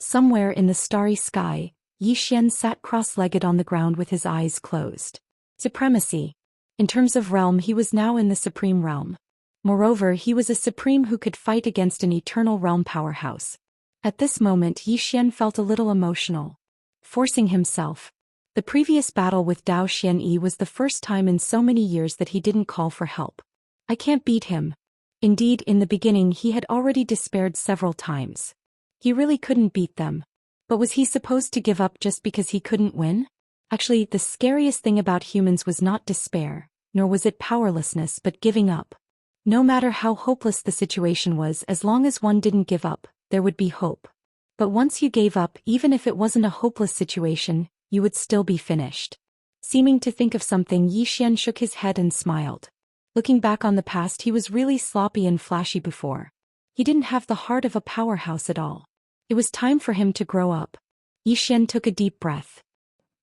Somewhere in the starry sky, Zhou Xian sat cross-legged on the ground with his eyes closed. Supremacy. In terms of realm, he was now in the supreme realm. Moreover, he was a supreme who could fight against an eternal realm powerhouse. At this moment, Zhou Xian felt a little emotional. Forcing himself. The previous battle with Daoist was the first time in so many years that he didn't call for help. I can't beat him. Indeed, in the beginning he had already despaired several times. He really couldn't beat them. But was he supposed to give up just because he couldn't win? Actually, the scariest thing about humans was not despair, nor was it powerlessness, but giving up. No matter how hopeless the situation was, as long as one didn't give up, there would be hope. But once you gave up, even if it wasn't a hopeless situation, you would still be finished. Seeming to think of something, Zhou Xian shook his head and smiled. Looking back on the past, he was really sloppy and flashy before. He didn't have the heart of a powerhouse at all. It was time for him to grow up. Zhou Xian took a deep breath.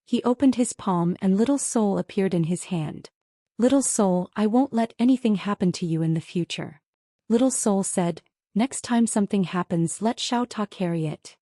He opened his palm and Little Soul appeared in his hand. Little Soul, I won't let anything happen to you in the future. Little Soul said, next time something happens, let Xiao Ta carry it.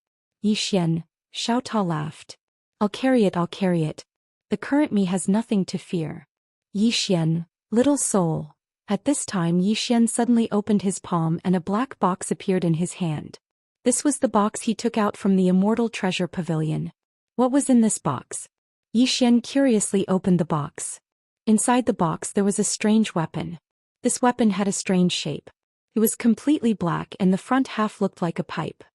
Zhou Xian, Xiao Ta laughed. I'll carry it, I'll carry it. The current me has nothing to fear. Zhou Xian, Little Soul. At this time Zhou Xian suddenly opened his palm and a black box appeared in his hand. This was the box he took out from the Immortal Treasure Pavilion. What was in this box? Zhou Xian curiously opened the box. Inside the box there was a strange weapon. This weapon had a strange shape. It was completely black and the front half looked like a pipe.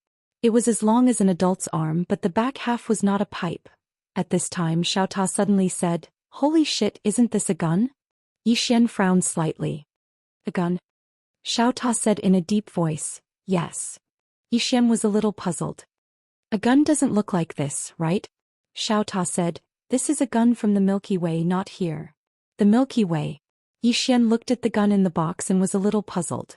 It was as long as an adult's arm, but the back half was not a pipe. At this time Xiao Ta suddenly said, holy shit, isn't this a gun? Zhou Xian frowned slightly. A gun? Xiao Ta said in a deep voice, yes. Zhou Xian was a little puzzled. A gun doesn't look like this, right? Xiao Ta said, this is a gun from the Milky Way, not here. The Milky Way. Zhou Xian looked at the gun in the box and was a little puzzled.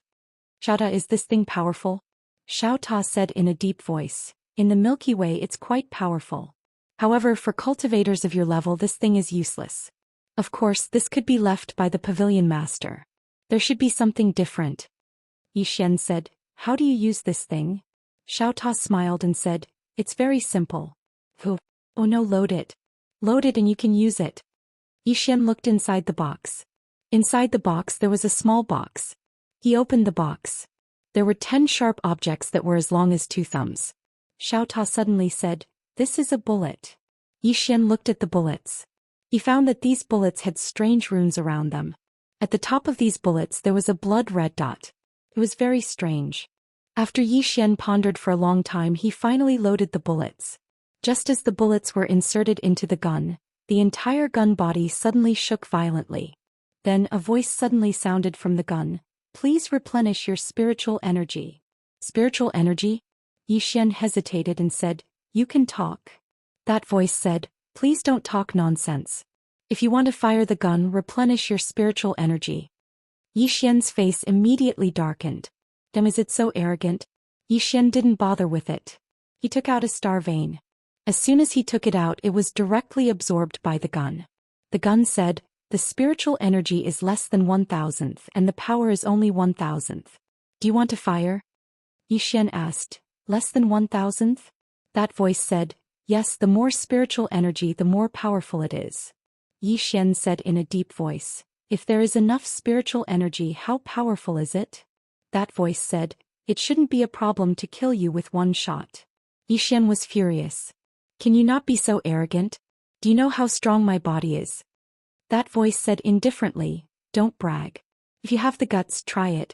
Xiao Ta, is this thing powerful? Xiao Ta said in a deep voice, in the Milky Way it's quite powerful. However, for cultivators of your level this thing is useless. Of course, this could be left by the Pavilion Master. There should be something different. Zhou Xian said, how do you use this thing? Xiao Ta smiled and said, it's very simple. Oh no, load it. Load it and you can use it. Zhou Xian looked inside the box. Inside the box there was a small box. He opened the box. There were 10 sharp objects that were as long as 2 thumbs. Xiao Ta suddenly said, this is a bullet. Zhou Xian looked at the bullets. He found that these bullets had strange runes around them. At the top of these bullets there was a blood-red dot. It was very strange. After Zhou Xian pondered for a long time, he finally loaded the bullets. Just as the bullets were inserted into the gun, the entire gun body suddenly shook violently. Then a voice suddenly sounded from the gun. Please replenish your spiritual energy. Spiritual energy? Xian hesitated and said, you can talk. That voice said, please don't talk nonsense. If you want to fire the gun, replenish your spiritual energy. Xian's face immediately darkened. Damn, is it so arrogant? Xian didn't bother with it. He took out a star vein. As soon as he took it out, it was directly absorbed by the gun. The gun said, the spiritual energy is less than 1,000th and the power is only 1,000th. Do you want to fire? Xian asked, less than 1,000th? That voice said, yes, the more spiritual energy, the more powerful it is. Xian said in a deep voice, if there is enough spiritual energy, how powerful is it? That voice said, it shouldn't be a problem to kill you with one shot. Xian was furious. Can you not be so arrogant? Do you know how strong my body is? That voice said indifferently, don't brag. If you have the guts, try it.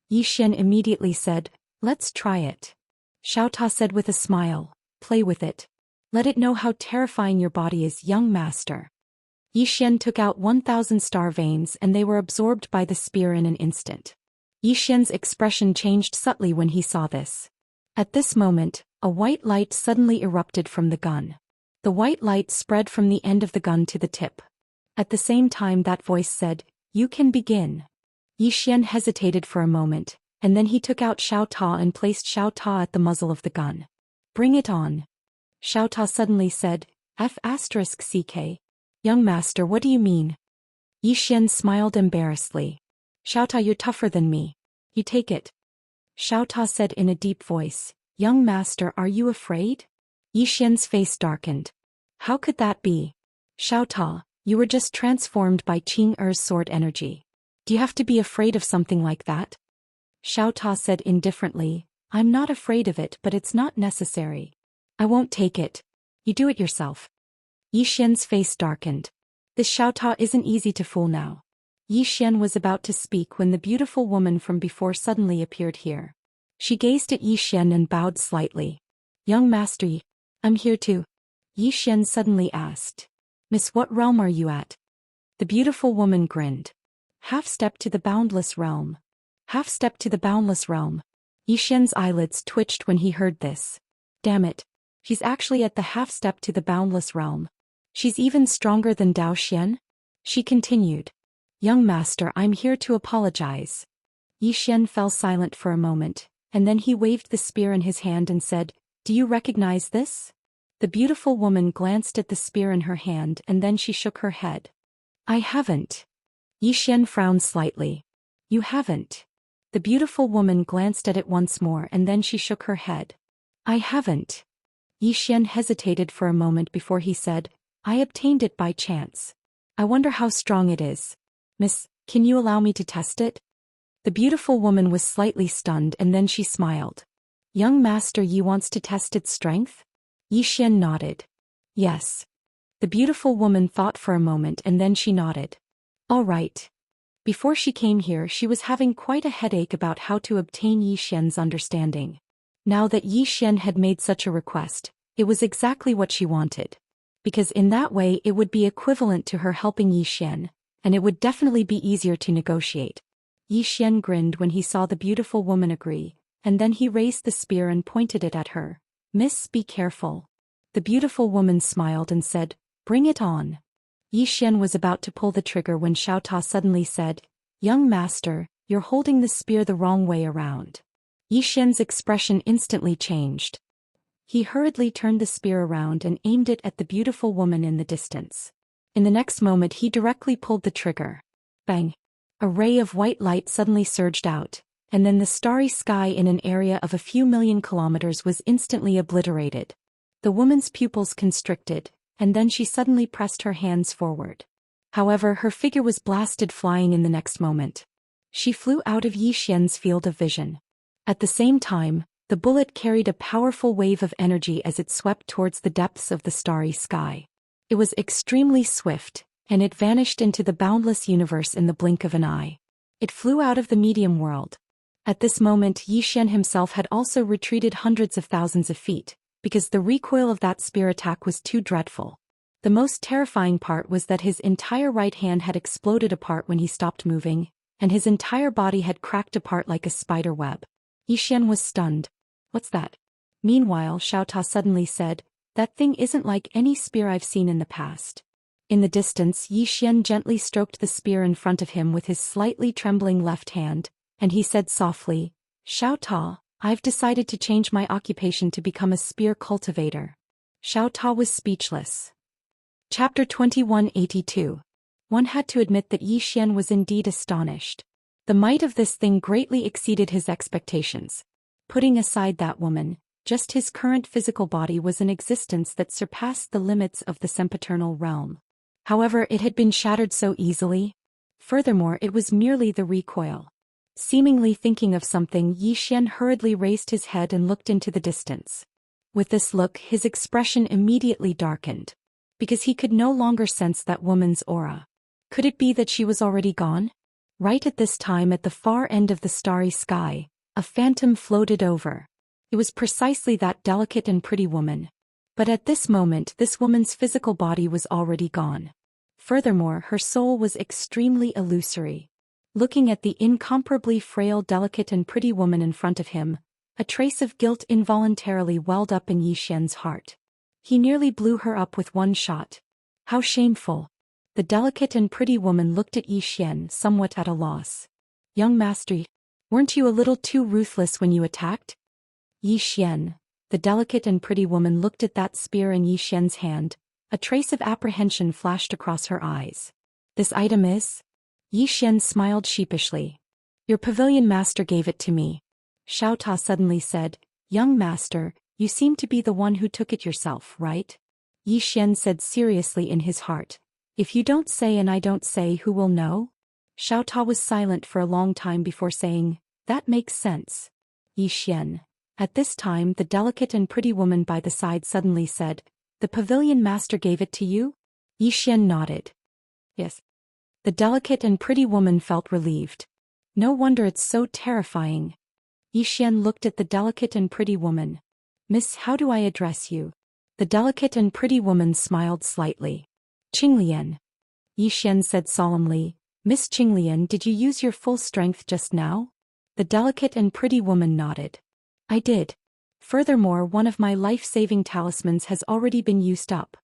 Xian immediately said, let's try it. Xiaota said with a smile, play with it. Let it know how terrifying your body is, young master. Xian took out 1,000 star veins and they were absorbed by the spear in an instant. Xian's expression changed subtly when he saw this. At this moment, a white light suddenly erupted from the gun. The white light spread from the end of the gun to the tip. At the same time, that voice said, you can begin. Xian hesitated for a moment, and then he took out Xiaota and placed Xiaota at the muzzle of the gun. Bring it on. Xiaota suddenly said, F***CK. Young master, what do you mean? Xian smiled embarrassedly. Xiaota, you're tougher than me. You take it. Xiaota said in a deep voice, young master, are you afraid? Xian's face darkened. How could that be? Xiaota, you were just transformed by Qing'er's sword energy. Do you have to be afraid of something like that? Xiaota said indifferently, I'm not afraid of it, but it's not necessary. I won't take it. You do it yourself. Xian's face darkened. This Xiaota isn't easy to fool now. Xian was about to speak when the beautiful woman from before suddenly appeared here. She gazed at Xian and bowed slightly. Young master, I'm here too. Xian suddenly asked. Miss, what realm are you at? The beautiful woman grinned. Half step to the boundless realm. Half step to the boundless realm. Xian's eyelids twitched when he heard this. Damn it. She's actually at the half step to the boundless realm. She's even stronger than Zhou Xian? She continued. Young master, I'm here to apologize. Xian fell silent for a moment, and then he waved the spear in his hand and said, do you recognize this? The beautiful woman glanced at the spear in her hand and then she shook her head. I haven't. Xian frowned slightly. You haven't. The beautiful woman glanced at it once more and then she shook her head. I haven't. Xian hesitated for a moment before he said, I obtained it by chance. I wonder how strong it is. Miss, can you allow me to test it? The beautiful woman was slightly stunned and then she smiled. Young master, you wants to test its strength? Xian nodded. Yes. The beautiful woman thought for a moment and then she nodded. All right. Before she came here, she was having quite a headache about how to obtain Xian's understanding. Now that Xian had made such a request, it was exactly what she wanted. Because in that way it would be equivalent to her helping Xian, and it would definitely be easier to negotiate. Xian grinned when he saw the beautiful woman agree, and then he raised the spear and pointed it at her. Miss, be careful. The beautiful woman smiled and said, bring it on. Xian was about to pull the trigger when Xiaota suddenly said, young master, you're holding the spear the wrong way around. Xian's expression instantly changed. He hurriedly turned the spear around and aimed it at the beautiful woman in the distance. In the next moment he directly pulled the trigger. Bang! A ray of white light suddenly surged out, and then the starry sky in an area of a few million kilometers was instantly obliterated. The woman's pupils constricted, and then she suddenly pressed her hands forward. However, her figure was blasted flying in the next moment. She flew out of Xian's field of vision. At the same time, the bullet carried a powerful wave of energy as it swept towards the depths of the starry sky. It was extremely swift, and it vanished into the boundless universe in the blink of an eye. It flew out of the medium world. At this moment Xian himself had also retreated hundreds of thousands of feet, because the recoil of that spear attack was too dreadful. The most terrifying part was that his entire right hand had exploded apart when he stopped moving, and his entire body had cracked apart like a spider web. Yi Xian was stunned. What's that? Meanwhile, Xiaota suddenly said, that thing isn't like any spear I've seen in the past. In the distance, Yi Xian gently stroked the spear in front of him with his slightly trembling left hand, and he said softly, Xiaota, I've decided to change my occupation to become a spear cultivator. Xiaota was speechless. Chapter 2182. One had to admit that Yi Xian was indeed astonished. The might of this thing greatly exceeded his expectations. Putting aside that woman, just his current physical body was an existence that surpassed the limits of the sempiternal realm. However, it had been shattered so easily. Furthermore, it was merely the recoil. Seemingly thinking of something, Yi Xian hurriedly raised his head and looked into the distance. With this look, his expression immediately darkened. Because he could no longer sense that woman's aura. Could it be that she was already gone? Right at this time, at the far end of the starry sky, a phantom floated over. It was precisely that delicate and pretty woman. But at this moment, this woman's physical body was already gone. Furthermore, her soul was extremely illusory. Looking at the incomparably frail, delicate and pretty woman in front of him, a trace of guilt involuntarily welled up in Yi Xian's heart. He nearly blew her up with one shot. How shameful. The delicate and pretty woman looked at Yi Xian, somewhat at a loss. Young master, weren't you a little too ruthless when you attacked? Yi Xian. The delicate and pretty woman looked at that spear in Yi Xian's hand. A trace of apprehension flashed across her eyes. This item is? Yi Xian smiled sheepishly. Your pavilion master gave it to me. Xiaota suddenly said, Young master, you seem to be the one who took it yourself, right? Yi Xian said seriously in his heart. If you don't say and I don't say, who will know? Xiaota was silent for a long time before saying, That makes sense. Yi Xian. At this time, the delicate and pretty woman by the side suddenly said, The pavilion master gave it to you? Yi Xian nodded. Yes. The delicate and pretty woman felt relieved. No wonder it's so terrifying. Yi Xian looked at the delicate and pretty woman. Miss, how do I address you? The delicate and pretty woman smiled slightly. Qinglian. Yi Xian said solemnly, Miss Qinglian, did you use your full strength just now? The delicate and pretty woman nodded. I did. Furthermore, one of my life-saving talismans has already been used up.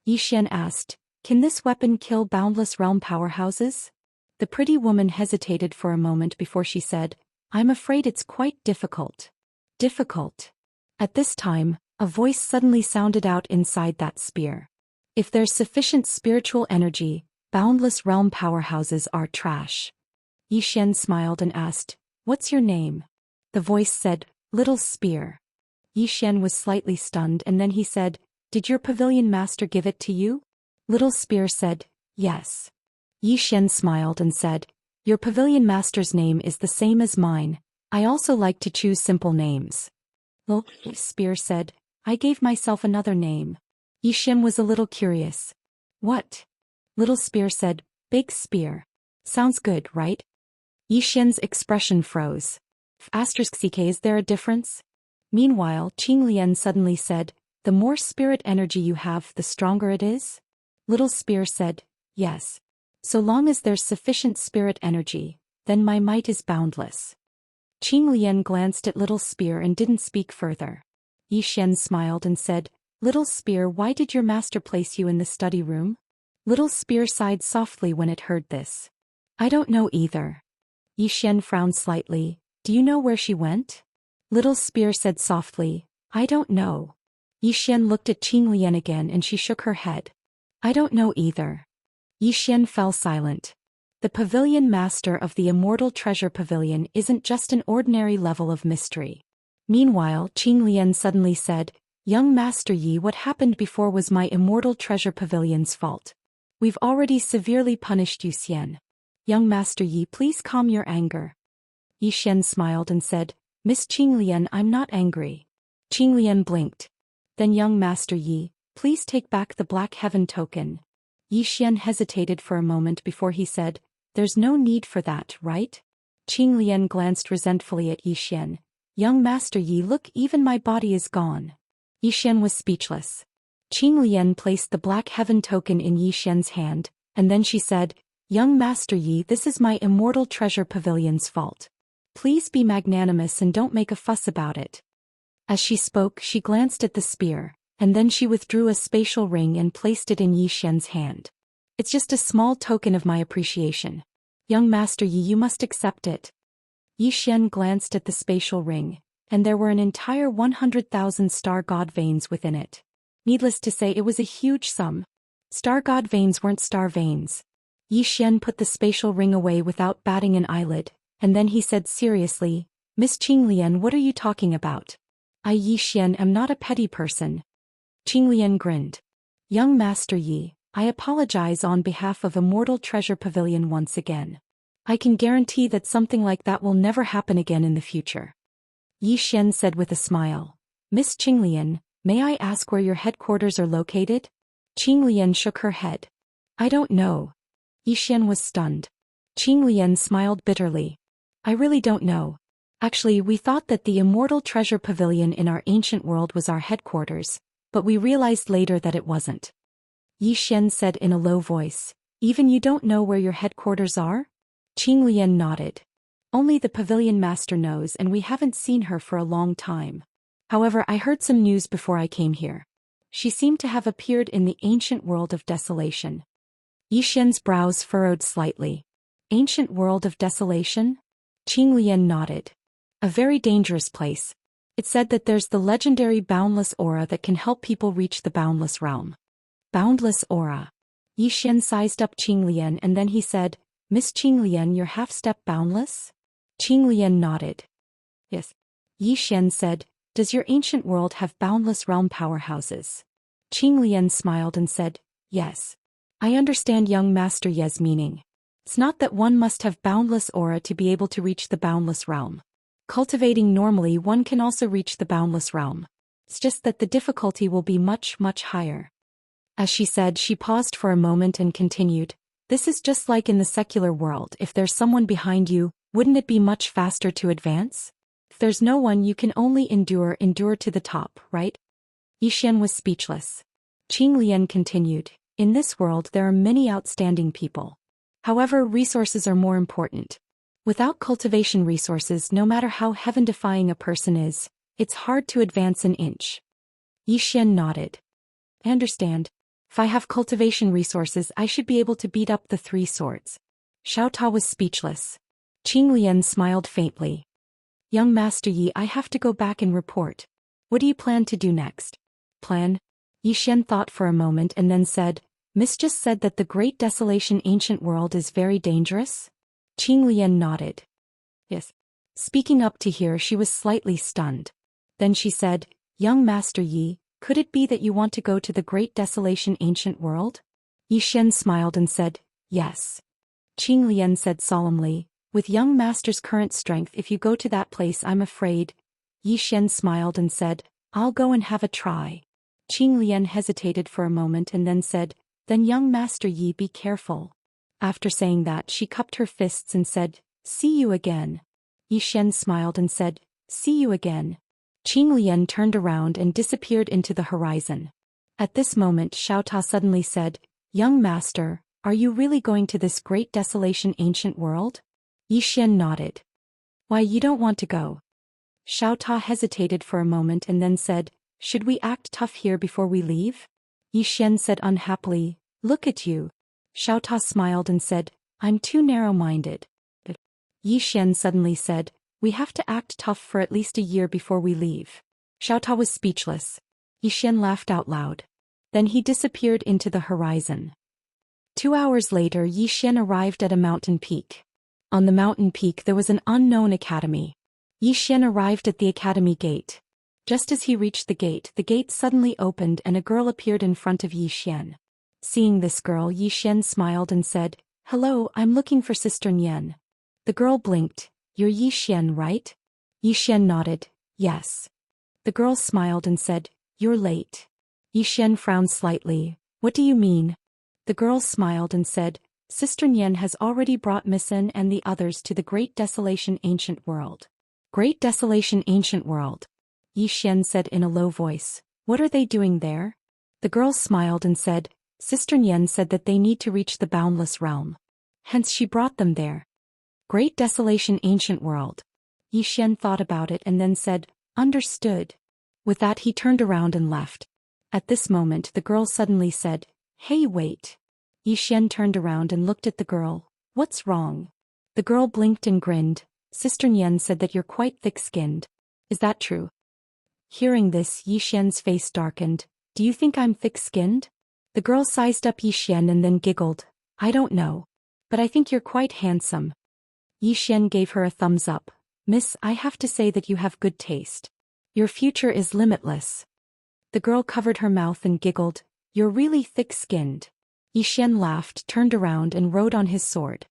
Yi Xian asked, Can this weapon kill boundless realm powerhouses? The pretty woman hesitated for a moment before she said, I'm afraid it's quite difficult. Difficult. At this time, a voice suddenly sounded out inside that spear. If there's sufficient spiritual energy, boundless realm powerhouses are trash. Yi Xian smiled and asked, What's your name? The voice said, Little Spear. Yi Xian was slightly stunned and then he said, Did your pavilion master give it to you? Little Spear said, Yes. Yi Xian smiled and said, Your pavilion master's name is the same as mine. I also like to choose simple names. Little Spear said, I gave myself another name. Yi Xian was a little curious. What? Little Spear said, Big Spear. Sounds good, right? Yi Xian's expression froze. *CK, is there a difference? Meanwhile, Qinglian suddenly said, The more spirit energy you have, the stronger it is? Little Spear said, Yes. So long as there's sufficient spirit energy, then my might is boundless. Qinglian glanced at Little Spear and didn't speak further. Yi Xian smiled and said, Little Spear, why did your master place you in the study room? Little Spear sighed softly when it heard this. I don't know either. Yi Xian frowned slightly. Do you know where she went? Little Spear said softly, I don't know. Yi Xian looked at Qinglian again and she shook her head. I don't know either. Yi Xian fell silent. The pavilion master of the Immortal Treasure Pavilion isn't just an ordinary level of mystery. Meanwhile, Qinglian suddenly said, Young Master Yi, what happened before was my Immortal Treasure Pavilion's fault. We've already severely punished you, Xian. Young Master Yi, please calm your anger. Yi Xian smiled and said, Miss Qinglian, I'm not angry. Qinglian blinked. Then Young Master Yi, please take back the Black Heaven token. Yi Xian hesitated for a moment before he said, There's no need for that, right? Qinglian glanced resentfully at Yi Xian. Young Master Yi, look, even my body is gone. Yi Xian was speechless. Qing Lian placed the Black Heaven token in Yi Xian's hand, and then she said, "Young Master Yi, this is my Immortal Treasure Pavilion's fault. Please be magnanimous and don't make a fuss about it." As she spoke, she glanced at the spear, and then she withdrew a spatial ring and placed it in Yi Xian's hand. "It's just a small token of my appreciation. Young Master Yi, you must accept it." Yi Xian glanced at the spatial ring, and there were an entire 100,000 star god veins within it. Needless to say, it was a huge sum. Star god veins weren't star veins. Yi Xian put the spatial ring away without batting an eyelid, and then he said seriously, "Miss Qing Lian, what are you talking about? I, Yi Xian, am not a petty person." Qing Lian grinned. "Young Master Yi, I apologize on behalf of Immortal Treasure Pavilion once again. I can guarantee that something like that will never happen again in the future." Yi Xian said with a smile, "Miss Qing Lian, may I ask where your headquarters are located?" Qing Lian shook her head. "I don't know." Yi Xian was stunned. Qing Lian smiled bitterly. "I really don't know. Actually, we thought that the Immortal Treasure Pavilion in our ancient world was our headquarters, but we realized later that it wasn't." Yi Xian said in a low voice, "Even you don't know where your headquarters are?" Qing Lian nodded. "Only the pavilion master knows, and we haven't seen her for a long time. However, I heard some news before I came here. She seemed to have appeared in the ancient world of desolation." Yi Xian's brows furrowed slightly. "Ancient world of desolation?" Qing Lian nodded. "A very dangerous place. It said that there's the legendary boundless aura that can help people reach the boundless realm." Boundless aura. Yi Xian sized up Qing Lian and then he said, "Miss Qing Lian, you're half-step boundless?" Qing Lian nodded. "Yes." Yi Xian said, "Does your ancient world have boundless realm powerhouses?" Qing Lian smiled and said, "Yes. I understand young Master Ye's meaning. It's not that one must have boundless aura to be able to reach the boundless realm. Cultivating normally one can also reach the boundless realm. It's just that the difficulty will be much, much higher." As she said, she paused for a moment and continued, "This is just like in the secular world. If there's someone behind you, wouldn't it be much faster to advance? If there's no one, you can only endure to the top, right?" Yi Xian was speechless. Qing Lian continued, "In this world there are many outstanding people. However, resources are more important. Without cultivation resources, no matter how heaven-defying a person is, it's hard to advance an inch." Yi Xian nodded. "I understand. If I have cultivation resources, I should be able to beat up the three swords." Xiao Ta was speechless. Qing Lian smiled faintly. "Young Master Yi, I have to go back and report. What do you plan to do next?" "Plan?" Yi Xian thought for a moment and then said, "Miss just said that the Great Desolation ancient world is very dangerous?" Qing Lian nodded. "Yes." Speaking up to hear, she was slightly stunned. Then she said, "Young Master Yi, could it be that you want to go to the Great Desolation ancient world?" Yi Xian smiled and said, "Yes." Qing Lian said solemnly, "With young master's current strength, if you go to that place, I'm afraid." Yi Xian smiled and said, "I'll go and have a try." Qing Lian hesitated for a moment and then said, "Then young Master Yi, be careful." After saying that, she cupped her fists and said, "See you again." Yi Xian smiled and said, "See you again." Qing Lian turned around and disappeared into the horizon. At this moment, Xiao Ta suddenly said, "Young master, are you really going to this Great Desolation ancient world?" Yi Xian nodded. "Why, you don't want to go?" Xiao Ta hesitated for a moment and then said, "Should we act tough here before we leave?" Yi Xian said unhappily, "Look at you." Xiao Ta smiled and said, "I'm too narrow-minded." Yi Xian suddenly said, "We have to act tough for at least a year before we leave." Xiao Ta was speechless. Yi Xian laughed out loud. Then he disappeared into the horizon. 2 hours later, Yi Xian arrived at a mountain peak. On the mountain peak there was an unknown academy. Yi Xian arrived at the academy gate. Just as he reached the gate suddenly opened and a girl appeared in front of Yi Xian. Seeing this girl, Yi Xian smiled and said, "Hello, I'm looking for Sister Nian." The girl blinked. "You're Yi Xian, right?" Yi Xian nodded, "Yes." The girl smiled and said, "You're late." Yi Xian frowned slightly. "What do you mean?" The girl smiled and said, "Sister Nian has already brought Missen and the others to the Great Desolation ancient world." "Great Desolation ancient world?" Yi Xian said in a low voice. What are they doing there? The girl smiled and said, Sister Nian said that they need to reach the boundless realm. Hence she brought them there. Great Desolation Ancient World. Yi Xian thought about it and then said, Understood. With that he turned around and left. At this moment the girl suddenly said, Hey wait. Yi Xian turned around and looked at the girl. What's wrong? The girl blinked and grinned. Sister Nian said that you're quite thick-skinned. Is that true? Hearing this, Yi Xian's face darkened. Do you think I'm thick-skinned? The girl sized up Yi Xian and then giggled. I don't know. But I think you're quite handsome. Yi Xian gave her a thumbs up. Miss, I have to say that you have good taste. Your future is limitless. The girl covered her mouth and giggled. You're really thick-skinned. Yi Xian laughed, turned around and rode on his sword.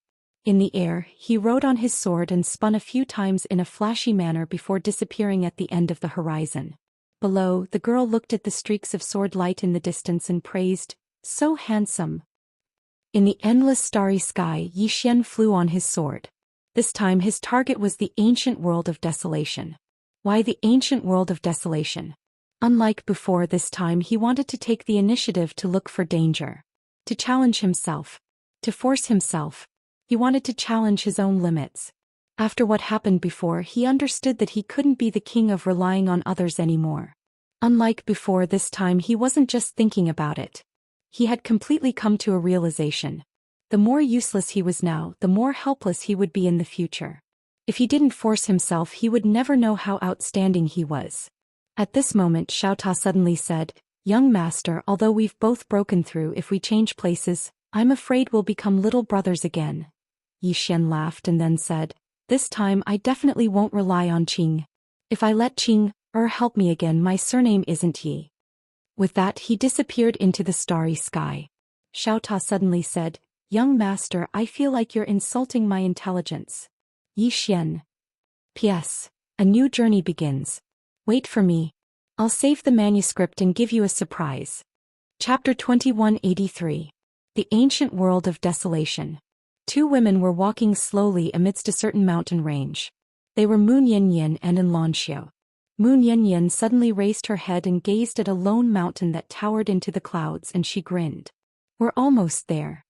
In the air, he rode on his sword and spun a few times in a flashy manner before disappearing at the end of the horizon. Below, the girl looked at the streaks of sword light in the distance and praised, So handsome. In the endless starry sky, Yi Xian flew on his sword. This time his target was the ancient world of desolation. Why the ancient world of desolation? Unlike before, this time he wanted to take the initiative to look for danger. To challenge himself. To force himself. He wanted to challenge his own limits. After what happened before, he understood that he couldn't be the king of relying on others anymore. Unlike before, this time he wasn't just thinking about it. He had completely come to a realization. The more useless he was now, the more helpless he would be in the future. If he didn't force himself, he would never know how outstanding he was. At this moment, Xiaota suddenly said, Young master, although we've both broken through, if we change places, I'm afraid we'll become little brothers again. Yi Xian laughed and then said, This time I definitely won't rely on Qing. If I let Qing help me again, my surname isn't Yi. With that he disappeared into the starry sky. Xiaota suddenly said, Young master, I feel like you're insulting my intelligence. Yi Xian. P.S. A new journey begins. Wait for me. I'll save the manuscript and give you a surprise. Chapter 2183. The Ancient World of Desolation. Two women were walking slowly amidst a certain mountain range. They were Mu Niannian and Xianxia. Mu Niannian suddenly raised her head and gazed at a lone mountain that towered into the clouds, and she grinned. We're almost there.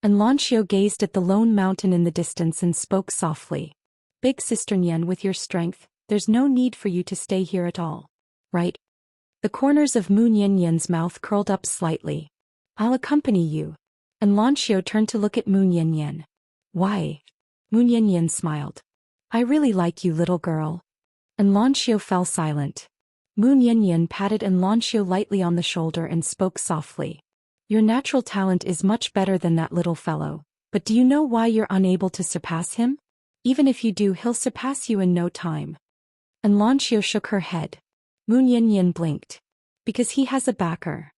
Xianxia gazed at the lone mountain in the distance and spoke softly. Big Sister Nian, with your strength, there's no need for you to stay here at all. Right? The corners of Mu Niannian's mouth curled up slightly. I'll accompany you. Xianxia turned to look at Mu Niannian. Why? Mu Niannian smiled. I really like you, little girl. Xianxia fell silent. Mu Niannian patted Xianxia lightly on the shoulder and spoke softly. Your natural talent is much better than that little fellow, but do you know why you're unable to surpass him? Even if you do, he'll surpass you in no time. Xianxia shook her head. Mu Niannian blinked. Because he has a backer.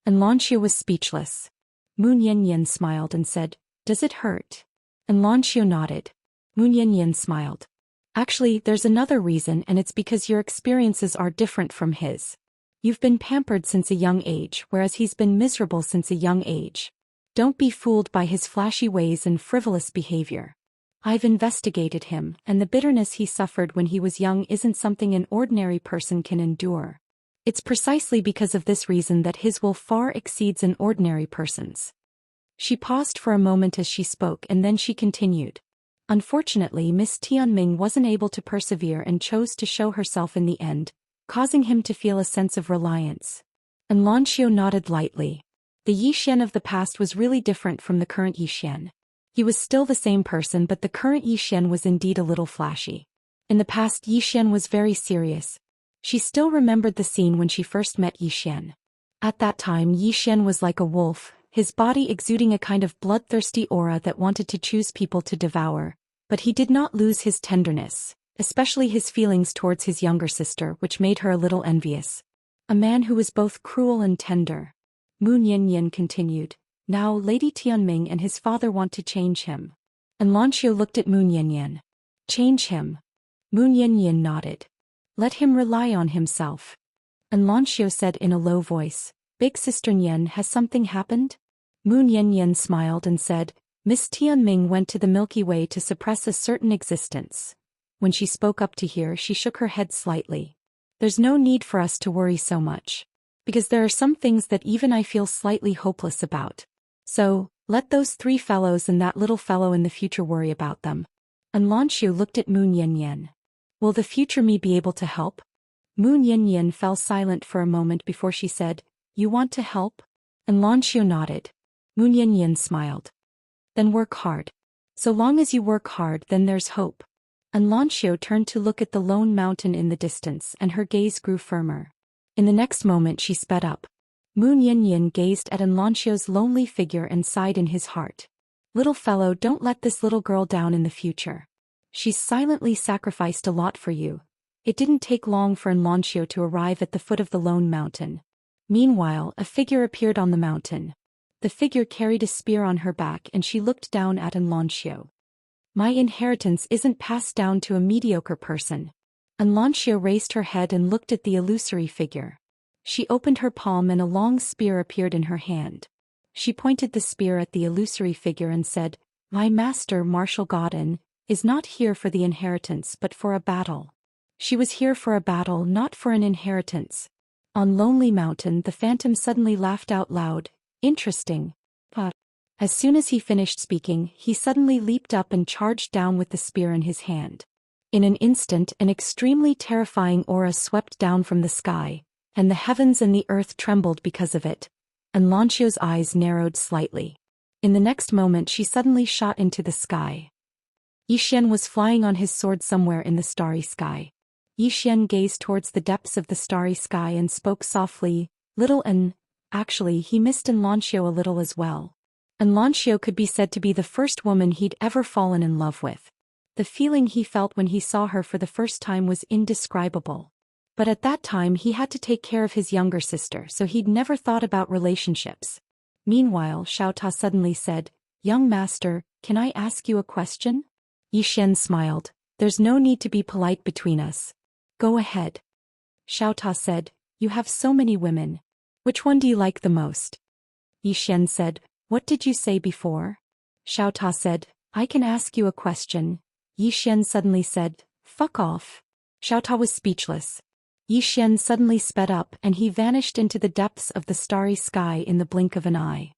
Xianxia was speechless. Mu Niannian smiled and said, Does it hurt? Xianxia nodded. Mu Niannian smiled. Actually, there's another reason, and it's because your experiences are different from his. You've been pampered since a young age, whereas he's been miserable since a young age. Don't be fooled by his flashy ways and frivolous behavior. I've investigated him, and the bitterness he suffered when he was young isn't something an ordinary person can endure. It's precisely because of this reason that his will far exceeds an ordinary person's. She paused for a moment as she spoke, and then she continued. Unfortunately, Miss Tianming wasn't able to persevere and chose to show herself in the end, causing him to feel a sense of reliance. Xianxia nodded lightly. The Yi Xian of the past was really different from the current Yi Xian. He was still the same person, but the current Yi Xian was indeed a little flashy. In the past, Yi Xian was very serious. She still remembered the scene when she first met Yi Xian. At that time, Yi Xian was like a wolf, his body exuding a kind of bloodthirsty aura that wanted to choose people to devour. But he did not lose his tenderness, especially his feelings towards his younger sister, which made her a little envious. A man who was both cruel and tender. Mu Niannian continued. Now Lady Tianming and his father want to change him. Xianxia looked at Mu Niannian. Change him? Mu Niannian nodded. Let him rely on himself. Xianxia said in a low voice. Big Sister Nian, has something happened? Mu Niannian smiled and said, Miss Tianming went to the Milky Way to suppress a certain existence. When she spoke up to here, she shook her head slightly. There's no need for us to worry so much. Because there are some things that even I feel slightly hopeless about. So, let those 3 fellows and that little fellow in the future worry about them. And Lanxiu looked at Moon Yanyan. Will the future me be able to help? Moon Yanyan fell silent for a moment before she said, You want to help? And Lanxiu nodded. Moon Yanyan smiled. Then work hard. So long as you work hard, then there's hope. And Lanxiu turned to look at the lone mountain in the distance, and her gaze grew firmer. In the next moment she sped up. Moon Yanyan gazed at Lanxiu's lonely figure and sighed in his heart. Little fellow, don't let this little girl down in the future. She's silently sacrificed a lot for you. It didn't take long for Lanxiu to arrive at the foot of the lone mountain. Meanwhile, a figure appeared on the mountain. The figure carried a spear on her back and she looked down at Lanxiu. My inheritance isn't passed down to a mediocre person. Lanxiu raised her head and looked at the illusory figure. She opened her palm and a long spear appeared in her hand. She pointed the spear at the illusory figure and said, My master, Marshal Godin, is not here for the inheritance but for a battle. She was here for a battle, not for an inheritance. On Lonely Mountain, the phantom suddenly laughed out loud. Interesting. But as soon as he finished speaking, he suddenly leaped up and charged down with the spear in his hand. In an instant, an extremely terrifying aura swept down from the sky, and the heavens and the earth trembled because of it, and Lanxiu's eyes narrowed slightly. In the next moment she suddenly shot into the sky. Zhou Xian was flying on his sword somewhere in the starry sky. Zhou Xian gazed towards the depths of the starry sky and spoke softly, Little and actually he missed Lanxiu a little as well. Lanxiu could be said to be the first woman he'd ever fallen in love with. The feeling he felt when he saw her for the first time was indescribable. But at that time he had to take care of his younger sister, so he'd never thought about relationships. Meanwhile, Xiaota suddenly said, Young master, can I ask you a question? Zhou Xian smiled. There's no need to be polite between us. Go ahead. Xiaota said, You have so many women. Which one do you like the most? Zhou Xian said, What did you say before? Xiaota said, I can ask you a question. Zhou Xian suddenly said, Fuck off. Xiaota was speechless. Zhou Xian suddenly sped up and he vanished into the depths of the starry sky in the blink of an eye.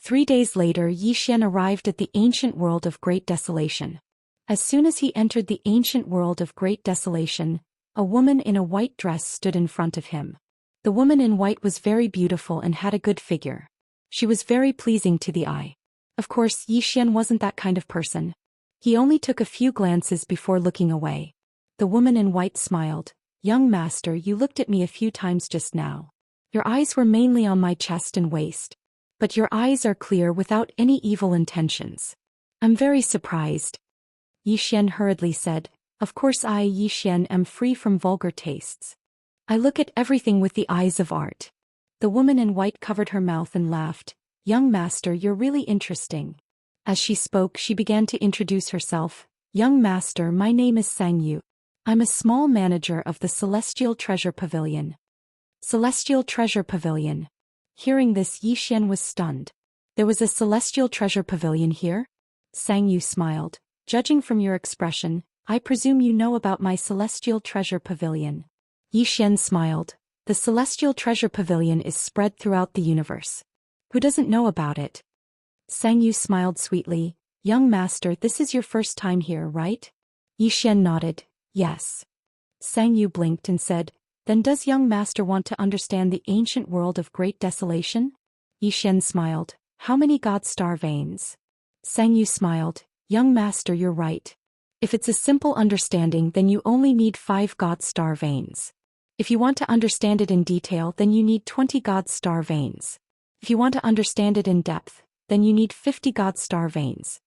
3 days later, Zhou Xian arrived at the ancient world of Great Desolation. As soon as he entered the ancient world of Great Desolation, a woman in a white dress stood in front of him. The woman in white was very beautiful and had a good figure. She was very pleasing to the eye. Of course, Zhou Xian wasn't that kind of person. He only took a few glances before looking away. The woman in white smiled. Young master, you looked at me a few times just now. Your eyes were mainly on my chest and waist. But your eyes are clear without any evil intentions. I'm very surprised. Zhou Xian hurriedly said, Of course I, Zhou Xian, am free from vulgar tastes. I look at everything with the eyes of art. The woman in white covered her mouth and laughed. Young master, you're really interesting. As she spoke, she began to introduce herself. Young master, my name is Sangyu. I'm a small manager of the Celestial Treasure Pavilion. Celestial Treasure Pavilion. Hearing this, Zhou Xian was stunned. There was a Celestial Treasure Pavilion here? Sangyu smiled. Judging from your expression, I presume you know about my Celestial Treasure Pavilion. Zhou Xian smiled. The Celestial Treasure Pavilion is spread throughout the universe. Who doesn't know about it? Sangyu smiled sweetly. Young master, this is your first time here, right? Zhou Xian nodded. Yes. Sangyu blinked and said, Then does young master want to understand the ancient world of Great Desolation? Zhou Xian smiled. How many god star veins? Sangyu smiled. Young master, you're right. If it's a simple understanding, then you only need 5 god star veins. If you want to understand it in detail, then you need 20 god star veins. If you want to understand it in depth, then you need 50 god star veins.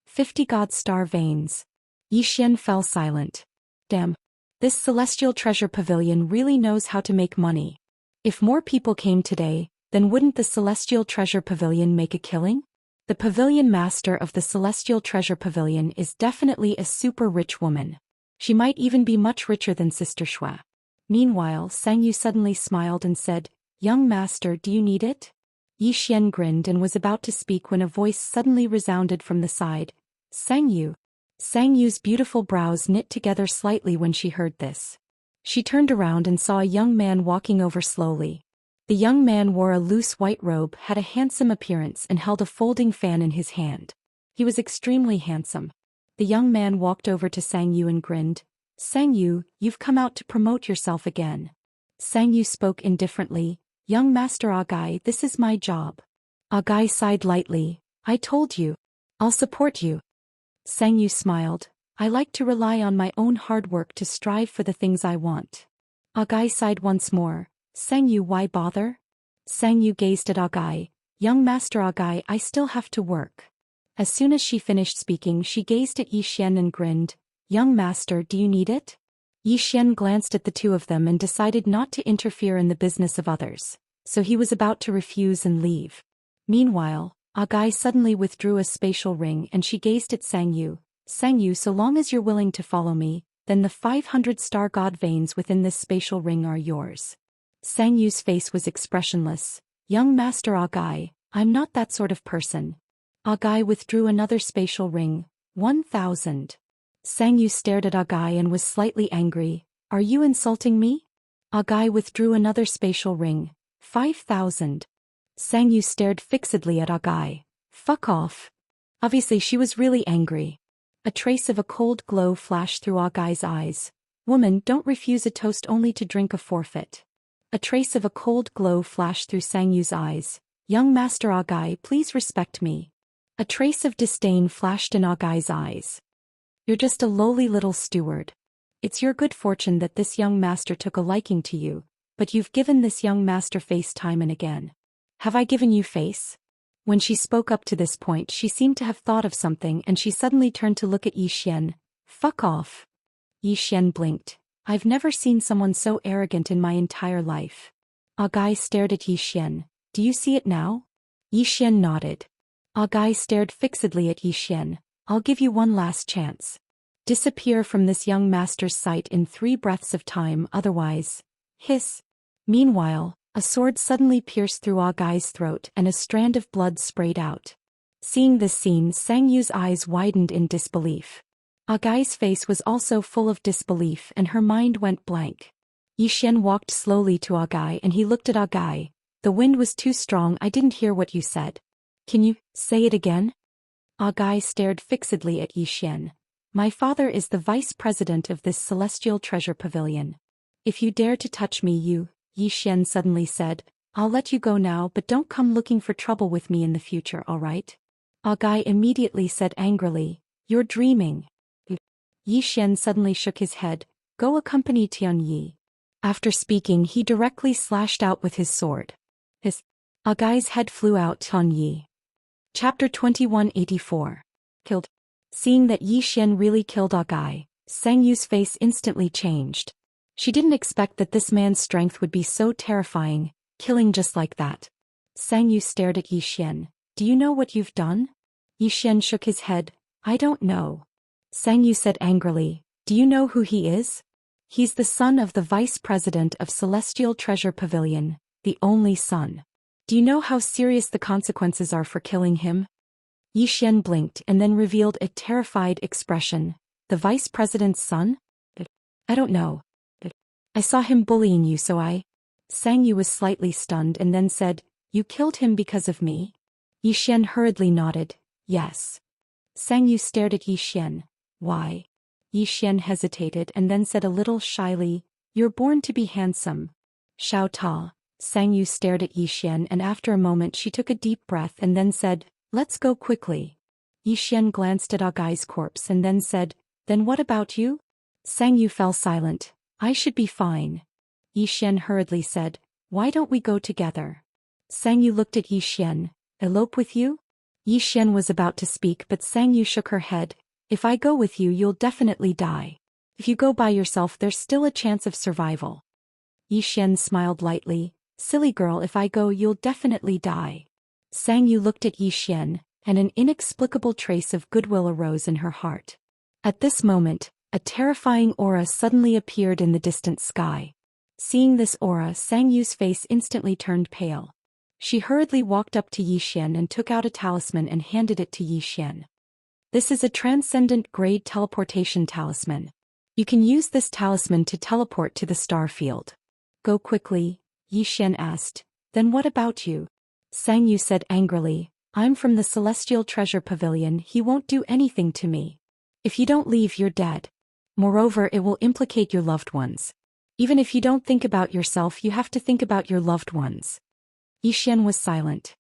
50 god star veins. Zhou Xian fell silent. Damn. This Celestial Treasure Pavilion really knows how to make money. If more people came today, then wouldn't the Celestial Treasure Pavilion make a killing? The pavilion master of the Celestial Treasure Pavilion is definitely a super rich woman. She might even be much richer than Sister Shui. Meanwhile, Sangyu suddenly smiled and said, Young master, do you need it? Zhou Xian grinned and was about to speak when a voice suddenly resounded from the side. Sangyu. Sangyu's beautiful brows knit together slightly when she heard this. She turned around and saw a young man walking over slowly. The young man wore a loose white robe, had a handsome appearance and held a folding fan in his hand. He was extremely handsome. The young man walked over to Sang Yu and grinned. Sang Yu, you've come out to promote yourself again. Sang Yu spoke indifferently. Young Master Agai, this is my job. Agai sighed lightly. I told you. I'll support you. Sang Yu smiled. I like to rely on my own hard work to strive for the things I want. Agai sighed once more. Sang Yu, why bother? Sang Yu gazed at Agai. Young Master Agai, I still have to work. As soon as she finished speaking, she gazed at Yi Xian and grinned. Young Master, do you need it? Yi Xian glanced at the two of them and decided not to interfere in the business of others, so he was about to refuse and leave. Meanwhile, Agai suddenly withdrew a spatial ring and she gazed at Sang Yu. Sang Yu, so long as you're willing to follow me, then the 500 star god veins within this spatial ring are yours. Sang Yu's face was expressionless. Young Master Agai, I'm not that sort of person. Agai withdrew another spatial ring. 1,000. Sang Yu stared at Agai and was slightly angry. Are you insulting me? Agai withdrew another spatial ring. 5,000. Sang Yu stared fixedly at Agai. Fuck off. Obviously she was really angry. A trace of a cold glow flashed through Agai's eyes. Woman, don't refuse a toast only to drink a forfeit. A trace of a cold glow flashed through Sang Yu's eyes. Young Master Agai, please respect me. A trace of disdain flashed in Agai's eyes. You're just a lowly little steward. It's your good fortune that this young master took a liking to you, but you've given this young master face time and again. Have I given you face? When she spoke up to this point, she seemed to have thought of something and she suddenly turned to look at Yi Xian. Fuck off. Yi Xian blinked. I've never seen someone so arrogant in my entire life. Agai stared at Yi Xian. Do you see it now? Yi Xian nodded. Agai stared fixedly at Yi Xian. I'll give you one last chance. Disappear from this young master's sight in 3 breaths of time, otherwise. Hiss. Meanwhile, a sword suddenly pierced through Agai's throat and a strand of blood sprayed out. Seeing this scene, Sang Yu's eyes widened in disbelief. Agai's face was also full of disbelief and her mind went blank. Yi Xian walked slowly to Agai and he looked at Agai. The wind was too strong, I didn't hear what you said. Can you say it again? Agai stared fixedly at Yi Xian. My father is the vice president of this celestial treasure pavilion. If you dare to touch me, Yi Xian suddenly said, I'll let you go now, but don't come looking for trouble with me in the future, alright? Agai immediately said angrily, You're dreaming. Yi Xian suddenly shook his head. Go accompany Tian Yi. After speaking, he directly slashed out with his sword. Agai's head flew out. Tian Yi. Chapter 2184. Killed. Seeing that Yi Xian really killed Agai, Sang Yu's face instantly changed. She didn't expect that this man's strength would be so terrifying, killing just like that. Sang Yu stared at Yi Xian. Do you know what you've done? Yi Xian shook his head. I don't know. Sang Yu said angrily. Do you know who he is? He's the son of the vice president of Celestial Treasure Pavilion, the only son. Do you know how serious the consequences are for killing him? Yi Xian blinked and then revealed a terrified expression. The vice president's son? I don't know. I saw him bullying you, so I... Sang Yu was slightly stunned and then said, You killed him because of me? Yi Xian hurriedly nodded. Yes. Sang Yu stared at Yi Xian. Why? Yi Xian hesitated and then said a little shyly, You're born to be handsome. Xiao Ta. Sang Yu stared at Yi Xian and after a moment she took a deep breath and then said, Let's go quickly. Yi Xian glanced at Agai's corpse and then said, Then what about you? Sang Yu fell silent. I should be fine. Yi Xian hurriedly said, Why don't we go together? Sang Yu looked at Yi Xian. Elope with you? Yi Xian was about to speak but Sang Yu shook her head. If I go with you, you'll definitely die. If you go by yourself, there's still a chance of survival. Yi Xian smiled lightly. Silly girl, if I go, you'll definitely die. Sang Yu looked at Yi Xian, and an inexplicable trace of goodwill arose in her heart. At this moment, a terrifying aura suddenly appeared in the distant sky. Seeing this aura, Sang Yu's face instantly turned pale. She hurriedly walked up to Yi Xian and took out a talisman and handed it to Yi Xian. This is a transcendent grade teleportation talisman. You can use this talisman to teleport to the star field. Go quickly, Yi Xian asked. Then what about you? Sang Yu said angrily, I'm from the Celestial Treasure Pavilion, he won't do anything to me. If you don't leave, you're dead. Moreover, it will implicate your loved ones. Even if you don't think about yourself, you have to think about your loved ones. Xian was silent.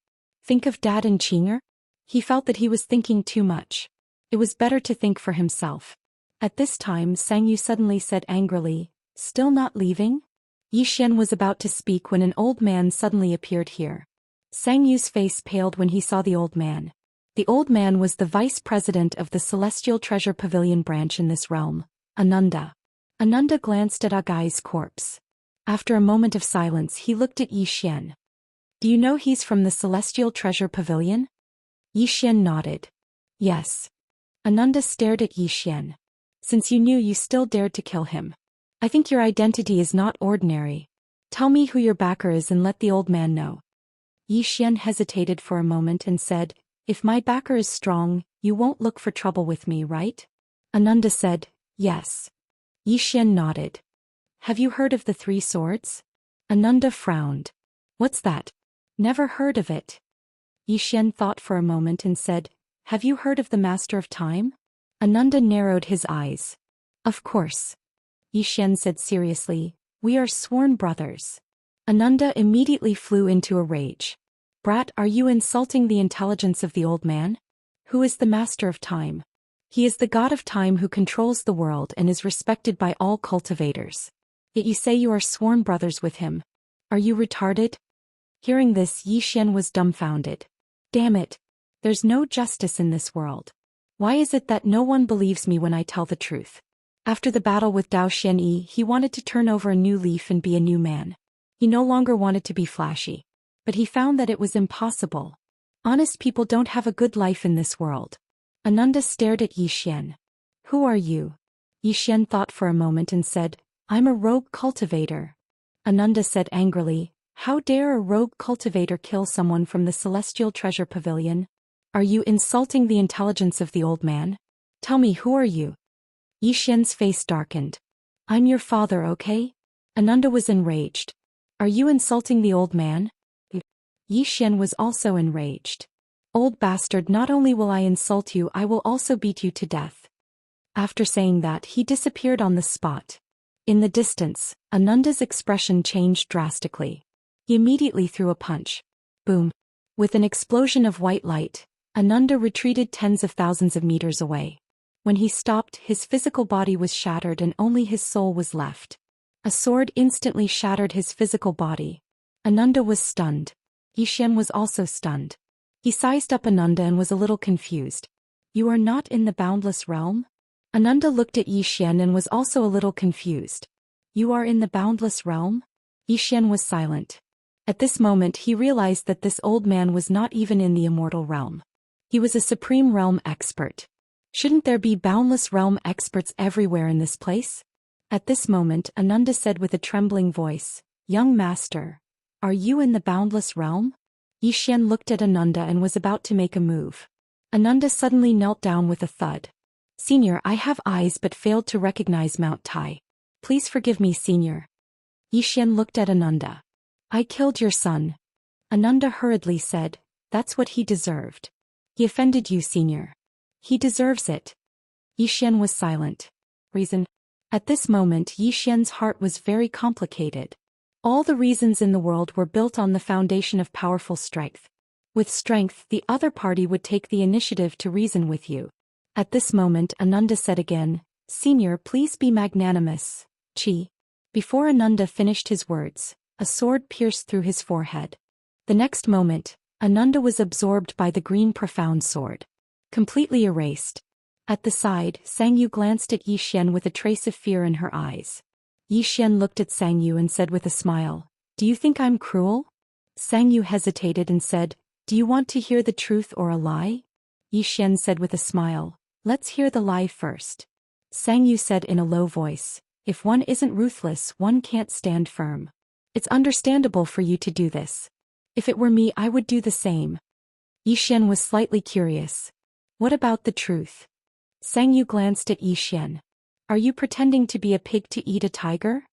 Think of Dad and Qing'er? He felt that he was thinking too much. It was better to think for himself. At this time, Sang Yu suddenly said angrily, still not leaving? Xian was about to speak when an old man suddenly appeared here. Sang Yu's face paled when he saw the old man. The old man was the vice president of the Celestial Treasure Pavilion branch in this realm, Ananda. Ananda glanced at Agai's corpse. After a moment of silence, he looked at Xian. Do you know he's from the Celestial Treasure Pavilion? Xian nodded. Yes. Ananda stared at Xian. Since you knew, you still dared to kill him. I think your identity is not ordinary. Tell me who your backer is and let the old man know. Xian hesitated for a moment and said, if my backer is strong, you won't look for trouble with me, right? Ananda said, yes. Xian nodded. Have you heard of the Three Swords? Ananda frowned. What's that? Never heard of it. Xian thought for a moment and said, have you heard of the Master of Time? Ananda narrowed his eyes. Of course. Xian said seriously, we are sworn brothers. Ananda immediately flew into a rage. Brat, are you insulting the intelligence of the old man? Who is the Master of Time? He is the god of time who controls the world and is respected by all cultivators. Yet you say you are sworn brothers with him. Are you retarded? Hearing this, Xian was dumbfounded. Damn it. There's no justice in this world. Why is it that no one believes me when I tell the truth? After the battle with Dao Xianyi, he wanted to turn over a new leaf and be a new man. He no longer wanted to be flashy. But he found that it was impossible. Honest people don't have a good life in this world. Ananda stared at Xian. Who are you? Xian thought for a moment and said, I'm a rogue cultivator. Ananda said angrily, how dare a rogue cultivator kill someone from the Celestial Treasure Pavilion? Are you insulting the intelligence of the old man? Tell me, who are you? Xian's face darkened. I'm your father, okay? Ananda was enraged. Are you insulting the old man? Xian was also enraged. Old bastard, not only will I insult you, I will also beat you to death. After saying that, he disappeared on the spot. In the distance, Ananda's expression changed drastically. He immediately threw a punch. Boom. With an explosion of white light, Ananda retreated tens of thousands of meters away. When he stopped, his physical body was shattered and only his soul was left. A sword instantly shattered his physical body. Ananda was stunned. Xian was also stunned. He sized up Ananda and was a little confused. You are not in the boundless realm? Ananda looked at Xian and was also a little confused. You are in the boundless realm? Xian was silent. At this moment he realized that this old man was not even in the immortal realm. He was a supreme realm expert. Shouldn't there be boundless realm experts everywhere in this place? At this moment Ananda said with a trembling voice, Young master, are you in the boundless realm? Xian looked at Ananda and was about to make a move. Ananda suddenly knelt down with a thud. Senior, I have eyes but failed to recognize Mount Tai. Please forgive me, Senior. Xian looked at Ananda. I killed your son. Ananda hurriedly said, that's what he deserved. He offended you, Senior. He deserves it. Xian was silent. Reason? At this moment Xian's heart was very complicated. All the reasons in the world were built on the foundation of powerful strength. With strength, the other party would take the initiative to reason with you. At this moment Ananda said again, Senior, please be magnanimous. Chi. Before Ananda finished his words, a sword pierced through his forehead. The next moment, Ananda was absorbed by the green profound sword. Completely erased. At the side, Sang Yu glanced at Xian with a trace of fear in her eyes. Xian looked at Sang Yu and said with a smile, Do you think I'm cruel? Sang Yu hesitated and said, Do you want to hear the truth or a lie? Xian said with a smile, Let's hear the lie first. Sang Yu said in a low voice, If one isn't ruthless, one can't stand firm. It's understandable for you to do this. If it were me, I would do the same. Xian was slightly curious. What about the truth? Sang Yu glanced at Xian. Are you pretending to be a pig to eat a tiger?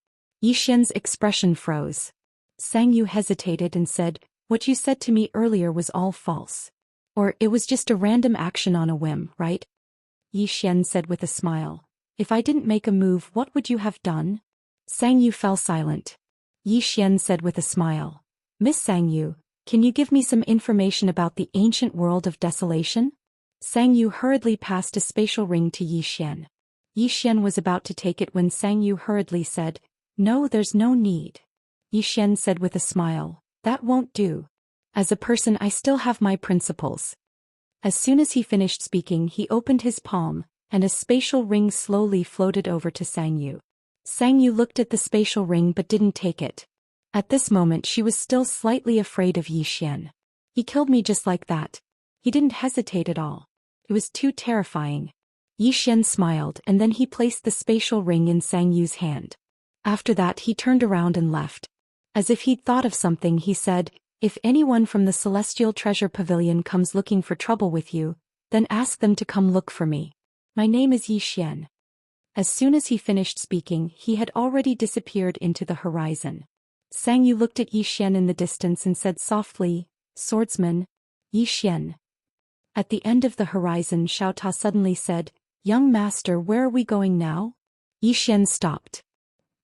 Xian's expression froze. Sang Yu hesitated and said, "What you said to me earlier was all false. Or it was just a random action on a whim, right?" Yi Xian said with a smile. "If I didn't make a move, what would you have done?" Sang Yu fell silent. Yi Xian said with a smile. "Miss Sang Yu, can you give me some information about the ancient world of desolation?" Sang Yu hurriedly passed a spatial ring to Yi Xian. Yi Xian was about to take it when Sang Yu hurriedly said, "No, there's no need." Yi Xian said with a smile, "That won't do. As a person, I still have my principles." As soon as he finished speaking, he opened his palm, and a spatial ring slowly floated over to Sang Yu. Sang Yu looked at the spatial ring but didn't take it. At this moment she was still slightly afraid of Yi Xian. He killed me just like that. He didn't hesitate at all. It was too terrifying. Yi Xian smiled and then he placed the spatial ring in Sang Yu's hand. After that he turned around and left. As if he'd thought of something, he said, "If anyone from the Celestial Treasure Pavilion comes looking for trouble with you, then ask them to come look for me. My name is Yi Xian." As soon as he finished speaking, he had already disappeared into the horizon. Sang Yu looked at Yi Xian in the distance and said softly, "Swordsman, Yi Xian." At the end of the horizon, Xiao Ta suddenly said, "Young master, where are we going now?" Yi Xian stopped.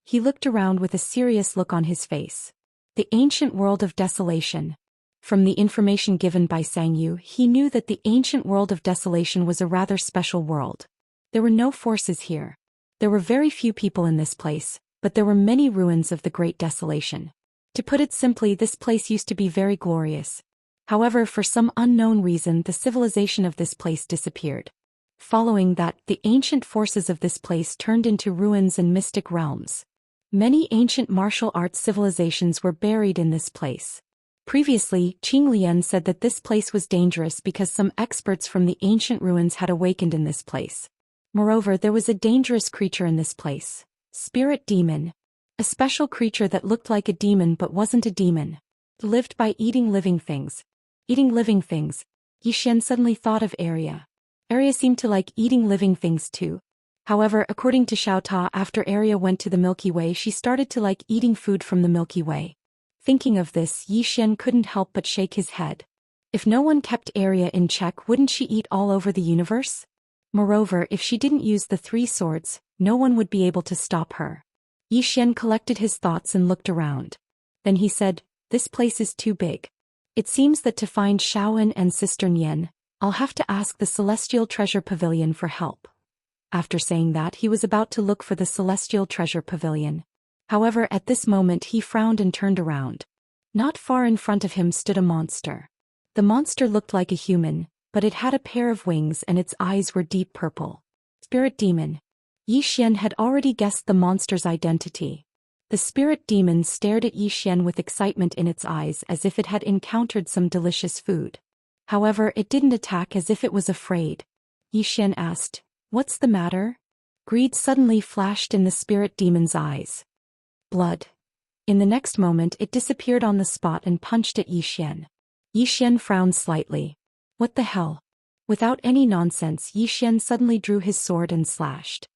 He looked around with a serious look on his face. The ancient world of desolation. From the information given by Sang Yu, he knew that the ancient world of desolation was a rather special world. There were no forces here. There were very few people in this place, but there were many ruins of the Great Desolation. To put it simply, this place used to be very glorious. However, for some unknown reason, the civilization of this place disappeared. Following that, the ancient forces of this place turned into ruins and mystic realms. Many ancient martial arts civilizations were buried in this place. Previously, Qing Lian said that this place was dangerous because some experts from the ancient ruins had awakened in this place. Moreover, there was a dangerous creature in this place. Spirit demon. A special creature that looked like a demon but wasn't a demon. Lived by eating living things. Eating living things. Yi Xian suddenly thought of Arya. Arya seemed to like eating living things too. However, according to Xiao Ta, after Arya went to the Milky Way, she started to like eating food from the Milky Way. Thinking of this, Yi Xian couldn't help but shake his head. If no one kept Arya in check, wouldn't she eat all over the universe? Moreover, if she didn't use the 3 swords, no one would be able to stop her. Yi Xian collected his thoughts and looked around. Then he said, "This place is too big. It seems that to find Shaoan and Sister Nian, I'll have to ask the Celestial Treasure Pavilion for help." After saying that, he was about to look for the Celestial Treasure Pavilion. However, at this moment he frowned and turned around. Not far in front of him stood a monster. The monster looked like a human, but it had a pair of wings and its eyes were deep purple. Spirit demon. Yi Xian had already guessed the monster's identity. The spirit demon stared at Yi Xian with excitement in its eyes as if it had encountered some delicious food. However, it didn't attack as if it was afraid. Yi Xian asked, "What's the matter?" Greed suddenly flashed in the spirit demon's eyes. Blood. In the next moment it disappeared on the spot and punched at Yi Xian. Yi Xian frowned slightly. What the hell? Without any nonsense, Yi Xian suddenly drew his sword and slashed.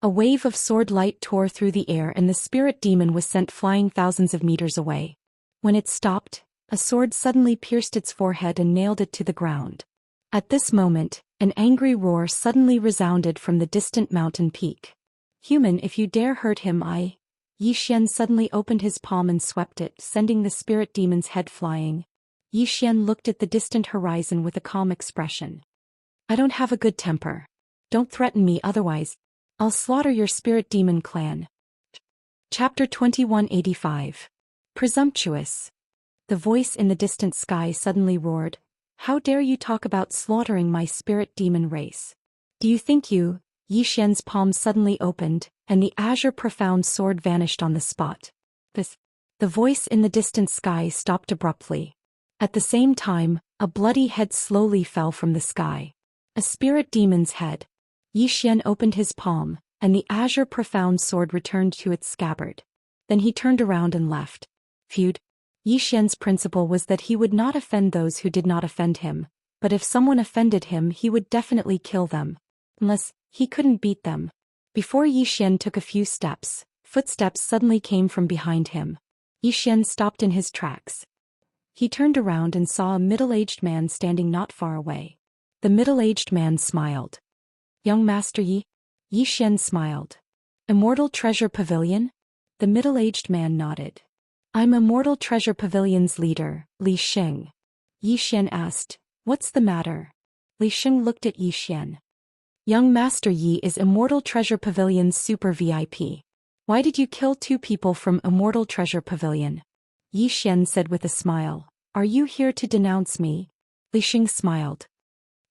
A wave of sword light tore through the air and the spirit demon was sent flying thousands of meters away. When it stopped, a sword suddenly pierced its forehead and nailed it to the ground. At this moment, an angry roar suddenly resounded from the distant mountain peak. "Human, if you dare hurt him, I..." Yi Xian suddenly opened his palm and swept it, sending the spirit demon's head flying. Yi Xian looked at the distant horizon with a calm expression. "I don't have a good temper. Don't threaten me, otherwise I'll slaughter your spirit demon clan." Chapter 2185. Presumptuous. The voice in the distant sky suddenly roared, "How dare you talk about slaughtering my spirit demon race? Do you think you..." Yi Xian's palm suddenly opened, and the azure profound sword vanished on the spot. The voice in the distant sky stopped abruptly. At the same time, a bloody head slowly fell from the sky. A spirit demon's head. Yi Xian opened his palm, and the azure profound sword returned to its scabbard. Then he turned around and left. Feud. Yi Xian's principle was that he would not offend those who did not offend him, but if someone offended him he would definitely kill them. Unless he couldn't beat them. Before Yi Xian took a few steps, footsteps suddenly came from behind him. Yi Xian stopped in his tracks. He turned around and saw a middle-aged man standing not far away. The middle-aged man smiled. Young Master Yi? Yi Xian smiled. Immortal Treasure Pavilion? The middle-aged man nodded. I'm Immortal Treasure Pavilion's leader, Li Xing. Yi Xian asked, what's the matter? Li Xing looked at Yi Xian. Young Master Yi is Immortal Treasure Pavilion's super VIP. Why did you kill 2 people from Immortal Treasure Pavilion? Yi Xian said with a smile. Are you here to denounce me? Li Xing smiled.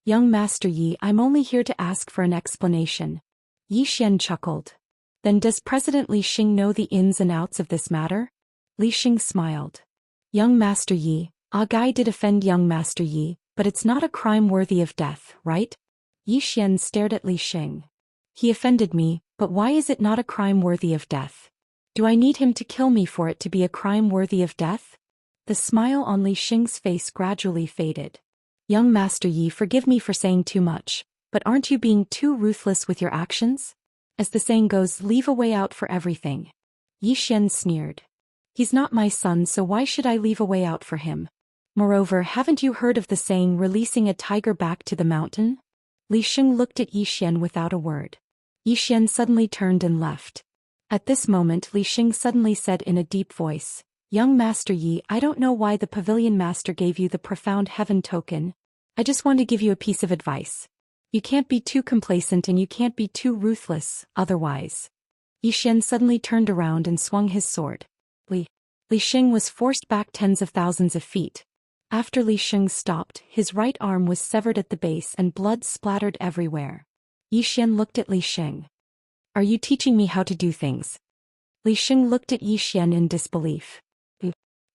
Young Master Yi, I'm only here to ask for an explanation. Yi Xian chuckled. Then does President Li Xing know the ins and outs of this matter? Li Xing smiled. Young Master Yi, a guy did offend Young Master Yi, but it's not a crime worthy of death, right? Yi Xian stared at Li Xing. He offended me, but why is it not a crime worthy of death? Do I need him to kill me for it to be a crime worthy of death? The smile on Li Xing's face gradually faded. Young Master Yi, forgive me for saying too much, but aren't you being too ruthless with your actions? As the saying goes, leave a way out for everything. Yi Xian sneered. He's not my son, so why should I leave a way out for him? Moreover, haven't you heard of the saying releasing a tiger back to the mountain? Li Xing looked at Yi Xian without a word. Yi Xian suddenly turned and left. At this moment Li Xing suddenly said in a deep voice, Young Master Yi, I don't know why the Pavilion Master gave you the Profound Heaven token. I just want to give you a piece of advice. You can't be too complacent and you can't be too ruthless, otherwise. Yi Xian suddenly turned around and swung his sword. Li Xing was forced back tens of thousands of feet. After Li Xing stopped, his right arm was severed at the base and blood splattered everywhere. Yi Xian looked at Li Xing. Are you teaching me how to do things? Li Xing looked at Yi Xian in disbelief.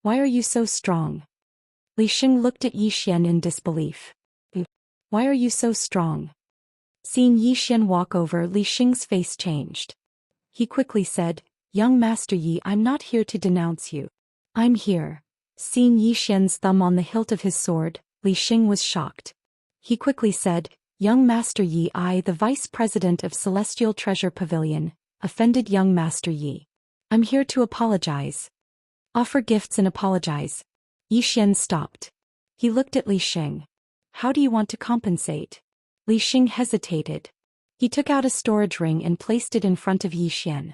Why are you so strong? Li Xing looked at Yi Xian in disbelief. Why are you so strong? Seeing Yi Xian walk over, Li Xing's face changed. He quickly said, Young Master Yi, I'm not here to denounce you. I'm here. Seeing Yi Xian's thumb on the hilt of his sword, Li Xing was shocked. He quickly said, Young Master Yi, I, the Vice President of Celestial Treasure Pavilion, offended Young Master Yi. I'm here to apologize. Offer gifts and apologize. Yi Xian stopped. He looked at Li Xing. How do you want to compensate? Li Xing hesitated. He took out a storage ring and placed it in front of Yi Xian.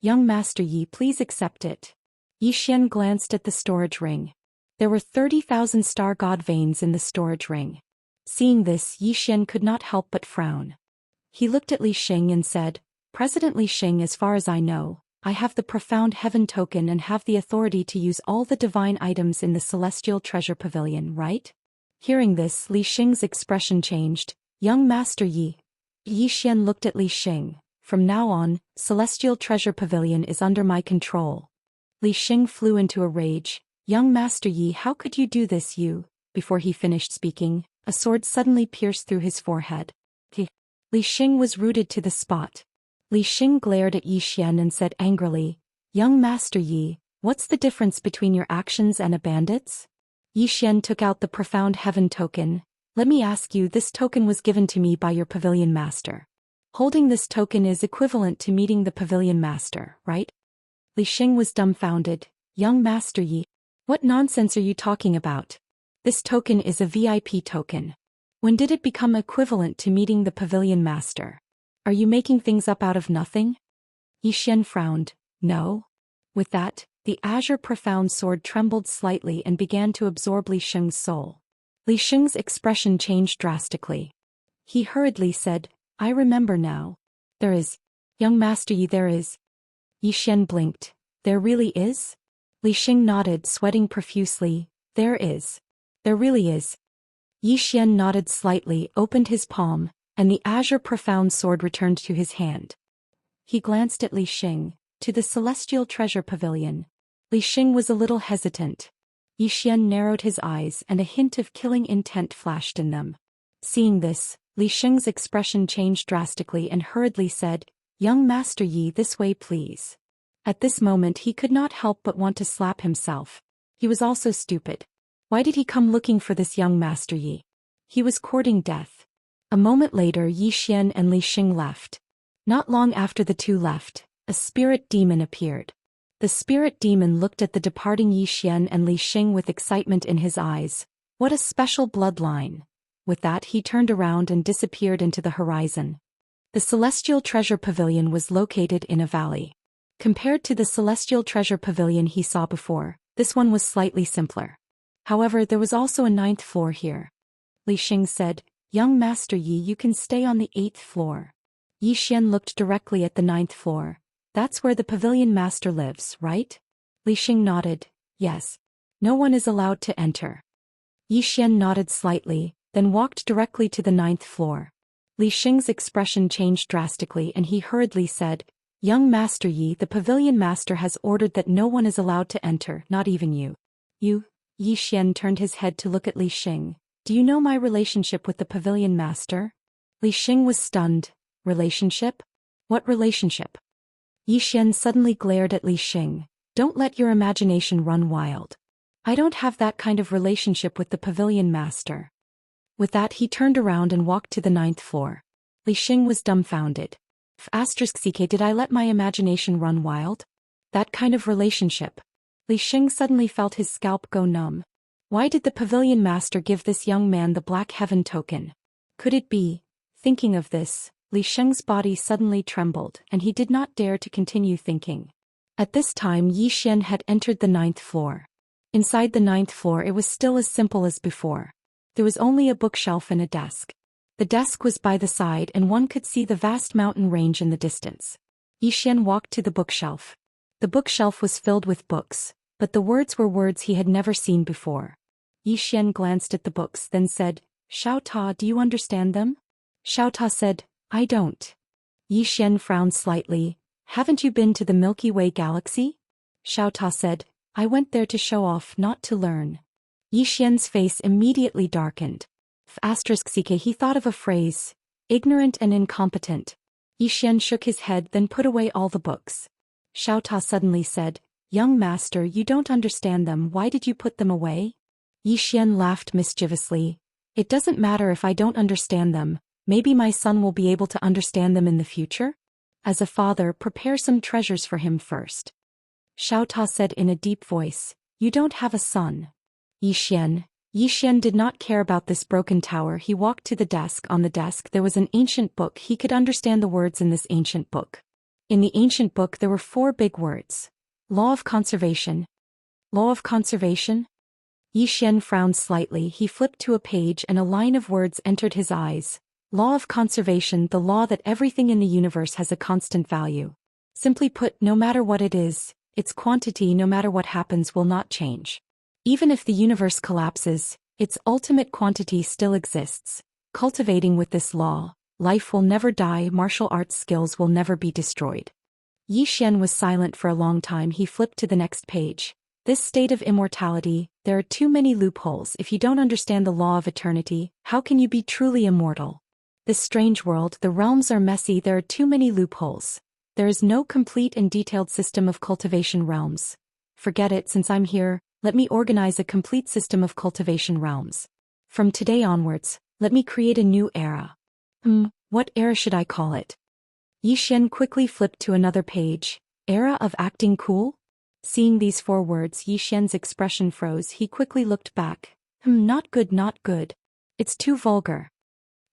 Young Master Yi, please accept it. Yi Xian glanced at the storage ring. There were 30,000 star god veins in the storage ring. Seeing this, Yi Xian could not help but frown. He looked at Li Xing and said, President Li Xing, as far as I know, I have the Profound Heaven token and have the authority to use all the divine items in the Celestial Treasure Pavilion, right? Hearing this, Li Xing's expression changed. Young Master Yi. Yi Xian looked at Li Xing. From now on, Celestial Treasure Pavilion is under my control. Li Xing flew into a rage. Young Master Yi, how could you do this, you? Before he finished speaking, a sword suddenly pierced through his forehead. Li Xing was rooted to the spot. Li Xing glared at Yi Xian and said angrily, Young Master Yi, what's the difference between your actions and a bandit's? Yi Xian took out the Profound Heaven token. Let me ask you, this token was given to me by your Pavilion Master. Holding this token is equivalent to meeting the Pavilion Master, right? Li Xing was dumbfounded. Young Master Yi, what nonsense are you talking about? This token is a VIP token. When did it become equivalent to meeting the Pavilion Master? Are you making things up out of nothing? Yi Xian frowned. No. With that, the azure profound sword trembled slightly and began to absorb Li Xing's soul. Li Xing's expression changed drastically. He hurriedly said, I remember now. There is. Young Master Yi, there is. Yi Xian blinked. There really is? Li Xing nodded, sweating profusely. There is. There really is. Yi Xian nodded slightly, opened his palm, and the azure profound sword returned to his hand. He glanced at Li Xing. To the Celestial Treasure Pavilion. Li Xing was a little hesitant. Yi Xian narrowed his eyes and a hint of killing intent flashed in them. Seeing this, Li Xing's expression changed drastically and hurriedly said, Young Master Yi, this way please. At this moment he could not help but want to slap himself. He was also stupid. Why did he come looking for this young Master Yi? He was courting death. A moment later Yi Xian and Li Xing left. Not long after the two left, a spirit demon appeared. The spirit demon looked at the departing Yi Xian and Li Xing with excitement in his eyes. What a special bloodline. With that he turned around and disappeared into the horizon. The Celestial Treasure Pavilion was located in a valley. Compared to the Celestial Treasure Pavilion he saw before, this one was slightly simpler. However, there was also a 9th floor here. Li Xing said, "Young Master Yi, you can stay on the 8th floor." Yi Xian looked directly at the 9th floor. That's where the pavilion master lives, right? Li Xing nodded, yes. No one is allowed to enter. Yi Xian nodded slightly, then walked directly to the 9th floor. Li Xing's expression changed drastically and he hurriedly said, "Young Master Yi, the pavilion master has ordered that no one is allowed to enter, not even you." "You?" Yi Xian turned his head to look at Li Xing. "Do you know my relationship with the pavilion master?" Li Xing was stunned. Relationship? What relationship? Yi Xian suddenly glared at Li Xing. "Don't let your imagination run wild. I don't have that kind of relationship with the pavilion master." With that he turned around and walked to the 9th floor. Li Xing was dumbfounded. **CK Did I let my imagination run wild? That kind of relationship? Li Xing suddenly felt his scalp go numb. Why did the pavilion master give this young man the Black Heaven token? Could it be? Thinking of this, Li Xing's body suddenly trembled and he did not dare to continue thinking. At this time Yi Xian had entered the 9th floor. Inside the 9th floor it was still as simple as before. There was only a bookshelf and a desk. The desk was by the side and one could see the vast mountain range in the distance. Yi Xian walked to the bookshelf. The bookshelf was filled with books, but the words were words he had never seen before. Yi Xian glanced at the books then said, "Xiao Ta, do you understand them?" Xiao Ta said, "I don't." Yi Xian frowned slightly. "Haven't you been to the Milky Way galaxy?" Xiao Ta said, "I went there to show off, not to learn." Yi Xian's face immediately darkened. **CK He thought of a phrase, ignorant and incompetent. Yi Xian shook his head then put away all the books. Xiao Ta suddenly said, "Young master, you don't understand them, why did you put them away?" Yi Xian laughed mischievously. "It doesn't matter if I don't understand them, maybe my son will be able to understand them in the future? As a father, prepare some treasures for him first." Xiao Ta said in a deep voice, "You don't have a son." Yi Xian did not care about this broken tower. He walked to the desk. On the desk there was an ancient book. He could understand the words in this ancient book. In the ancient book there were 4 big words. Law of conservation. Law of conservation? Yi Xian frowned slightly. He flipped to a page and a line of words entered his eyes. Law of conservation, the law that everything in the universe has a constant value. Simply put, no matter what it is, its quantity no matter what happens will not change. Even if the universe collapses, its ultimate quantity still exists. Cultivating with this law, life will never die, martial arts skills will never be destroyed. Yi Xian was silent for a long time. He flipped to the next page. This state of immortality, there are too many loopholes. If you don't understand the law of eternity, how can you be truly immortal? This strange world, the realms are messy, there are too many loopholes. There is no complete and detailed system of cultivation realms. Forget it, since I'm here, let me organize a complete system of cultivation realms. From today onwards, let me create a new era. What era should I call it? Yi Xian quickly flipped to another page. Era of acting cool? Seeing these 4 words, Yi Xian's expression froze. He quickly looked back. Not good, not good. It's too vulgar.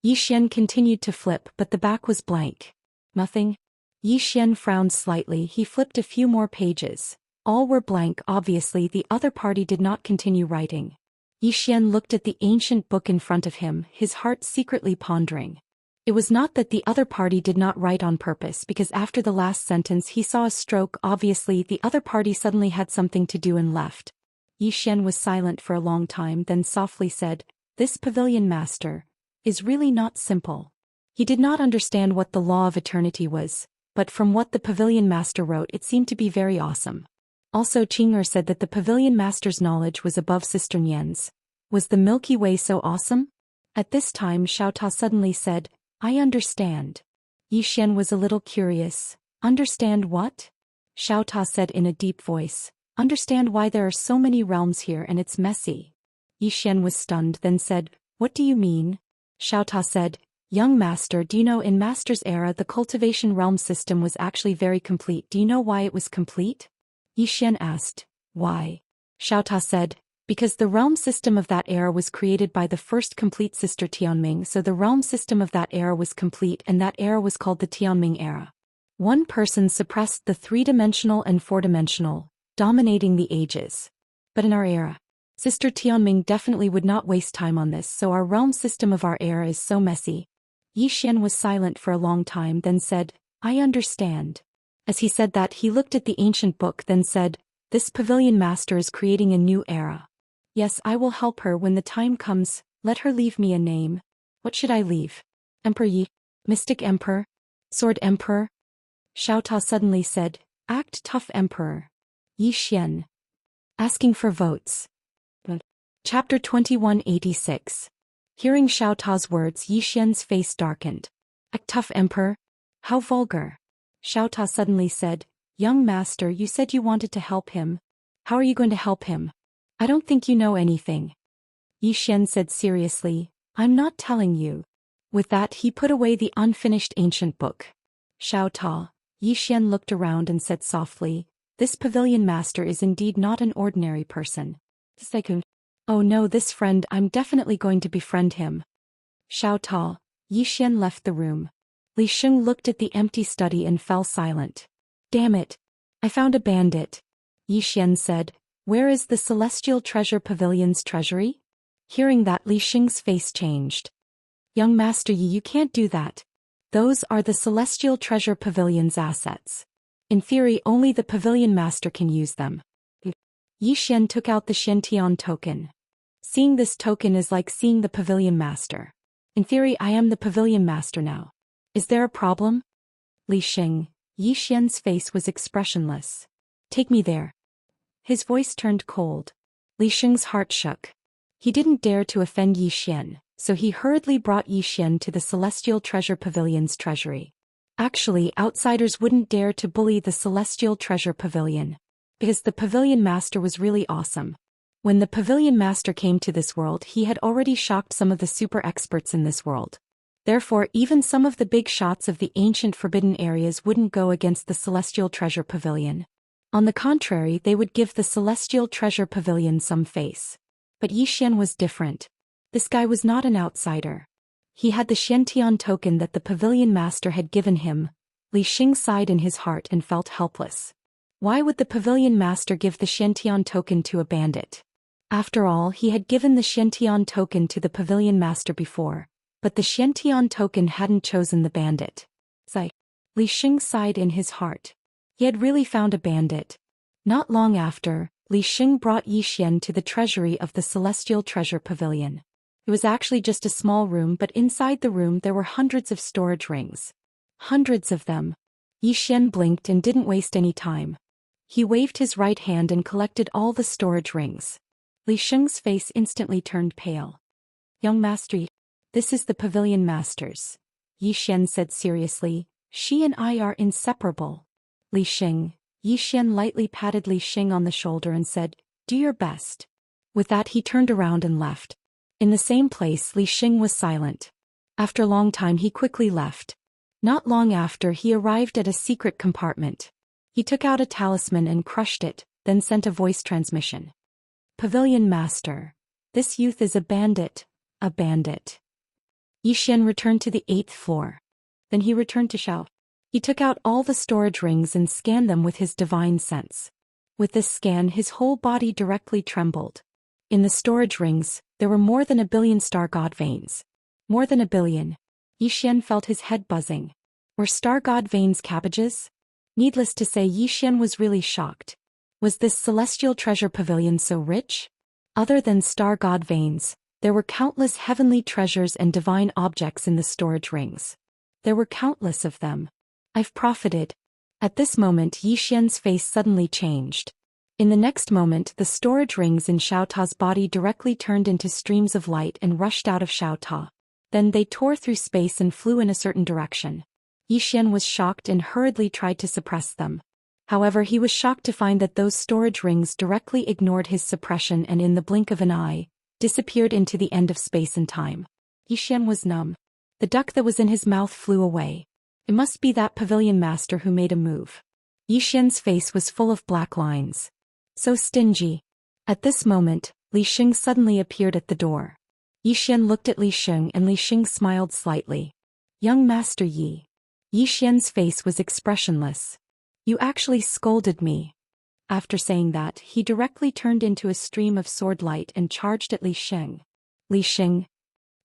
Yi Xian continued to flip, but the back was blank. Nothing? Yi Xian frowned slightly. He flipped a few more pages. All were blank. Obviously the other party did not continue writing. Yi Xian looked at the ancient book in front of him, his heart secretly pondering. It was not that the other party did not write on purpose, because after the last sentence he saw a stroke. Obviously the other party suddenly had something to do and left. Yi Xian was silent for a long time, then softly said, "This pavilion master is really not simple." He did not understand what the law of eternity was, but from what the pavilion master wrote it seemed to be very awesome. Also Qing'er said that the pavilion master's knowledge was above Sister Nian's. Was the Milky Way so awesome? At this time Xiao Ta suddenly said, "I understand." Yi Xian was a little curious. Understand what? Xiao Ta said in a deep voice. Understand why there are so many realms here and it's messy. Yi Xian was stunned, then said, "What do you mean?" Xiao Ta said, "Young master, do you know in master's era the cultivation realm system was actually very complete. Do you know why it was complete? Xian asked. Why? Xiaota said, because the realm system of that era was created by the first complete sister Tianming, so the realm system of that era was complete and that era was called the Tianming era. One person suppressed the three-dimensional and four-dimensional, dominating the ages. But in our era, Sister Tianming definitely would not waste time on this, so our realm system of our era is so messy. Xian was silent for a long time, then said, I understand. As he said that, he looked at the ancient book, then said, this pavilion master is creating a new era. Yes, I will help her when the time comes. Let her leave me a name. What should I leave? Emperor Yi? Mystic Emperor? Sword Emperor? Xiaota suddenly said, Act tough Emperor. Xian. Asking for votes. Chapter 2186. Hearing Xiaota's words, Xian's face darkened. Act tough Emperor? How vulgar. Xiaota suddenly said, Young master, you said you wanted to help him. How are you going to help him? I don't think you know anything. Xian said seriously, I'm not telling you. With that he put away the unfinished ancient book. Xiaota, Xian looked around and said softly, this pavilion master is indeed not an ordinary person. Oh no, this friend, I'm definitely going to befriend him. Xiaota, Xian left the room. Li Sheng looked at the empty study and fell silent. Damn it. I found a bandit. Xian said, where is the Celestial Treasure Pavilion's treasury? Hearing that, Li Sheng's face changed. Young Master Yi, you can't do that. Those are the Celestial Treasure Pavilion's assets. In theory, only the Pavilion Master can use them. Xian took out the Xiantian token. Seeing this token is like seeing the Pavilion Master. In theory, I am the Pavilion Master now. Is there a problem? Li Sheng, Xian's face was expressionless. Take me there. His voice turned cold. Li Sheng's heart shook. He didn't dare to offend Xian, so he hurriedly brought Xian to the Celestial Treasure Pavilion's treasury. Actually, outsiders wouldn't dare to bully the Celestial Treasure Pavilion, because the Pavilion Master was really awesome. When the Pavilion Master came to this world, he had already shocked some of the super experts in this world. Therefore, even some of the big shots of the ancient forbidden areas wouldn't go against the Celestial Treasure Pavilion. On the contrary, they would give the Celestial Treasure Pavilion some face. But Xian was different. This guy was not an outsider. He had the Xiantian token that the Pavilion Master had given him. Li Sheng sighed in his heart and felt helpless. Why would the Pavilion Master give the Xiantian token to a bandit? After all, he had given the Xiantian token to the Pavilion Master before, but the Xiantian token hadn't chosen the bandit. Li Sheng sighed in his heart. He had really found a bandit. Not long after, Li Sheng brought Xian to the treasury of the Celestial Treasure Pavilion. It was actually just a small room, but inside the room there were hundreds of storage rings. Hundreds of them. Xian blinked and didn't waste any time. He waved his right hand and collected all the storage rings. Li Sheng's face instantly turned pale. Young Master, this is the Pavilion Master's. Xian said seriously, she and I are inseparable. Li Sheng, Xian lightly patted Li Sheng on the shoulder and said, do your best. With that he turned around and left. In the same place, Li Sheng was silent. After a long time he quickly left. Not long after, he arrived at a secret compartment. He took out a talisman and crushed it, then sent a voice transmission. Pavilion Master. This youth is a bandit. A bandit. Xian returned to the 8th floor. Then he returned to Xiao. He took out all the storage rings and scanned them with his divine sense. With this scan, his whole body directly trembled. In the storage rings, there were more than 1 billion star god veins. More than 1 billion. Xian felt his head buzzing. Were star god veins cabbages? Needless to say, Xian was really shocked. Was this Celestial Treasure Pavilion so rich? Other than star god veins, there were countless heavenly treasures and divine objects in the storage rings. There were countless of them. I've profited. At this moment, Xian's face suddenly changed. In the next moment, the storage rings in Xiaota's body directly turned into streams of light and rushed out of Xiaota. Then they tore through space and flew in a certain direction. Xian was shocked and hurriedly tried to suppress them. However, he was shocked to find that those storage rings directly ignored his suppression and in the blink of an eye, disappeared into the end of space and time. Xian was numb. The duck that was in his mouth flew away. It must be that Pavilion Master who made a move. Yi Xian's face was full of black lines. So stingy. At this moment, Li Xing suddenly appeared at the door. Yi Xian looked at Li Xing and Li Xing smiled slightly. Young Master Yi. Yi Xian's face was expressionless. You actually scolded me. After saying that, he directly turned into a stream of sword light and charged at Li Xing. Li Xing.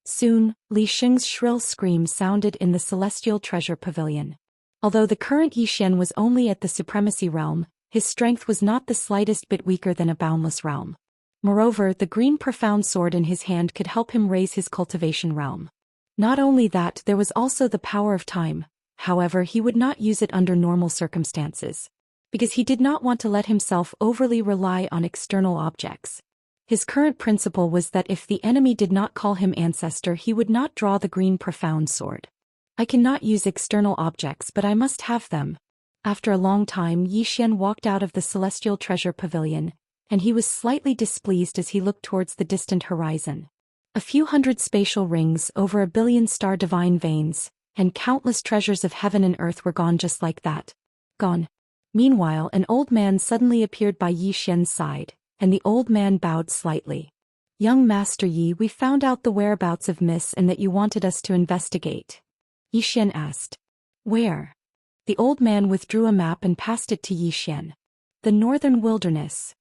Soon, Li Xing's shrill scream sounded in the Celestial Treasure Pavilion. Although the current Yi Xian was only at the Supremacy Realm, his strength was not the slightest bit weaker than a boundless realm. Moreover, the green profound sword in his hand could help him raise his cultivation realm. Not only that, there was also the power of time. However, he would not use it under normal circumstances, because he did not want to let himself overly rely on external objects. His current principle was that if the enemy did not call him ancestor, he would not draw the green profound sword. I cannot use external objects, but I must have them. After a long time, Yi Xian walked out of the Celestial Treasure Pavilion, and he was slightly displeased as he looked towards the distant horizon. A few hundred spatial rings, over 1 billion star divine veins, and countless treasures of heaven and earth were gone just like that. Gone. Meanwhile, an old man suddenly appeared by Yi Xian's side, and the old man bowed slightly. Young Master Yi, we found out the whereabouts of Miss and that you wanted us to investigate. Yi Xian asked. Where? The old man withdrew a map and passed it to Yi Xian. The northern wilderness.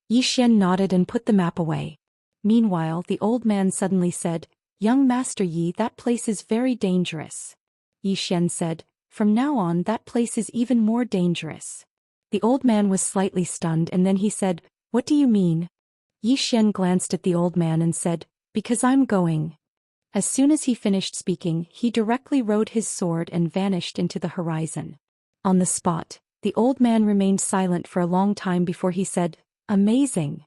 Yi Xian nodded and put the map away. Meanwhile, the old man suddenly said, Young Master Yi, that place is very dangerous. Yi Xian said, From now on that place is even more dangerous. The old man was slightly stunned and then he said, What do you mean? Yi Xian glanced at the old man and said, Because I'm going. As soon as he finished speaking, he directly rode his sword and vanished into the horizon. On the spot, the old man remained silent for a long time before he said, Amazing.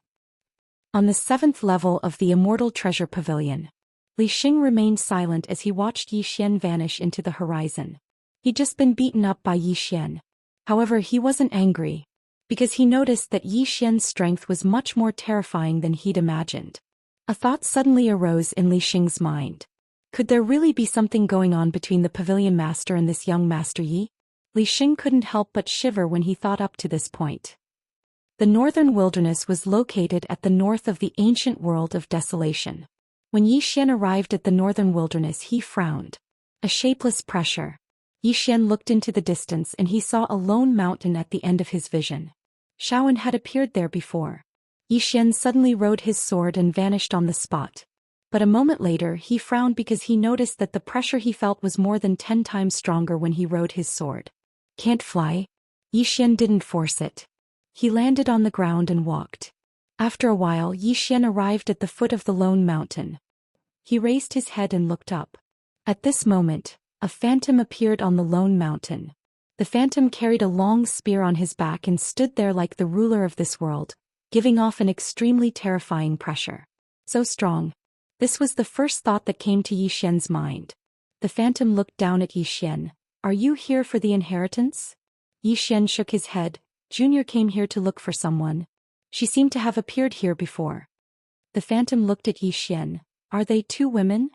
On the 7th level of the Immortal Treasure Pavilion, Li Xing remained silent as he watched Yi Xian vanish into the horizon. He'd just been beaten up by Yi Xian. However, he wasn't angry, because he noticed that Yi Xian's strength was much more terrifying than he'd imagined. A thought suddenly arose in Li Xing's mind. Could there really be something going on between the pavilion master and this young Master Yi? Li Xing couldn't help but shiver when he thought up to this point. The northern wilderness was located at the north of the ancient world of desolation. When Yi Xian arrived at the northern wilderness, he frowned. A shapeless pressure. Yi Xian looked into the distance and he saw a lone mountain at the end of his vision. Shaoan had appeared there before. Yi Xian suddenly rode his sword and vanished on the spot. But a moment later he frowned because he noticed that the pressure he felt was more than 10 times stronger when he rode his sword. Can't fly? Yi Xian didn't force it. He landed on the ground and walked. After a while, Yi Xian arrived at the foot of the lone mountain. He raised his head and looked up. At this moment, a phantom appeared on the lone mountain. The phantom carried a long spear on his back and stood there like the ruler of this world, giving off an extremely terrifying pressure. So strong. This was the first thought that came to Yi Xian's mind. The phantom looked down at Yi Xian. Are you here for the inheritance? Yi Xian shook his head. Junior came here to look for someone. She seemed to have appeared here before. The phantom looked at Yi Xian. Are they 2 women?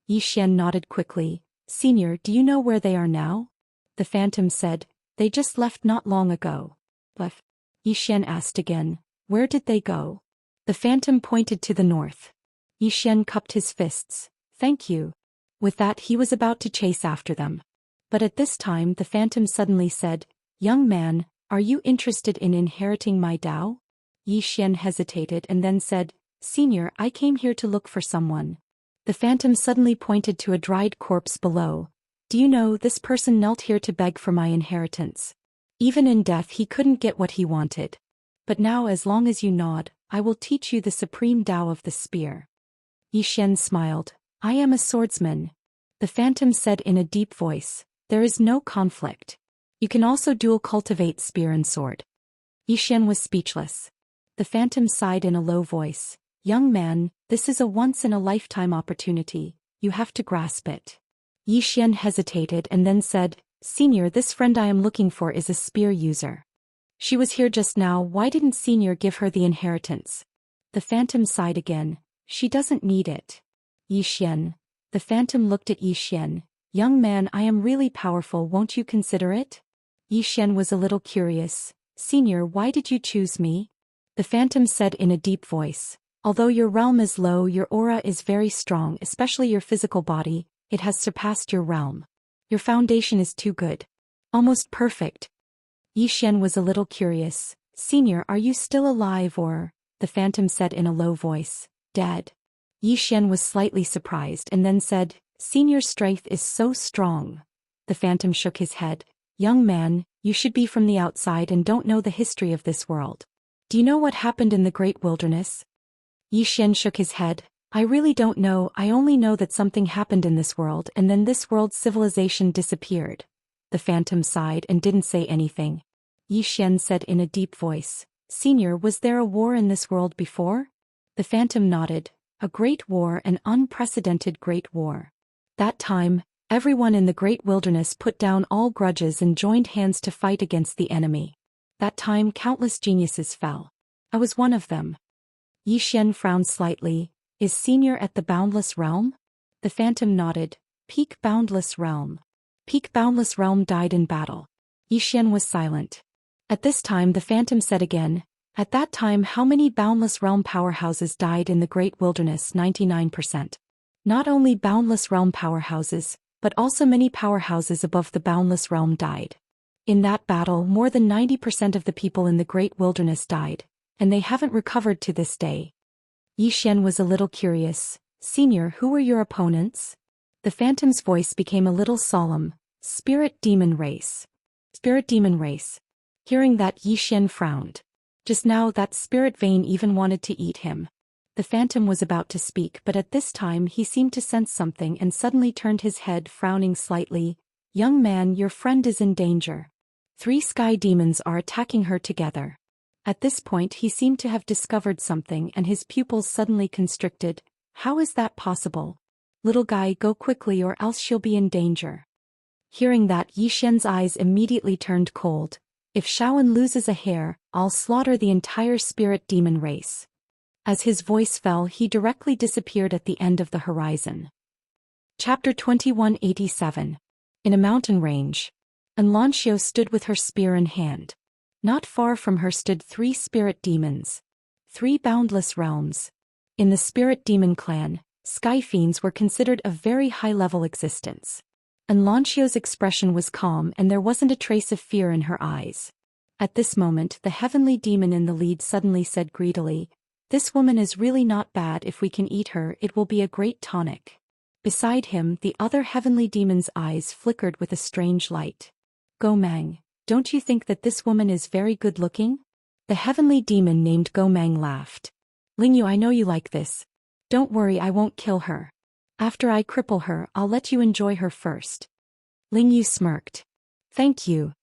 Yi Xian nodded quickly. Senior, do you know where they are now? The phantom said, They just left not long ago. Left? Yi Xian asked again. Where did they go? The phantom pointed to the north. Yi Xian cupped his fists. Thank you. With that he was about to chase after them. But at this time the phantom suddenly said, Young man, are you interested in inheriting my Dao? Yi Xian hesitated and then said, Senior, I came here to look for someone. The phantom suddenly pointed to a dried corpse below. Do you know, this person knelt here to beg for my inheritance. Even in death he couldn't get what he wanted. But now, as long as you nod, I will teach you the supreme Tao of the spear. Yi Xian smiled. I am a swordsman. The phantom said in a deep voice. There is no conflict. You can also dual cultivate spear and sword. Yi Xian was speechless. The phantom sighed in a low voice. Young man, this is a once-in-a-lifetime opportunity. You have to grasp it. Yi Xian hesitated and then said, Senior, this friend I am looking for is a spear user. She was here just now, why didn't Senior give her the inheritance? The phantom sighed again. She doesn't need it. Yi Xian. The phantom looked at Yi Xian. Young man, I am really powerful, won't you consider it? Yi Xian was a little curious. Senior, why did you choose me? The phantom said in a deep voice. Although your realm is low, your aura is very strong, especially your physical body. It has surpassed your realm. Your foundation is too good. Almost perfect. Yi Xian was a little curious. Senior, are you still alive or? The phantom said in a low voice. Dead. Yi Xian was slightly surprised and then said, Senior's strength is so strong. The phantom shook his head. Young man, you should be from the outside and don't know the history of this world. Do you know what happened in the great wilderness? Yi Xian shook his head. I really don't know, I only know that something happened in this world and then this world's civilization disappeared. The phantom sighed and didn't say anything. Yi Xian said in a deep voice. Senior, was there a war in this world before? The phantom nodded. A great war, an unprecedented great war. That time, everyone in the great wilderness put down all grudges and joined hands to fight against the enemy. That time countless geniuses fell. I was one of them. Yi Xian frowned slightly. Is Senior at the Boundless Realm? The phantom nodded. Peak Boundless Realm. Peak Boundless Realm died in battle. Yi Xian was silent. At this time the phantom said again, at that time how many Boundless Realm powerhouses died in the Great Wilderness? 99%. Not only Boundless Realm powerhouses, but also many powerhouses above the Boundless Realm died. In that battle more than 90% of the people in the Great Wilderness died, and they haven't recovered to this day. Yi Xian was a little curious. Senior, who were your opponents? The phantom's voice became a little solemn. Spirit Demon Race. Spirit Demon Race. Hearing that, Yi Xian frowned. Just now that spirit vein even wanted to eat him. The phantom was about to speak, but at this time he seemed to sense something and suddenly turned his head, frowning slightly. Young man, your friend is in danger. 3 sky demons are attacking her together. At this point he seemed to have discovered something and his pupils suddenly constricted. How is that possible? Little guy, go quickly or else she'll be in danger. Hearing that, Yi Xian's eyes immediately turned cold. If Shaoan loses a hair, I'll slaughter the entire spirit demon race. As his voice fell, he directly disappeared at the end of the horizon. Chapter 2187. In a mountain range. Xianxia stood with her spear in hand. Not far from her stood 3 spirit demons. 3 boundless realms. In the spirit demon clan, sky fiends were considered a very high-level existence. Xianxia's expression was calm and there wasn't a trace of fear in her eyes. At this moment the heavenly demon in the lead suddenly said greedily, this woman is really not bad. If we can eat her, it will be a great tonic. Beside him, the other heavenly demon's eyes flickered with a strange light. Gomang, don't you think that this woman is very good-looking? The heavenly demon named Gomang laughed. Lingyu, I know you like this. Don't worry, I won't kill her. After I cripple her, I'll let you enjoy her first. Lingyu smirked. Thank you.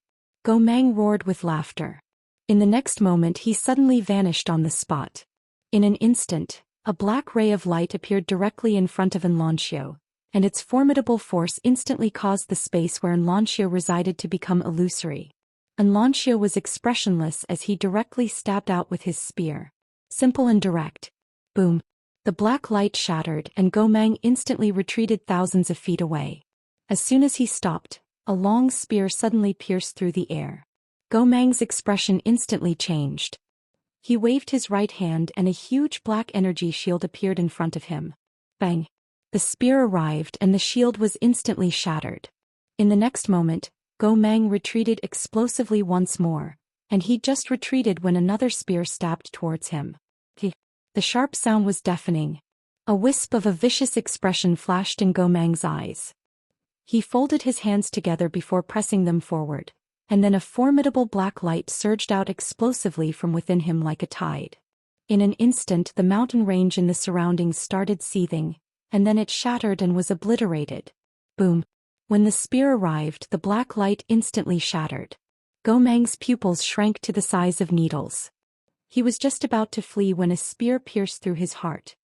Gomang roared with laughter. In the next moment he suddenly vanished on the spot. In an instant, a black ray of light appeared directly in front of Xianxia, and its formidable force instantly caused the space where Xianxia resided to become illusory. Xianxia was expressionless as he directly stabbed out with his spear. Simple and direct. Boom. The black light shattered and Gomang instantly retreated thousands of feet away. As soon as he stopped, a long spear suddenly pierced through the air. Gomang's expression instantly changed. He waved his right hand and a huge black energy shield appeared in front of him. Bang! The spear arrived and the shield was instantly shattered. In the next moment, Gomang retreated explosively once more, and he just retreated when another spear stabbed towards him. The sharp sound was deafening. A wisp of a vicious expression flashed in Gomang's eyes. He folded his hands together before pressing them forward, and then a formidable black light surged out explosively from within him like a tide. In an instant the mountain range in the surroundings started seething, and then it shattered and was obliterated. Boom! When the spear arrived, the black light instantly shattered. Gomang's pupils shrank to the size of needles. He was just about to flee when a spear pierced through his heart.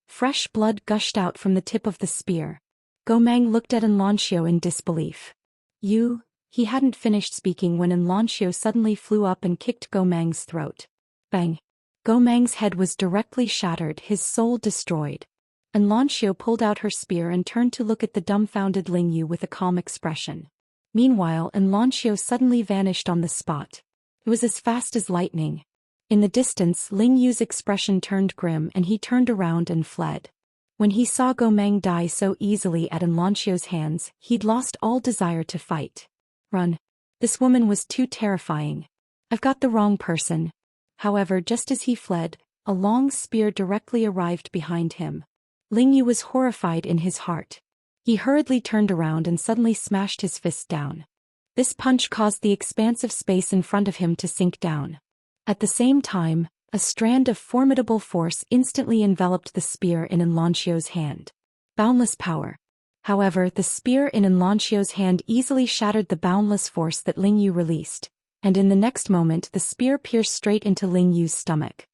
Fresh blood gushed out from the tip of the spear. Gomang looked at Xianxia in disbelief. You? He hadn't finished speaking when Xianxia suddenly flew up and kicked Gomang's throat. Bang! Gomang's head was directly shattered, his soul destroyed. Xianxia pulled out her spear and turned to look at the dumbfounded Lingyu with a calm expression. Meanwhile, Xianxia suddenly vanished on the spot. It was as fast as lightning. In the distance, Ling Yu's expression turned grim and he turned around and fled. When he saw Gomeng die so easily at Xianxia's hands, he'd lost all desire to fight. Run. This woman was too terrifying. I've got the wrong person. However, just as he fled, a long spear directly arrived behind him. Ling Yu was horrified in his heart. He hurriedly turned around and suddenly smashed his fist down. This punch caused the expansive space in front of him to sink down. At the same time, a strand of formidable force instantly enveloped the spear in Xianxia's hand. Boundless power. However, the spear in Xianxia's hand easily shattered the boundless force that Ling Yu released, and in the next moment the spear pierced straight into Ling Yu's stomach.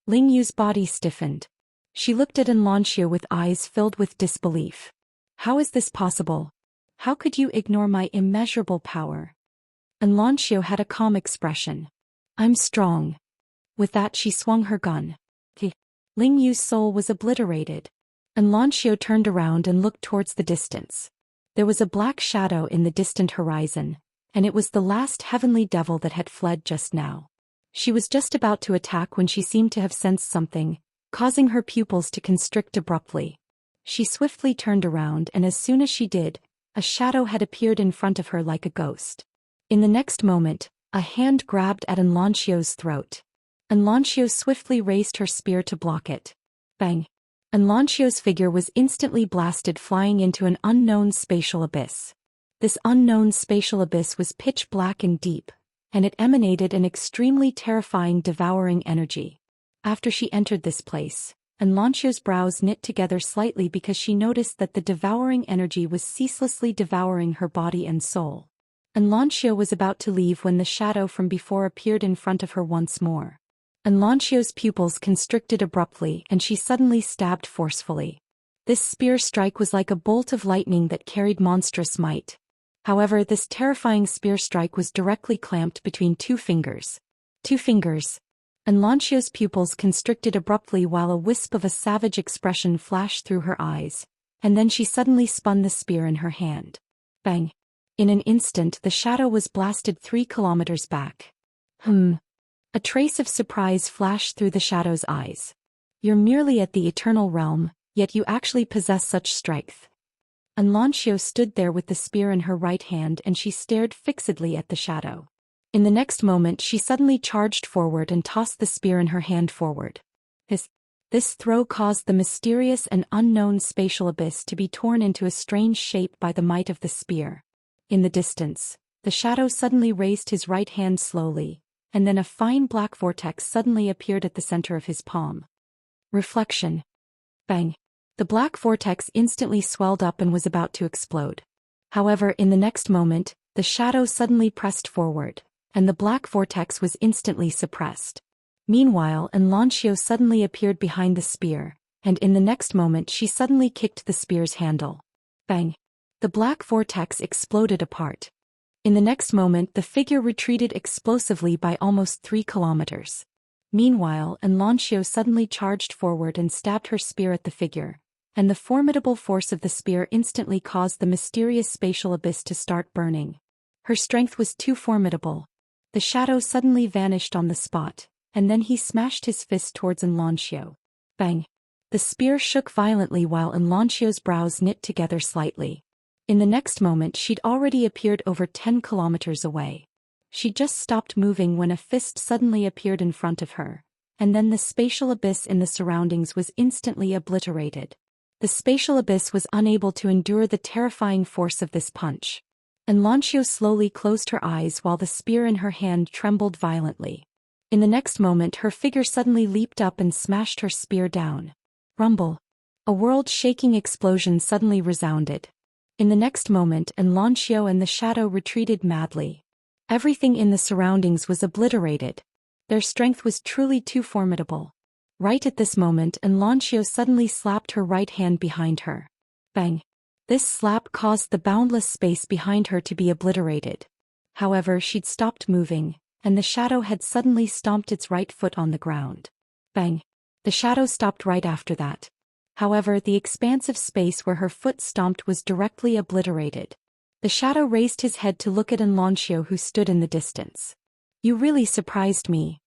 Ling Yu's body stiffened. She looked at Xianxia with eyes filled with disbelief. How is this possible? How could you ignore my immeasurable power? Xianxia had a calm expression. I'm strong. With that she swung her gun. Ling Yu's soul was obliterated. Xianxia turned around and looked towards the distance. There was a black shadow in the distant horizon, and it was the last heavenly devil that had fled just now. She was just about to attack when she seemed to have sensed something, causing her pupils to constrict abruptly. She swiftly turned around and as soon as she did, a shadow had appeared in front of her like a ghost. In the next moment, a hand grabbed at Xianxia's throat. Xianxia swiftly raised her spear to block it. Bang! Xianxia's figure was instantly blasted flying into an unknown spatial abyss. This unknown spatial abyss was pitch black and deep, and it emanated an extremely terrifying devouring energy. After she entered this place, Xianxia's brows knit together slightly because she noticed that the devouring energy was ceaselessly devouring her body and soul. Xianxia was about to leave when the shadow from before appeared in front of her once more. Xianxia's pupils constricted abruptly and she suddenly stabbed forcefully. This spear strike was like a bolt of lightning that carried monstrous might. However, this terrifying spear strike was directly clamped between two fingers. Xianxia's pupils constricted abruptly while a wisp of a savage expression flashed through her eyes, and then she suddenly spun the spear in her hand. Bang! In an instant the shadow was blasted 3 kilometers back. A trace of surprise flashed through the shadow's eyes. You're merely at the eternal realm, yet you actually possess such strength. Xianxia stood there with the spear in her right hand and she stared fixedly at the shadow. In the next moment she suddenly charged forward and tossed the spear in her hand forward. This throw caused the mysterious and unknown spatial abyss to be torn into a strange shape by the might of the spear. In the distance, the shadow suddenly raised his right hand slowly, and then a fine black vortex suddenly appeared at the center of his palm. Reflection. Bang! The black vortex instantly swelled up and was about to explode. However, in the next moment, the shadow suddenly pressed forward, and the black vortex was instantly suppressed. Meanwhile, Xianxia suddenly appeared behind the spear, and in the next moment she suddenly kicked the spear's handle. Bang! The black vortex exploded apart. In the next moment the figure retreated explosively by almost 3 kilometers. Meanwhile, Xianxia suddenly charged forward and stabbed her spear at the figure, and the formidable force of the spear instantly caused the mysterious spatial abyss to start burning. Her strength was too formidable. The shadow suddenly vanished on the spot, and then he smashed his fist towards Xianxia. Bang! The spear shook violently while Xianxia's brows knit together slightly. In the next moment she'd already appeared over 10 kilometers away. She just stopped moving when a fist suddenly appeared in front of her, and then the spatial abyss in the surroundings was instantly obliterated. The spatial abyss was unable to endure the terrifying force of this punch. Xianxia slowly closed her eyes while the spear in her hand trembled violently. In the next moment her figure suddenly leaped up and smashed her spear down. Rumble! A world-shaking explosion suddenly resounded. In the next moment Xianxia and the shadow retreated madly. Everything in the surroundings was obliterated. Their strength was truly too formidable. Right at this moment Xianxia suddenly slapped her right hand behind her. Bang! This slap caused the boundless space behind her to be obliterated. However, she'd stopped moving, and the shadow had suddenly stomped its right foot on the ground. Bang! The shadow stopped right after that. However, the expansive space where her foot stomped was directly obliterated. The shadow raised his head to look at Xianxia, who stood in the distance. You really surprised me.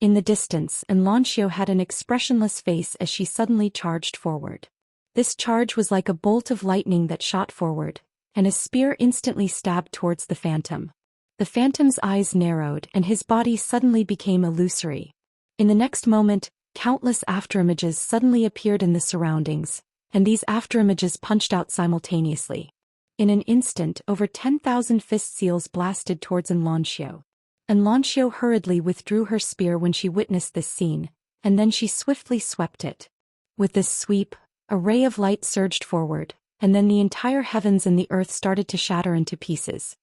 In the distance, Xianxia had an expressionless face as she suddenly charged forward. This charge was like a bolt of lightning that shot forward, and a spear instantly stabbed towards the phantom. The phantom's eyes narrowed and his body suddenly became illusory. In the next moment, countless afterimages suddenly appeared in the surroundings, and these afterimages punched out simultaneously. In an instant, over 10,000 fist seals blasted towards Xianxia. Xianxia hurriedly withdrew her spear when she witnessed this scene, and then she swiftly swept it. With this sweep, a ray of light surged forward, and then the entire heavens and the earth started to shatter into pieces.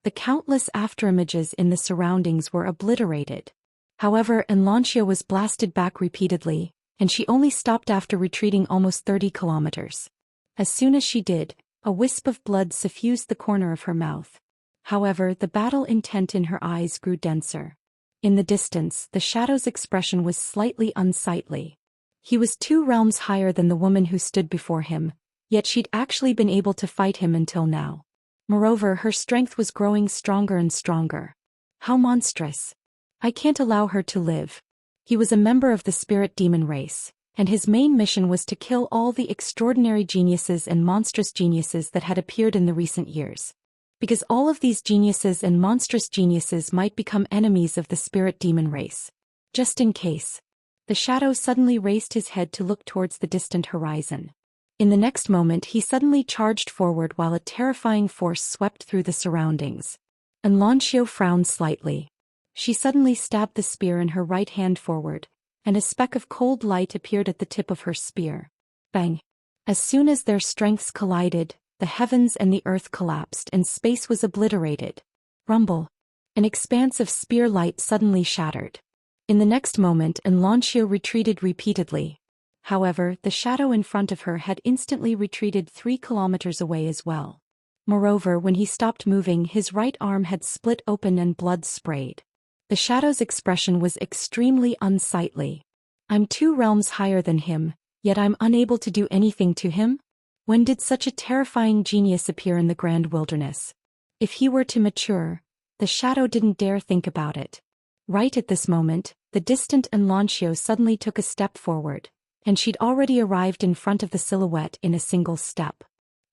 The countless afterimages in the surroundings were obliterated. However, Xianxia was blasted back repeatedly, and she only stopped after retreating almost 30 kilometers. As soon as she did, a wisp of blood suffused the corner of her mouth. However, the battle intent in her eyes grew denser. In the distance, the shadow's expression was slightly unsightly. He was 2 realms higher than the woman who stood before him, yet she'd actually been able to fight him until now. Moreover, her strength was growing stronger and stronger. How monstrous! I can't allow her to live. He was a member of the spirit demon race, and his main mission was to kill all the extraordinary geniuses and monstrous geniuses that had appeared in the recent years. Because all of these geniuses and monstrous geniuses might become enemies of the spirit demon race. Just in case. The shadow suddenly raised his head to look towards the distant horizon. In the next moment he suddenly charged forward while a terrifying force swept through the surroundings. Xianxia frowned slightly. She suddenly stabbed the spear in her right hand forward, and a speck of cold light appeared at the tip of her spear. Bang! As soon as their strengths collided, the heavens and the earth collapsed and space was obliterated. Rumble! An expanse of spear light suddenly shattered. In the next moment Xianxia retreated repeatedly. However, the shadow in front of her had instantly retreated 3 kilometers away as well. Moreover, when he stopped moving, his right arm had split open and blood sprayed. The shadow's expression was extremely unsightly. I'm 2 realms higher than him, yet I'm unable to do anything to him? When did such a terrifying genius appear in the grand wilderness? If he were to mature, the shadow didn't dare think about it. Right at this moment, the distant Xianxia suddenly took a step forward, and she'd already arrived in front of the silhouette in a single step.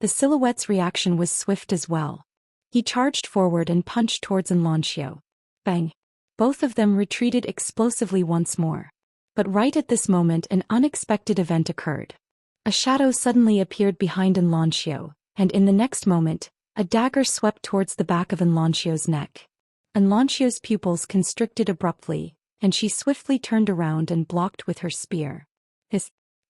The silhouette's reaction was swift as well. He charged forward and punched towards Xianxia. Bang! Both of them retreated explosively once more. But right at this moment an unexpected event occurred. A shadow suddenly appeared behind Xianxia, and in the next moment, a dagger swept towards the back of Xianxia's neck. Xianxia's pupils constricted abruptly, and she swiftly turned around and blocked with her spear.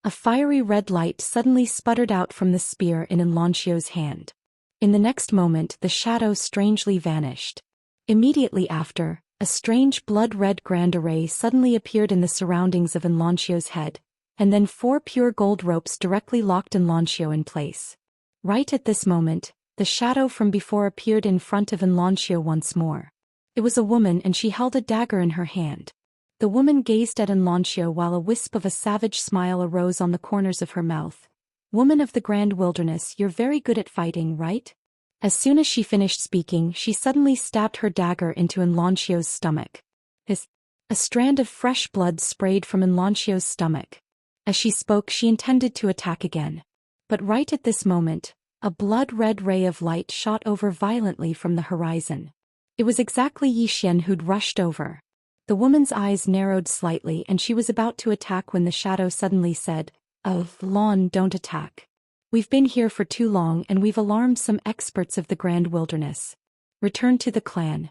A fiery red light suddenly sputtered out from the spear in Xianxia's hand. In the next moment the shadow strangely vanished. Immediately after, a strange blood-red grand array suddenly appeared in the surroundings of Xianxia's head, and then 4 pure gold ropes directly locked Xianxia in place. Right at this moment, the shadow from before appeared in front of Xianxia once more. It was a woman and she held a dagger in her hand. The woman gazed at Xianxia while a wisp of a savage smile arose on the corners of her mouth. Woman of the Grand Wilderness, you're very good at fighting, right? As soon as she finished speaking, she suddenly stabbed her dagger into Xianxia's stomach. A strand of fresh blood sprayed from Xianxia's stomach. As she spoke, she intended to attack again. But right at this moment, a blood-red ray of light shot over violently from the horizon. It was exactly Zhou Xian who'd rushed over. The woman's eyes narrowed slightly and she was about to attack when the shadow suddenly said, "Oh, Lan, don't attack. We've been here for too long and we've alarmed some experts of the Grand Wilderness. Return to the clan."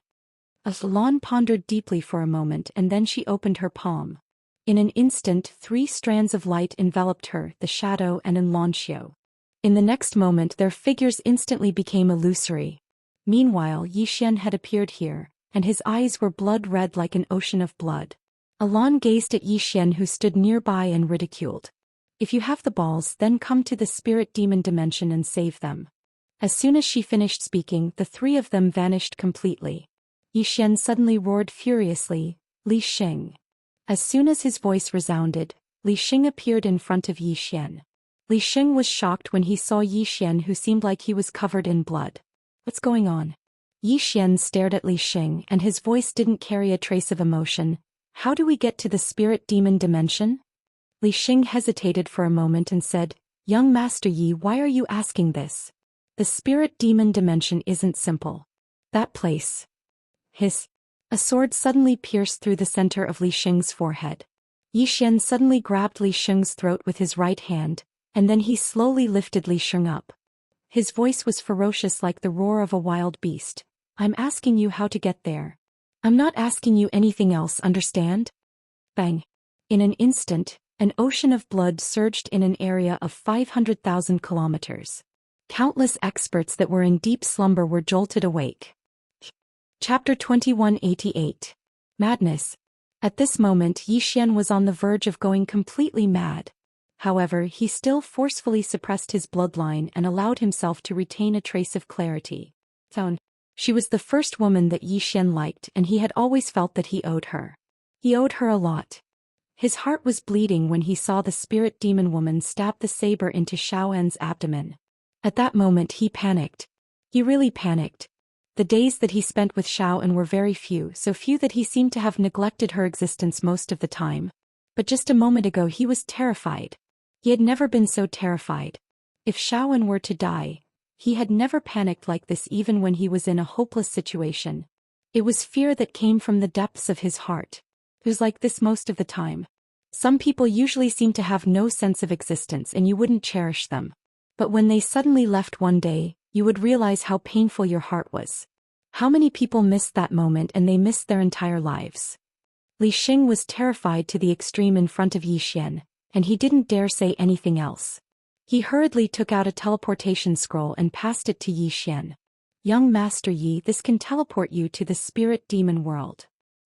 Lan pondered deeply for a moment and then she opened her palm. In an instant 3 strands of light enveloped her, the shadow and Xianxia. In the next moment their figures instantly became illusory. Meanwhile Zhou Xian had appeared here, and his eyes were blood-red like an ocean of blood. Lan gazed at Zhou Xian who stood nearby and ridiculed. "If you have the balls, then come to the spirit demon dimension and save them." As soon as she finished speaking, the 3 of them vanished completely. Zhou Xian suddenly roared furiously, "Li Xing!" As soon as his voice resounded, Li Xing appeared in front of Zhou Xian. Li Xing was shocked when he saw Zhou Xian who seemed like he was covered in blood. What's going on? Yi Xian stared at Li Xing and his voice didn't carry a trace of emotion. How do we get to the spirit demon dimension? Li Xing hesitated for a moment and said, Young Master Yi, why are you asking this? The spirit demon dimension isn't simple. That place. Hiss. A sword suddenly pierced through the center of Li Xing's forehead. Yi Xian suddenly grabbed Li Xing's throat with his right hand, and then he slowly lifted Li Xing up. His voice was ferocious like the roar of a wild beast. I'm asking you how to get there. I'm not asking you anything else, understand? Bang. In an instant, an ocean of blood surged in an area of 500,000 kilometers. Countless experts that were in deep slumber were jolted awake. Chapter 2188. Madness. At this moment Yi Xian was on the verge of going completely mad. However, he still forcefully suppressed his bloodline and allowed himself to retain a trace of clarity. She was the first woman that Yi Xian liked and he had always felt that he owed her. He owed her a lot. His heart was bleeding when he saw the spirit demon woman stab the saber into Xiaoan's abdomen. At that moment he panicked. He really panicked. The days that he spent with Xiaoan were very few, so few that he seemed to have neglected her existence most of the time. But just a moment ago he was terrified. He had never been so terrified. If Xiaoan were to die, he had never panicked like this even when he was in a hopeless situation. It was fear that came from the depths of his heart. It was like this most of the time. Some people usually seem to have no sense of existence and you wouldn't cherish them. But when they suddenly left one day, you would realize how painful your heart was. How many people missed that moment and they missed their entire lives. Li Xing was terrified to the extreme in front of Yi Xian, and he didn't dare say anything else. He hurriedly took out a teleportation scroll and passed it to Yi Xian. Young Master Yi, this can teleport you to the spirit demon world.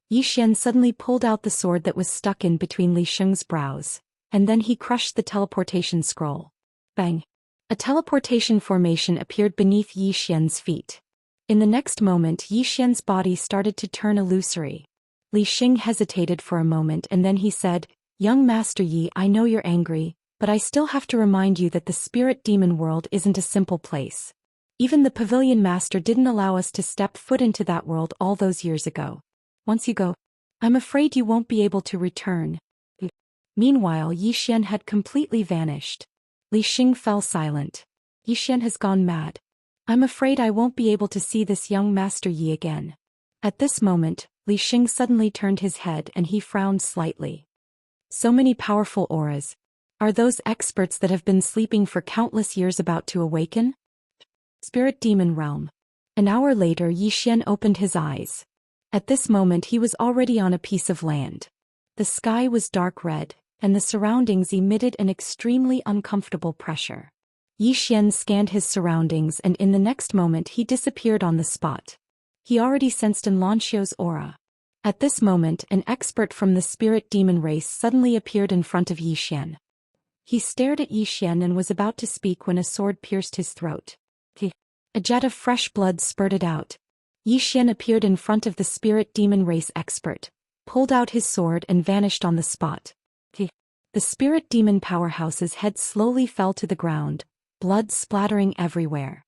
Yi Xian suddenly pulled out the sword that was stuck in between Li Xing's brows, and then he crushed the teleportation scroll. Bang! A teleportation formation appeared beneath Yi Xian's feet. In the next moment Yi Xian's body started to turn illusory. Li Xing hesitated for a moment and then he said, Young Master Yi, I know you're angry, but I still have to remind you that the spirit demon world isn't a simple place. Even the pavilion master didn't allow us to step foot into that world all those years ago. Once you go, I'm afraid you won't be able to return. Meanwhile Yi Xian had completely vanished. Li Xing fell silent. Yi Xian has gone mad. I'm afraid I won't be able to see this young Master Yi again. At this moment, Li Xing suddenly turned his head and he frowned slightly. So many powerful auras. Are those experts that have been sleeping for countless years about to awaken? Spirit Demon Realm. An hour later Yi Xian opened his eyes. At this moment he was already on a piece of land. The sky was dark red, and the surroundings emitted an extremely uncomfortable pressure. Yi Xian scanned his surroundings and in the next moment he disappeared on the spot. He already sensed Xianxia's aura. At this moment an expert from the spirit demon race suddenly appeared in front of Yi Xian. He stared at Yi Xian and was about to speak when a sword pierced his throat. A jet of fresh blood spurted out. Yi Xian appeared in front of the spirit demon race expert, pulled out his sword and vanished on the spot. The spirit demon powerhouse's head slowly fell to the ground, blood splattering everywhere.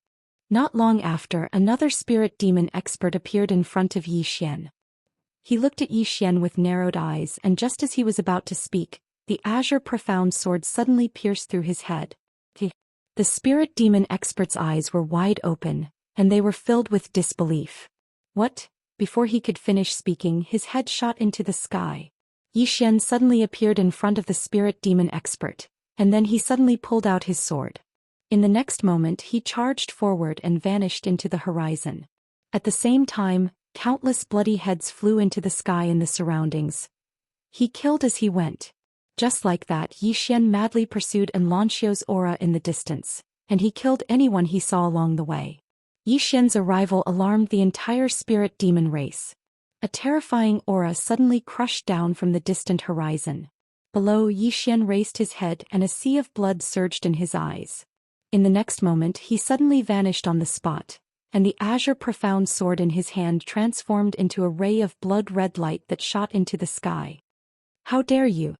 Not long after, another spirit demon expert appeared in front of Yi Xian. He looked at Yi Xian with narrowed eyes and just as he was about to speak, the azure profound sword suddenly pierced through his head. The spirit demon expert's eyes were wide open, and they were filled with disbelief. What? Before he could finish speaking, his head shot into the sky. Yi Xian suddenly appeared in front of the spirit demon expert, and then he suddenly pulled out his sword. In the next moment he charged forward and vanished into the horizon. At the same time, countless bloody heads flew into the sky in the surroundings. He killed as he went. Just like that Yi Xian madly pursued Xianxia's aura in the distance, and he killed anyone he saw along the way. Yi Xian's arrival alarmed the entire spirit demon race. A terrifying aura suddenly crushed down from the distant horizon. Below, Yi Xian raised his head and a sea of blood surged in his eyes. In the next moment he suddenly vanished on the spot, and the azure profound sword in his hand transformed into a ray of blood-red light that shot into the sky. How dare you!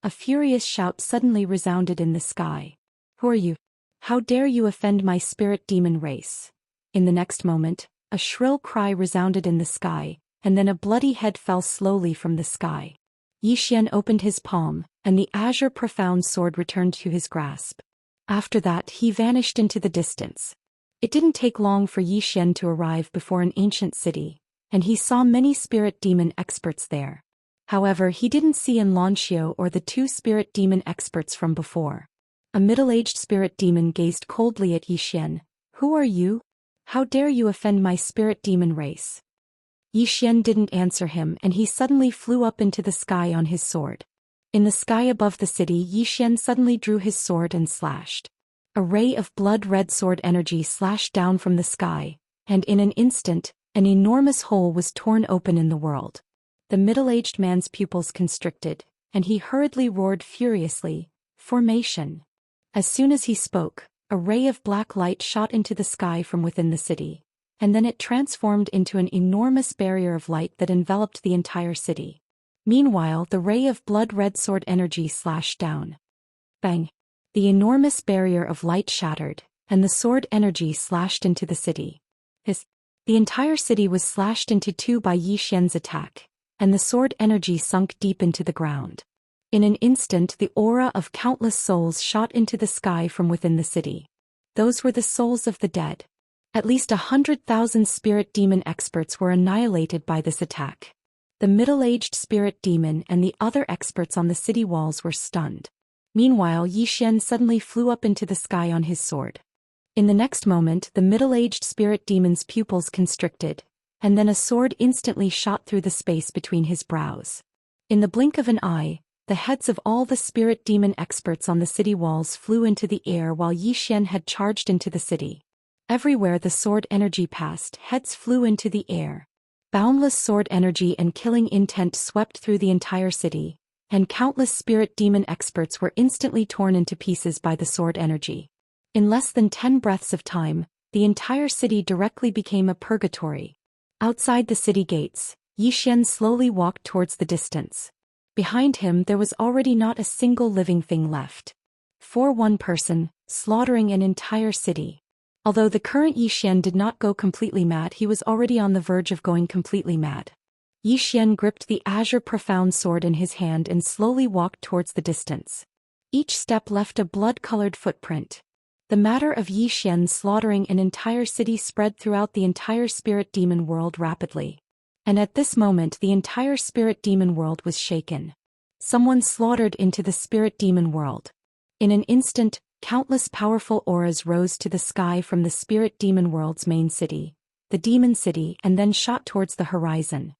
A furious shout suddenly resounded in the sky. Who are you? How dare you offend my spirit demon race? In the next moment, a shrill cry resounded in the sky, and then a bloody head fell slowly from the sky. Xian opened his palm, and the azure profound sword returned to his grasp. After that he vanished into the distance. It didn't take long for Xian to arrive before an ancient city, and he saw many spirit demon experts there. However, he didn't see Xianxia or the two spirit demon experts from before. A middle-aged spirit demon gazed coldly at Xian. "Who are you? How dare you offend my spirit demon race?" Xian didn't answer him, and he suddenly flew up into the sky on his sword. In the sky above the city, Xian suddenly drew his sword and slashed. A ray of blood-red sword energy slashed down from the sky, and in an instant, an enormous hole was torn open in the world. The middle-aged man's pupils constricted, and he hurriedly roared furiously, "Formation!" As soon as he spoke, a ray of black light shot into the sky from within the city, and then it transformed into an enormous barrier of light that enveloped the entire city. Meanwhile, the ray of blood-red sword energy slashed down. Bang! The enormous barrier of light shattered, and the sword energy slashed into the city. The entire city was slashed into two by Xian's attack, and the sword energy sunk deep into the ground. In an instant, the aura of countless souls shot into the sky from within the city. Those were the souls of the dead. At least 100,000 spirit demon experts were annihilated by this attack. The middle-aged spirit demon and the other experts on the city walls were stunned. Meanwhile, Xian suddenly flew up into the sky on his sword. In the next moment, the middle-aged spirit demon's pupils constricted, and then a sword instantly shot through the space between his brows. In the blink of an eye, the heads of all the spirit demon experts on the city walls flew into the air while Xian had charged into the city. Everywhere the sword energy passed, heads flew into the air. Boundless sword energy and killing intent swept through the entire city, and countless spirit demon experts were instantly torn into pieces by the sword energy. In less than 10 breaths of time, the entire city directly became a purgatory. Outside the city gates, Xian slowly walked towards the distance. Behind him there was already not a single living thing left. For one person, slaughtering an entire city. Although the current Xian did not go completely mad, he was already on the verge of going completely mad. Xian gripped the azure profound sword in his hand and slowly walked towards the distance. Each step left a blood-colored footprint. The matter of Xian slaughtering an entire city spread throughout the entire spirit demon world rapidly. And at this moment the entire spirit demon world was shaken. Someone slaughtered into the spirit demon world. In an instant, countless powerful auras rose to the sky from the spirit demon world's main city, the demon city, and then shot towards the horizon.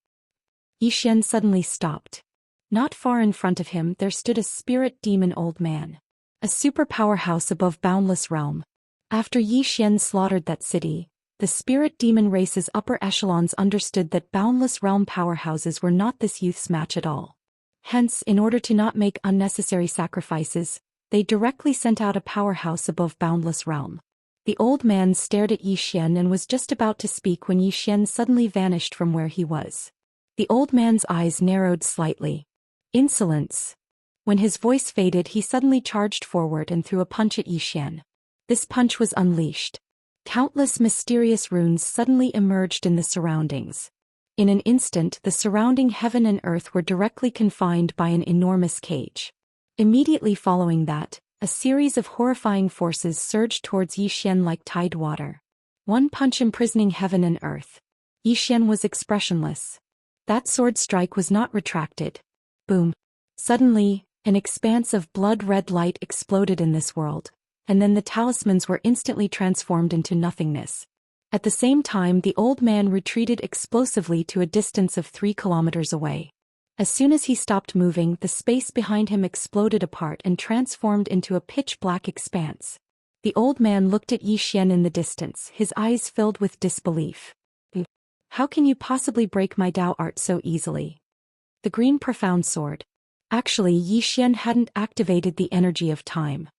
Xian suddenly stopped. Not far in front of him there stood a spirit demon old man. A super powerhouse above boundless realm. After Xian slaughtered that city, the spirit demon race's upper echelons understood that boundless realm powerhouses were not this youth's match at all. Hence, in order to not make unnecessary sacrifices, they directly sent out a powerhouse above boundless realm. The old man stared at Xian and was just about to speak when Xian suddenly vanished from where he was. The old man's eyes narrowed slightly. Insolence. When his voice faded, he suddenly charged forward and threw a punch at Xian. This punch was unleashed. Countless mysterious runes suddenly emerged in the surroundings. In an instant, the surrounding heaven and earth were directly confined by an enormous cage. Immediately following that, a series of horrifying forces surged towards Xian like tide water. One punch imprisoning heaven and earth. Xian was expressionless. That sword strike was not retracted. Boom. Suddenly, an expanse of blood-red light exploded in this world, and then the talismans were instantly transformed into nothingness. At the same time, the old man retreated explosively to a distance of 3 kilometers away. As soon as he stopped moving, the space behind him exploded apart and transformed into a pitch-black expanse. The old man looked at Xian in the distance, his eyes filled with disbelief. How can you possibly break my Dao art so easily? The green profound sword. Actually, Xian hadn't activated the energy of time.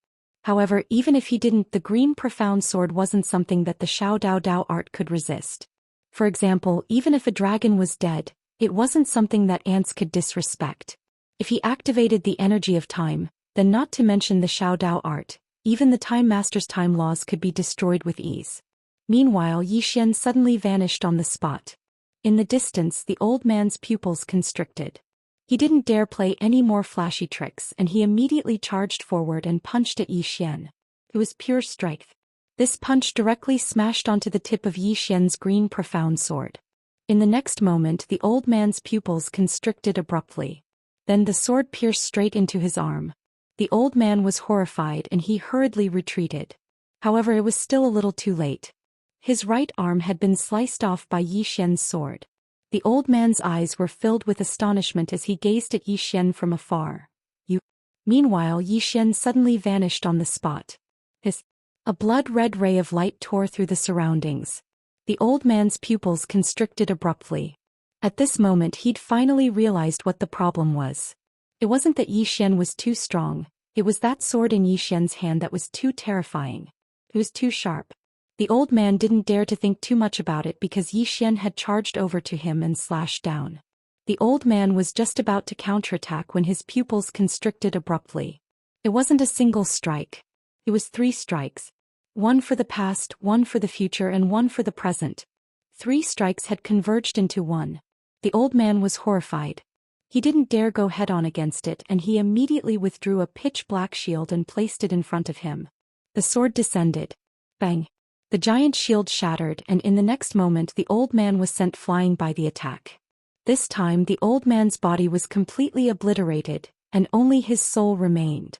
However, even if he didn't, the green profound sword wasn't something that the Shao Dao art could resist. For example, even if a dragon was dead, it wasn't something that ants could disrespect. If he activated the energy of time, then not to mention the Shao Dao art, even the Time Master's time laws could be destroyed with ease. Meanwhile, Yi Xian suddenly vanished on the spot. In the distance, the old man's pupils constricted. He didn't dare play any more flashy tricks, and he immediately charged forward and punched at Yi Xian. It was pure strength. This punch directly smashed onto the tip of Yi Xian's green profound sword. In the next moment, the old man's pupils constricted abruptly. Then the sword pierced straight into his arm. The old man was horrified and he hurriedly retreated. However, it was still a little too late. His right arm had been sliced off by Yi Xian's sword. The old man's eyes were filled with astonishment as he gazed at Yi Xian from afar. Meanwhile, Yi Xian suddenly vanished on the spot. A blood-red ray of light tore through the surroundings. The old man's pupils constricted abruptly. At this moment, he'd finally realized what the problem was. It wasn't that Yi Xian was too strong, it was that sword in Yi Xian's hand that was too terrifying. It was too sharp. The old man didn't dare to think too much about it because Yi Xian had charged over to him and slashed down. The old man was just about to counterattack when his pupils constricted abruptly. It wasn't a single strike. It was 3 strikes. One for the past, one for the future, and one for the present. 3 strikes had converged into one. The old man was horrified. He didn't dare go head-on against it, and he immediately withdrew a pitch-black shield and placed it in front of him. The sword descended. Bang! The giant shield shattered, and in the next moment the old man was sent flying by the attack. This time the old man's body was completely obliterated, and only his soul remained.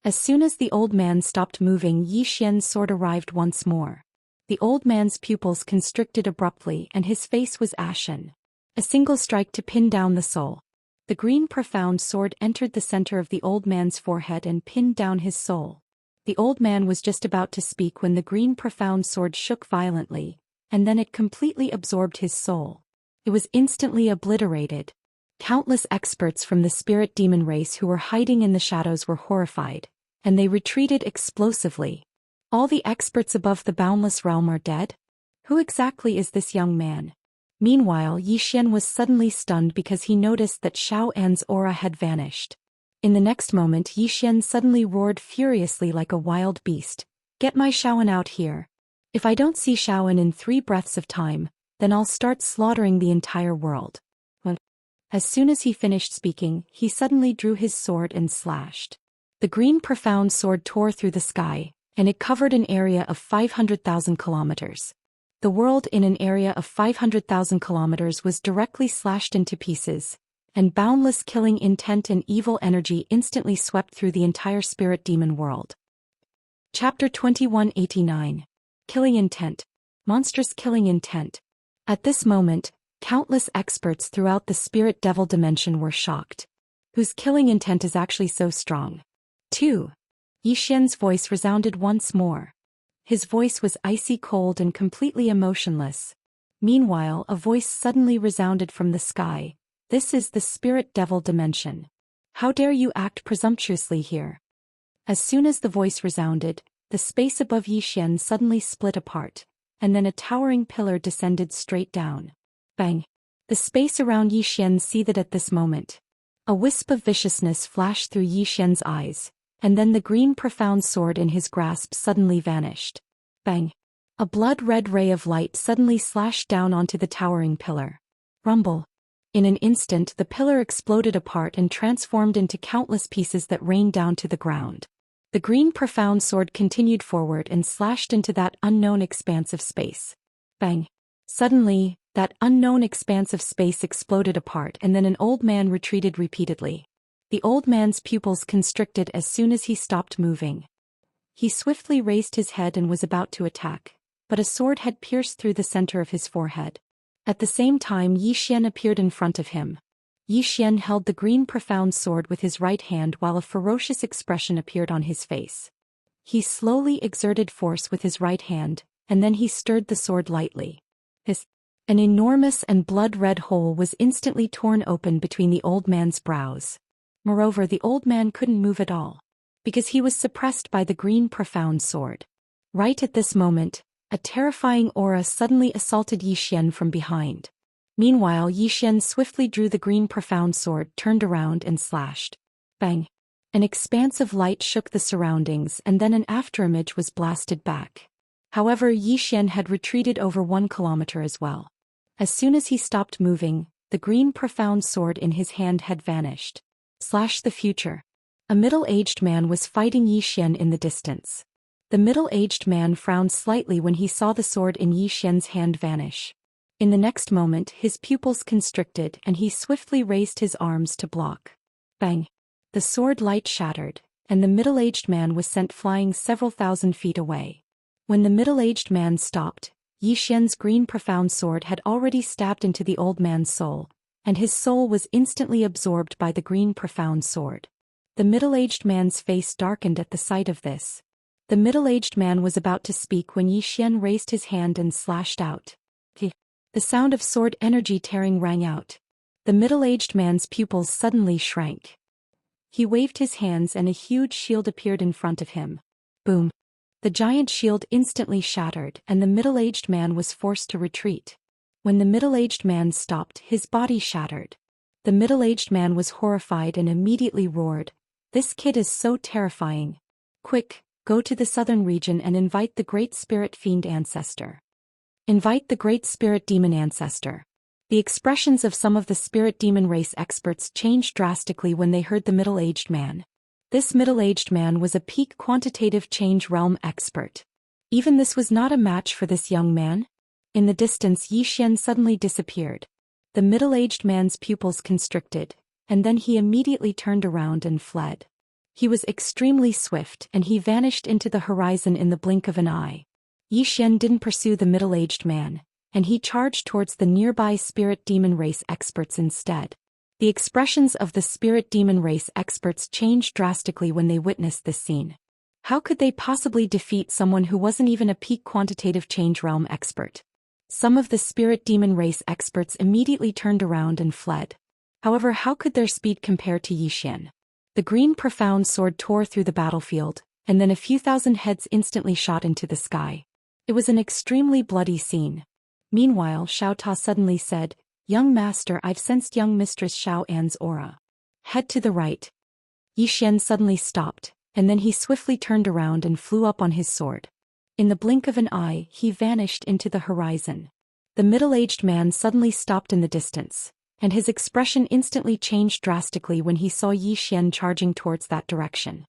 As soon as the old man stopped moving, Yi Xian's sword arrived once more. The old man's pupils constricted abruptly and his face was ashen. A single strike to pin down the soul. The green profound sword entered the center of the old man's forehead and pinned down his soul. The old man was just about to speak when the green profound sword shook violently, and then it completely absorbed his soul. It was instantly obliterated. Countless experts from the spirit demon race who were hiding in the shadows were horrified, and they retreated explosively. All the experts above the boundless realm are dead? Who exactly is this young man? Meanwhile, Yi Xian was suddenly stunned because he noticed that Xiao An's aura had vanished. In the next moment, Yi Xian suddenly roared furiously like a wild beast. Get my Xiaoan out here. If I don't see Xiaoan in 3 breaths of time, then I'll start slaughtering the entire world. As soon as he finished speaking, he suddenly drew his sword and slashed. The green profound sword tore through the sky, and it covered an area of 500,000 kilometers. The world in an area of 500,000 kilometers was directly slashed into pieces, and boundless killing intent and evil energy instantly swept through the entire spirit demon world. Chapter 2189. Killing Intent. Monstrous killing intent. At this moment, countless experts throughout the spirit devil dimension were shocked. Whose killing intent is actually so strong? 2. Yi Xian's voice resounded once more. His voice was icy cold and completely emotionless. Meanwhile, a voice suddenly resounded from the sky. This is the spirit devil dimension. How dare you act presumptuously here? As soon as the voice resounded, the space above Yi Xian suddenly split apart, and then a towering pillar descended straight down. Bang! The space around Yi Xian seethed at this moment. A wisp of viciousness flashed through Yi Xian's eyes, and then the green profound sword in his grasp suddenly vanished. Bang! A blood-red ray of light suddenly slashed down onto the towering pillar. Rumble! In an instant the pillar exploded apart and transformed into countless pieces that rained down to the ground. The green profound sword continued forward and slashed into that unknown expanse of space. Bang! Suddenly, that unknown expanse of space exploded apart and then an old man retreated repeatedly. The old man's pupils constricted as soon as he stopped moving. He swiftly raised his head and was about to attack, but a sword had pierced through the center of his forehead. At the same time, Yi Xian appeared in front of him. Yi Xian held the green profound sword with his right hand while a ferocious expression appeared on his face. He slowly exerted force with his right hand, and then he stirred the sword lightly. An enormous and blood-red hole was instantly torn open between the old man's brows. Moreover, the old man couldn't move at all, because he was suppressed by the green profound sword. Right at this moment, a terrifying aura suddenly assaulted Yi Xian from behind. Meanwhile, Yi Xian swiftly drew the green profound sword, turned around and slashed. Bang! An expanse of light shook the surroundings and then an afterimage was blasted back. However, Yi Xian had retreated over 1 kilometer as well. As soon as he stopped moving, the green profound sword in his hand had vanished. The future. A middle-aged man was fighting Yi Xian in the distance. The middle-aged man frowned slightly when he saw the sword in Yi Xian's hand vanish. In the next moment, his pupils constricted and he swiftly raised his arms to block. Bang! The sword light shattered, and the middle-aged man was sent flying several thousand feet away. When the middle-aged man stopped, Yi Xian's green profound sword had already stabbed into the old man's soul, and his soul was instantly absorbed by the green profound sword. The middle-aged man's face darkened at the sight of this. The middle-aged man was about to speak when Yi Xian raised his hand and slashed out. The sound of sword energy tearing rang out. The middle-aged man's pupils suddenly shrank. He waved his hands and a huge shield appeared in front of him. Boom! The giant shield instantly shattered and the middle-aged man was forced to retreat. When the middle-aged man stopped, his body shattered. The middle-aged man was horrified and immediately roared, "This kid is so terrifying. Quick, go to the southern region and invite the great spirit fiend ancestor. Invite the great spirit demon ancestor." The expressions of some of the spirit demon race experts changed drastically when they heard the middle-aged man. This middle-aged man was a peak quantitative change realm expert. Even this was not a match for this young man. In the distance, Yi Xian suddenly disappeared. The middle-aged man's pupils constricted, and then he immediately turned around and fled. He was extremely swift and he vanished into the horizon in the blink of an eye. Yi Xian didn't pursue the middle-aged man, and he charged towards the nearby spirit demon race experts instead. The expressions of the spirit demon race experts changed drastically when they witnessed this scene. How could they possibly defeat someone who wasn't even a peak quantitative change realm expert? Some of the spirit demon race experts immediately turned around and fled. However, how could their speed compare to Yi Xian? The green profound sword tore through the battlefield, and then a few thousand heads instantly shot into the sky. It was an extremely bloody scene. Meanwhile, Xiao Ta suddenly said, "Young master, I've sensed young mistress Xiao An's aura. Head to the right." Yi Xian suddenly stopped, and then he swiftly turned around and flew up on his sword. In the blink of an eye, he vanished into the horizon. The middle-aged man suddenly stopped in the distance, and his expression instantly changed drastically when he saw Yi Xian charging towards that direction.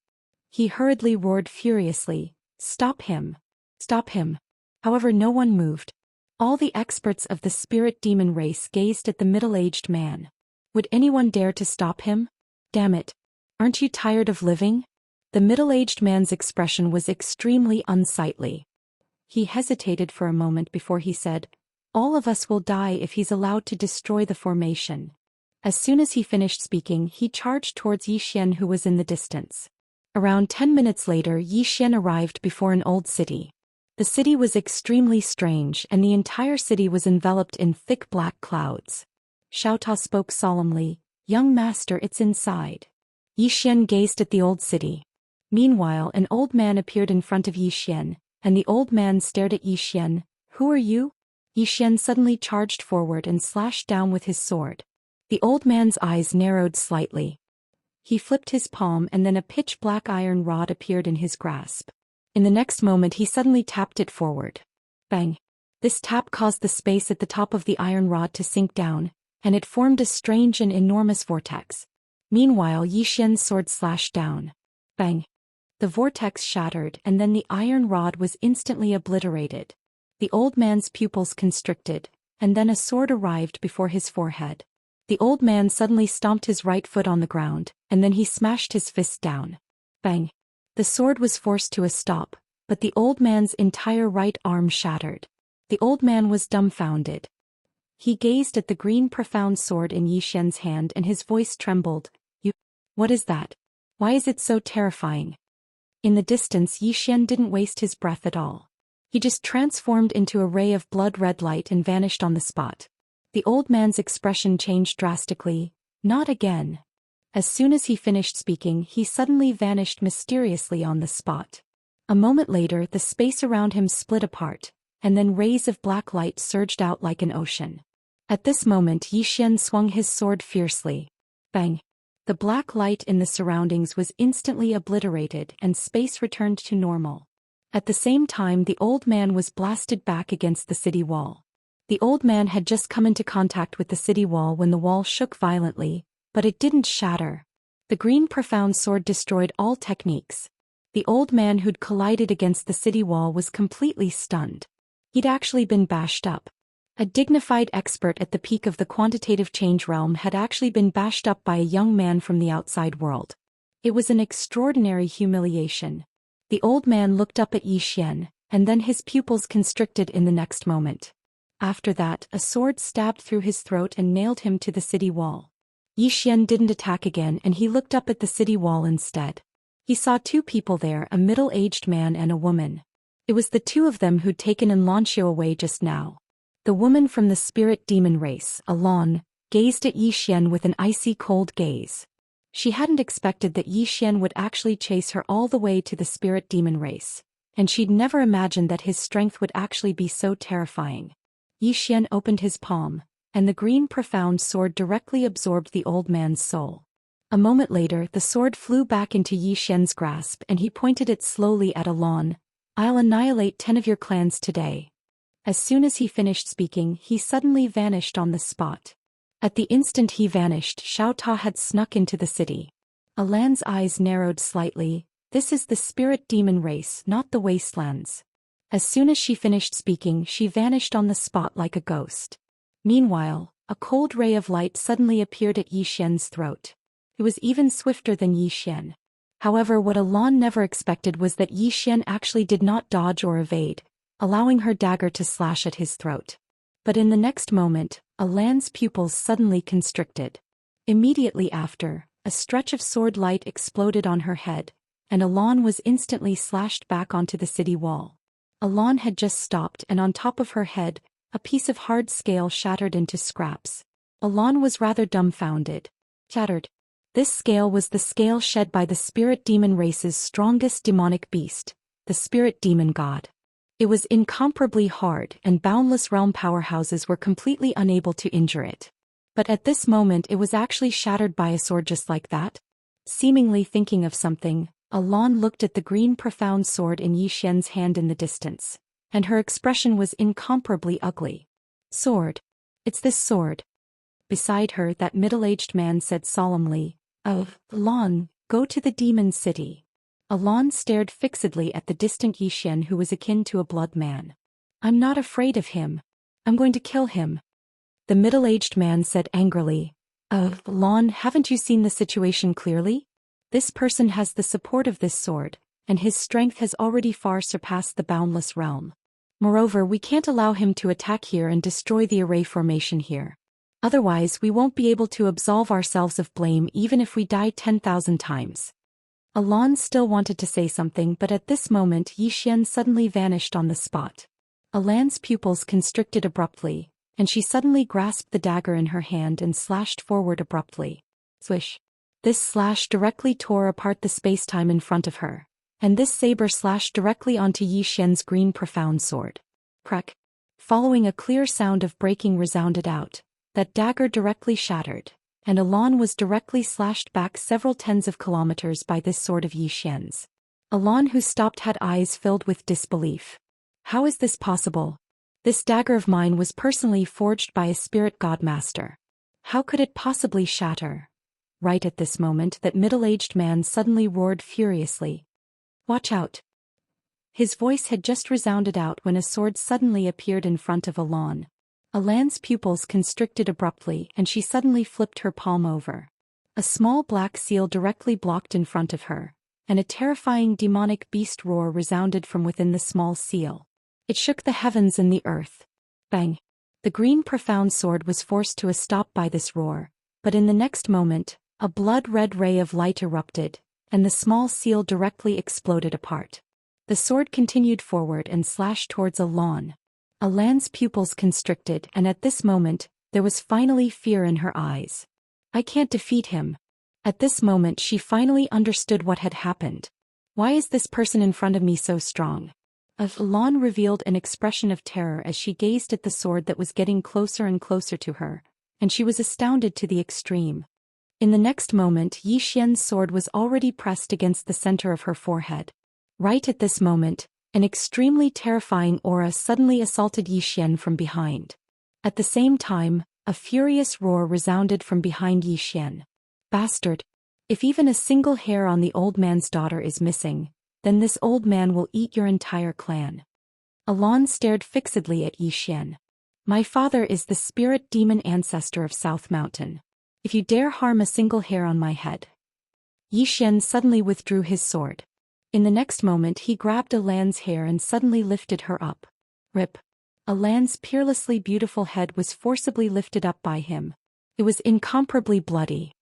He hurriedly roared furiously, "Stop him! Stop him!" However, no one moved. All the experts of the spirit demon race gazed at the middle-aged man. Would anyone dare to stop him? Damn it! Aren't you tired of living? The middle-aged man's expression was extremely unsightly. He hesitated for a moment before he said, "All of us will die if he's allowed to destroy the formation." As soon as he finished speaking, he charged towards Yi Xian, who was in the distance. Around 10 minutes later, Yi Xian arrived before an old city. The city was extremely strange and the entire city was enveloped in thick black clouds. Xiao Ta spoke solemnly, "Young master, it's inside." Yi Xian gazed at the old city. Meanwhile, an old man appeared in front of Yi Xian, and the old man stared at Yi Xian. "Who are you?" Yi Xian suddenly charged forward and slashed down with his sword. The old man's eyes narrowed slightly. He flipped his palm and then a pitch-black iron rod appeared in his grasp. In the next moment he suddenly tapped it forward. Bang! This tap caused the space at the top of the iron rod to sink down, and it formed a strange and enormous vortex. Meanwhile, Yi Xian's sword slashed down. Bang! The vortex shattered and then the iron rod was instantly obliterated. The old man's pupils constricted, and then a sword arrived before his forehead. The old man suddenly stomped his right foot on the ground, and then he smashed his fist down. Bang! The sword was forced to a stop, but the old man's entire right arm shattered. The old man was dumbfounded. He gazed at the green profound sword in Yi Xian's hand and his voice trembled. What is that? Why is it so terrifying?" In the distance, Yi Xian didn't waste his breath at all. He just transformed into a ray of blood-red light and vanished on the spot. The old man's expression changed drastically. "Not again." As soon as he finished speaking, he suddenly vanished mysteriously on the spot. A moment later, the space around him split apart, and then rays of black light surged out like an ocean. At this moment, Yi Xian swung his sword fiercely. Bang! The black light in the surroundings was instantly obliterated and space returned to normal. At the same time, the old man was blasted back against the city wall. The old man had just come into contact with the city wall when the wall shook violently, but it didn't shatter. The green profound sword destroyed all techniques. The old man who'd collided against the city wall was completely stunned. He'd actually been bashed up. A dignified expert at the peak of the quantitative change realm had actually been bashed up by a young man from the outside world. It was an extraordinary humiliation. The old man looked up at Zhou Xian, and then his pupils constricted in the next moment. After that, a sword stabbed through his throat and nailed him to the city wall. Zhou Xian didn't attack again, and he looked up at the city wall instead. He saw two people there, a middle-aged man and a woman. It was the two of them who'd taken Xianxia away just now. The woman from the spirit demon race, Alon, gazed at Zhou Xian with an icy cold gaze. She hadn't expected that Zhou Xian would actually chase her all the way to the spirit demon race, and she'd never imagined that his strength would actually be so terrifying. Zhou Xian opened his palm, and the green profound sword directly absorbed the old man's soul. A moment later, the sword flew back into Zhou Xian's grasp and he pointed it slowly at Alon. "I'll annihilate 10 of your clans today." As soon as he finished speaking, he suddenly vanished on the spot. At the instant he vanished, Xiao Ta had snuck into the city. Alan's eyes narrowed slightly. This is the spirit demon race, not the wastelands. As soon as she finished speaking, she vanished on the spot like a ghost. Meanwhile, a cold ray of light suddenly appeared at Zhou Xian's throat. It was even swifter than Zhou Xian. However, what Alon never expected was that Zhou Xian actually did not dodge or evade, allowing her dagger to slash at his throat. But in the next moment, Alan's pupils suddenly constricted. Immediately after, a stretch of sword light exploded on her head, and Alon was instantly slashed back onto the city wall. Alon had just stopped, and on top of her head, a piece of hard scale shattered into scraps. Alon was rather dumbfounded. Shattered. This scale was the scale shed by the spirit demon race's strongest demonic beast, the spirit demon god. It was incomparably hard, and boundless realm powerhouses were completely unable to injure it. But at this moment it was actually shattered by a sword just like that. Seemingly thinking of something, Alon looked at the green profound sword in Zhou Xian's hand in the distance, and her expression was incomparably ugly. "Sword. It's this sword." Beside her, that middle-aged man said solemnly, "Oh, Alon, go to the demon city." Alon stared fixedly at the distant Zhou Xian, who was akin to a blood man. "I'm not afraid of him. I'm going to kill him." The middle-aged man said angrily, "Oh, Alon, haven't you seen the situation clearly? This person has the support of this sword, and his strength has already far surpassed the boundless realm. Moreover, we can't allow him to attack here and destroy the array formation here. Otherwise, we won't be able to absolve ourselves of blame even if we die 10,000 times." Alon still wanted to say something, but at this moment Zhou Xian suddenly vanished on the spot. Alan's pupils constricted abruptly, and she suddenly grasped the dagger in her hand and slashed forward abruptly. Swish. This slash directly tore apart the space-time in front of her, and this saber slashed directly onto Zhou Xian's green profound sword. Crack. Following a clear sound of breaking resounded out, that dagger directly shattered, and Alon was directly slashed back several tens of kilometers by this sword of Zhou Xian's. Alon, who stopped, had eyes filled with disbelief. How is this possible? This dagger of mine was personally forged by a spirit god master. How could it possibly shatter? Right at this moment, that middle-aged man suddenly roared furiously. "Watch out!" His voice had just resounded out when a sword suddenly appeared in front of Alon. Alan's pupils constricted abruptly, and she suddenly flipped her palm over. A small black seal directly blocked in front of her, and a terrifying demonic beast roar resounded from within the small seal. It shook the heavens and the earth. Bang! The green profound sword was forced to a stop by this roar, but in the next moment, a blood-red ray of light erupted, and the small seal directly exploded apart. The sword continued forward and slashed towards Alon. Alan's pupils constricted, and at this moment, there was finally fear in her eyes. "I can't defeat him." At this moment she finally understood what had happened. "Why is this person in front of me so strong?" Alon revealed an expression of terror as she gazed at the sword that was getting closer and closer to her, and she was astounded to the extreme. In the next moment, Zhou Xian's sword was already pressed against the center of her forehead. Right at this moment, An extremely terrifying aura suddenly assaulted Yi Xian from behind. At the same time, a furious roar resounded from behind Yi Xian. Bastard! If even a single hair on the old man's daughter is missing, then this old man will eat your entire clan. Alon stared fixedly at Yi Xian. My father is the spirit demon ancestor of South Mountain. If you dare harm a single hair on my head. Yi Xian suddenly withdrew his sword. In the next moment he grabbed Alan's hair and suddenly lifted her up. Rip. Alan's peerlessly beautiful head was forcibly lifted up by him. It was incomparably bloody.